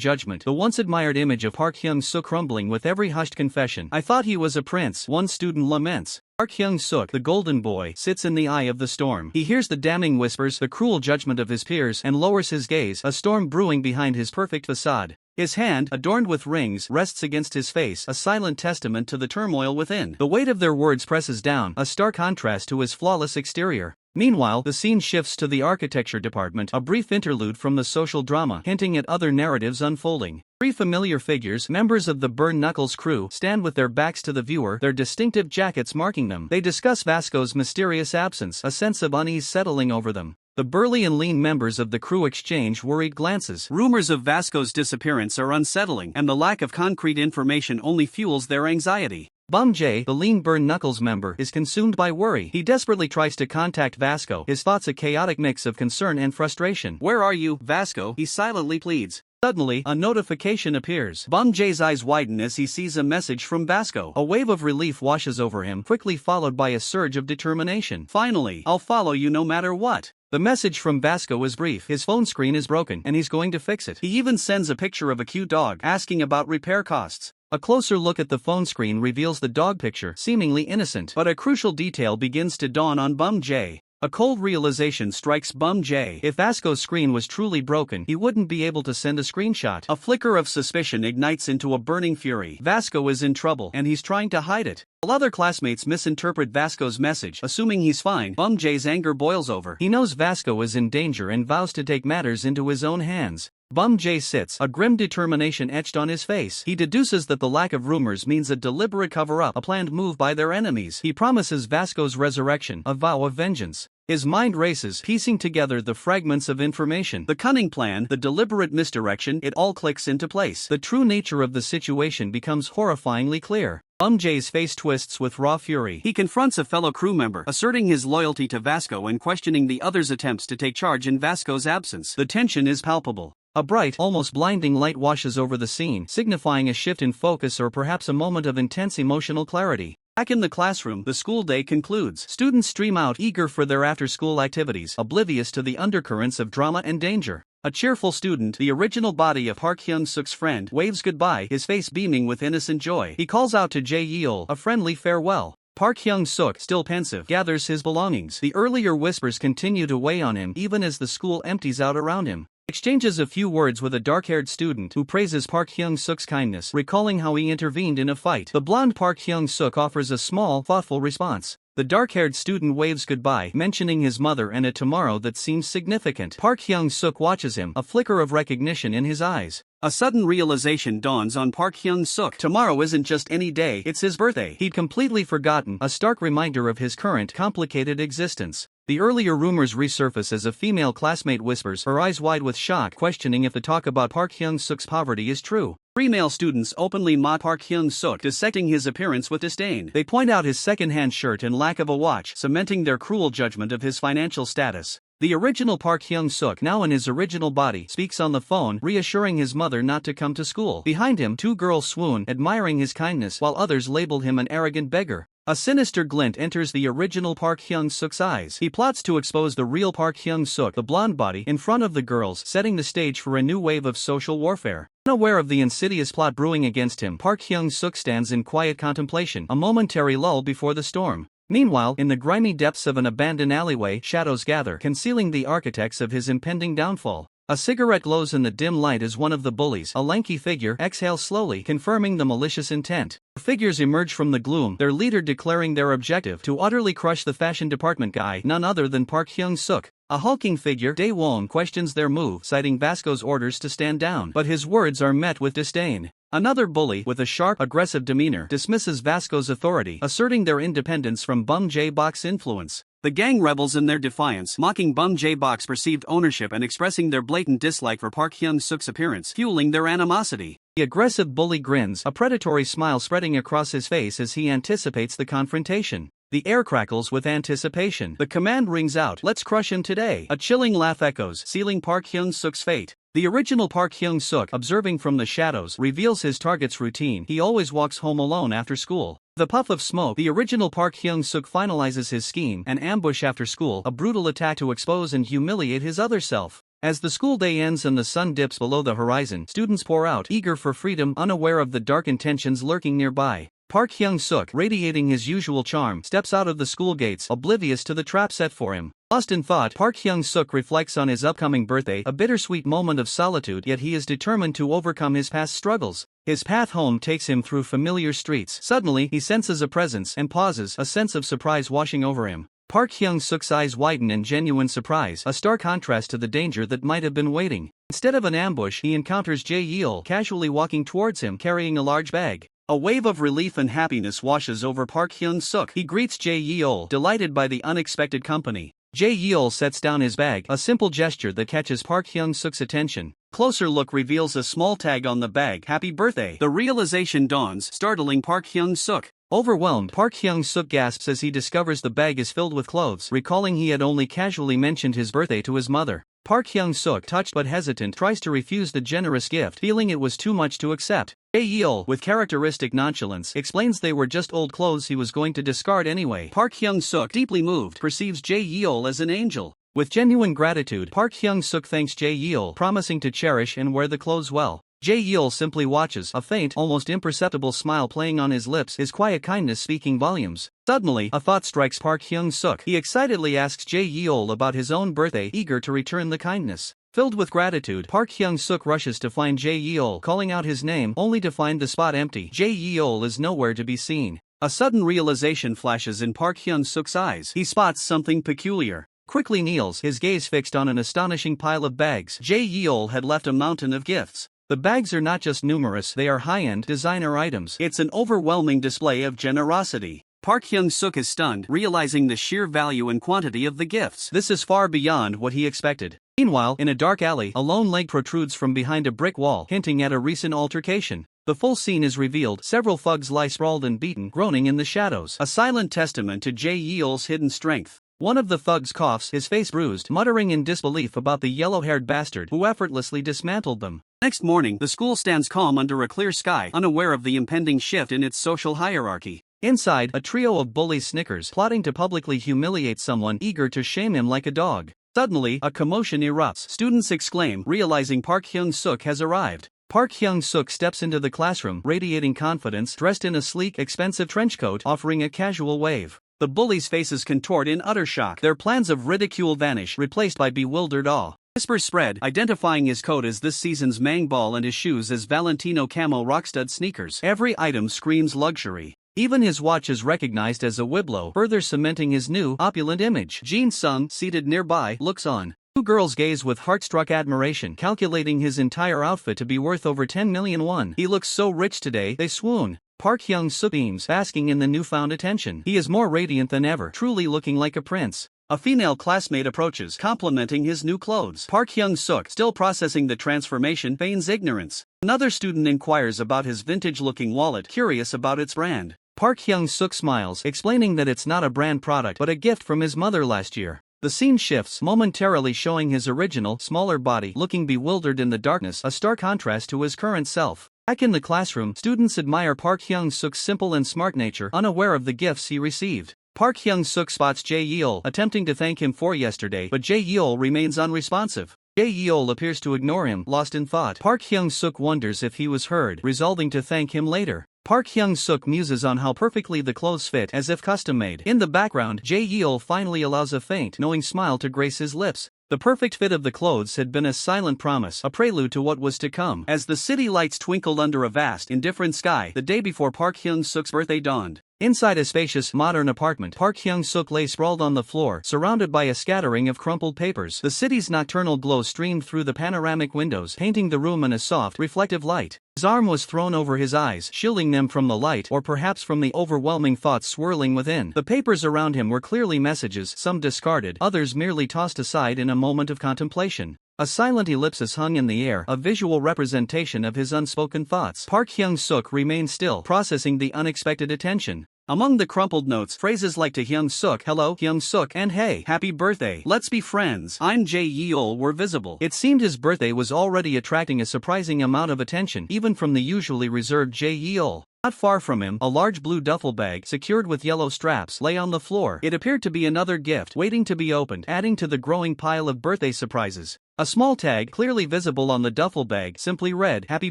judgment, the once admired image of Park Hyung-suk crumbling with every hushed confession. "I thought he was a prince," one student laments. Park Hyung-suk, the golden boy, sits in the eye of the storm. He hears the damning whispers, the cruel judgment of his peers, and lowers his gaze, a storm brewing behind his perfect facade. His hand, adorned with rings, rests against his face, a silent testament to the turmoil within. The weight of their words presses down, a stark contrast to his flawless exterior. Meanwhile, the scene shifts to the architecture department, a brief interlude from the social drama, hinting at other narratives unfolding. Three familiar figures, members of the Burn Knuckles crew, stand with their backs to the viewer, their distinctive jackets marking them. They discuss Vasco's mysterious absence, a sense of unease settling over them. The burly and lean members of the crew exchange worried glances. Rumors of Vasco's disappearance are unsettling, and the lack of concrete information only fuels their anxiety. Bum Jae, the lean Burn Knuckles member, is consumed by worry. He desperately tries to contact Vasco, his thoughts a chaotic mix of concern and frustration. "Where are you, Vasco?" he silently pleads. Suddenly, a notification appears. Bum Jae's eyes widen as he sees a message from Vasco. A wave of relief washes over him, quickly followed by a surge of determination. "Finally, I'll follow you no matter what." The message from Vasco is brief. His phone screen is broken, and he's going to fix it. He even sends a picture of a cute dog, asking about repair costs. A closer look at the phone screen reveals the dog picture, seemingly innocent. But a crucial detail begins to dawn on Bum Jae. A cold realization strikes Bum Jae. If Vasco's screen was truly broken, he wouldn't be able to send a screenshot. A flicker of suspicion ignites into a burning fury. Vasco is in trouble, and he's trying to hide it. While other classmates misinterpret Vasco's message, assuming he's fine, Bum Jae's anger boils over. He knows Vasco is in danger and vows to take matters into his own hands. Bum Jae sits, a grim determination etched on his face. He deduces that the lack of rumors means a deliberate cover-up, a planned move by their enemies. He promises Vasco's resurrection, a vow of vengeance. His mind races, piecing together the fragments of information. The cunning plan, the deliberate misdirection, it all clicks into place. The true nature of the situation becomes horrifyingly clear. Bum Jae's face twists with raw fury. He confronts a fellow crew member, asserting his loyalty to Vasco and questioning the other's attempts to take charge in Vasco's absence. The tension is palpable. A bright, almost blinding light washes over the scene, signifying a shift in focus or perhaps a moment of intense emotional clarity. Back in the classroom, the school day concludes. Students stream out, eager for their after-school activities, oblivious to the undercurrents of drama and danger. A cheerful student, the original body of Park Hyung-suk's friend, waves goodbye, his face beaming with innocent joy. He calls out to Jae Yeol, a friendly farewell. Park Hyung-suk, still pensive, gathers his belongings. The earlier whispers continue to weigh on him even as the school empties out around him. Exchanges a few words with a dark-haired student who praises Park Hyung-suk's kindness, recalling how he intervened in a fight. The blonde Park Hyung-suk offers a small, thoughtful response. The dark-haired student waves goodbye, mentioning his mother and a tomorrow that seems significant. Park Hyung-suk watches him, a flicker of recognition in his eyes. A sudden realization dawns on Park Hyung-suk. Tomorrow isn't just any day, it's his birthday. He'd completely forgotten, a stark reminder of his current, complicated existence. The earlier rumors resurface as a female classmate whispers, her eyes wide with shock, questioning if the talk about Park Hyung-suk's poverty is true. Three male students openly mock Park Hyung-suk, dissecting his appearance with disdain. They point out his second-hand shirt and lack of a watch, cementing their cruel judgment of his financial status. The original Park Hyung-suk, now in his original body, speaks on the phone, reassuring his mother not to come to school. Behind him, two girls swoon, admiring his kindness, while others label him an arrogant beggar. A sinister glint enters the original Park Hyung-suk's eyes. He plots to expose the real Park Hyung-suk, the blonde body, in front of the girls, setting the stage for a new wave of social warfare. Unaware of the insidious plot brewing against him, Park Hyung-suk stands in quiet contemplation, a momentary lull before the storm. Meanwhile, in the grimy depths of an abandoned alleyway, shadows gather, concealing the architects of his impending downfall. A cigarette glows in the dim light as one of the bullies, a lanky figure, exhales slowly, confirming the malicious intent. Figures emerge from the gloom, their leader declaring their objective to utterly crush the fashion department guy, none other than Park Hyung-suk. A hulking figure, Dae-won, questions their move, citing Vasco's orders to stand down, but his words are met with disdain. Another bully, with a sharp, aggressive demeanor, dismisses Vasco's authority, asserting their independence from Bum Jae-bok's influence. The gang rebels in their defiance, mocking Bum Jae-bok's perceived ownership and expressing their blatant dislike for Park Hyung-suk's appearance, fueling their animosity. The aggressive bully grins, a predatory smile spreading across his face as he anticipates the confrontation. The air crackles with anticipation. The command rings out, "Let's crush him today." A chilling laugh echoes, sealing Park Hyung-suk's fate. The original Park Hyung-suk, observing from the shadows, reveals his target's routine. He always walks home alone after school. The puff of smoke, the original Park Hyung-suk finalizes his scheme, an ambush after school, a brutal attack to expose and humiliate his other self. As the school day ends and the sun dips below the horizon, students pour out, eager for freedom, unaware of the dark intentions lurking nearby. Park Hyung-suk, radiating his usual charm, steps out of the school gates, oblivious to the trap set for him. Lost in thought, Park Hyung-suk reflects on his upcoming birthday, a bittersweet moment of solitude, yet he is determined to overcome his past struggles. His path home takes him through familiar streets. Suddenly, he senses a presence and pauses, a sense of surprise washing over him. Park Hyung-suk's eyes widen in genuine surprise, a stark contrast to the danger that might have been waiting. Instead of an ambush, he encounters Jae Yeol, casually walking towards him, carrying a large bag. A wave of relief and happiness washes over Park Hyung-suk. He greets Jae Yeol, delighted by the unexpected company. Jae Yeol sets down his bag, a simple gesture that catches Park Hyung-suk's attention. Closer look reveals a small tag on the bag, "Happy Birthday." The realization dawns, startling Park Hyung-suk. Overwhelmed, Park Hyung-suk gasps as he discovers the bag is filled with clothes, recalling he had only casually mentioned his birthday to his mother. Park Hyung-suk, touched but hesitant, tries to refuse the generous gift, feeling it was too much to accept. Jae Yeol, with characteristic nonchalance, explains they were just old clothes he was going to discard anyway. Park Hyung-suk, deeply moved, perceives Jae Yeol as an angel. With genuine gratitude, Park Hyung-suk thanks Jae Yeol, promising to cherish and wear the clothes well. Jae Yeol simply watches, a faint, almost imperceptible smile playing on his lips, his quiet kindness speaking volumes. Suddenly, a thought strikes Park Hyung-suk. He excitedly asks Jae Yeol about his own birthday, eager to return the kindness. Filled with gratitude, Park Hyung-suk rushes to find Jae Yeol, calling out his name, only to find the spot empty. Jae Yeol is nowhere to be seen. A sudden realization flashes in Park Hyung-suk's eyes. He spots something peculiar. quickly kneels, his gaze fixed on an astonishing pile of bags. Jae Yeol had left a mountain of gifts. The bags are not just numerous, they are high-end designer items. It's an overwhelming display of generosity. Park Hyung-suk is stunned, realizing the sheer value and quantity of the gifts. This is far beyond what he expected. Meanwhile, in a dark alley, a lone leg protrudes from behind a brick wall, hinting at a recent altercation. The full scene is revealed. Several thugs lie sprawled and beaten, groaning in the shadows. A silent testament to Jae Yeol's hidden strength. One of the thugs coughs, his face bruised, muttering in disbelief about the yellow-haired bastard who effortlessly dismantled them. Next morning, the school stands calm under a clear sky, unaware of the impending shift in its social hierarchy. Inside, a trio of bullies snickers, plotting to publicly humiliate someone, eager to shame him like a dog. Suddenly, a commotion erupts. Students exclaim, realizing Park Hyung-suk has arrived. Park Hyung-suk steps into the classroom, radiating confidence, dressed in a sleek, expensive trench coat, offering a casual wave. The bullies' faces contort in utter shock. Their plans of ridicule vanish, replaced by bewildered awe. Whispers spread, identifying his coat as this season's Mang Ball and his shoes as Valentino Camo Rockstud sneakers. Every item screams luxury. Even his watch is recognized as a Wiblo, further cementing his new, opulent image. Jin Sung, seated nearby, looks on. Two girls gaze with heart-struck admiration, calculating his entire outfit to be worth over 10 million won. He looks so rich today, they swoon. Park Hyung-suk beams, basking in the newfound attention. He is more radiant than ever, truly looking like a prince. A female classmate approaches, complimenting his new clothes. Park Hyung-suk, still processing the transformation, feigns ignorance. Another student inquires about his vintage-looking wallet, curious about its brand. Park Hyung-suk smiles, explaining that it's not a brand product but a gift from his mother last year. The scene shifts, momentarily showing his original, smaller body looking bewildered in the darkness, a stark contrast to his current self. Back in the classroom, students admire Park Hyung-suk's simple and smart nature, unaware of the gifts he received. Park Hyung-suk spots Jae Yeol, attempting to thank him for yesterday, but Jae Yeol remains unresponsive. Jae Yeol appears to ignore him, lost in thought. Park Hyung-suk wonders if he was heard, resolving to thank him later. Park Hyung-suk muses on how perfectly the clothes fit, as if custom-made. In the background, Jae Yeol finally allows a faint, knowing smile to grace his lips. The perfect fit of the clothes had been a silent promise, a prelude to what was to come. As the city lights twinkled under a vast, indifferent sky, the day before Park Hyung-suk's birthday dawned. Inside a spacious, modern apartment, Park Hyung-suk lay sprawled on the floor, surrounded by a scattering of crumpled papers. The city's nocturnal glow streamed through the panoramic windows, painting the room in a soft, reflective light. His arm was thrown over his eyes, shielding them from the light, or perhaps from the overwhelming thoughts swirling within. The papers around him were clearly messages, some discarded, others merely tossed aside in a moment of contemplation. A silent ellipsis hung in the air, a visual representation of his unspoken thoughts. Park Hyung-suk remained still, processing the unexpected attention. Among the crumpled notes, phrases like to Hyung-suk, hello, Hyung-suk, and hey, happy birthday, let's be friends, I'm Jae Yeol were visible. It seemed his birthday was already attracting a surprising amount of attention, even from the usually reserved Jae Yeol. Not far from him, a large blue duffel bag, secured with yellow straps, lay on the floor. It appeared to be another gift, waiting to be opened, adding to the growing pile of birthday surprises. A small tag, clearly visible on the duffel bag, simply read, Happy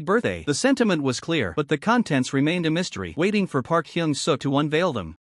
Birthday. The sentiment was clear, but the contents remained a mystery, waiting for Park Hyung-suk to unveil them.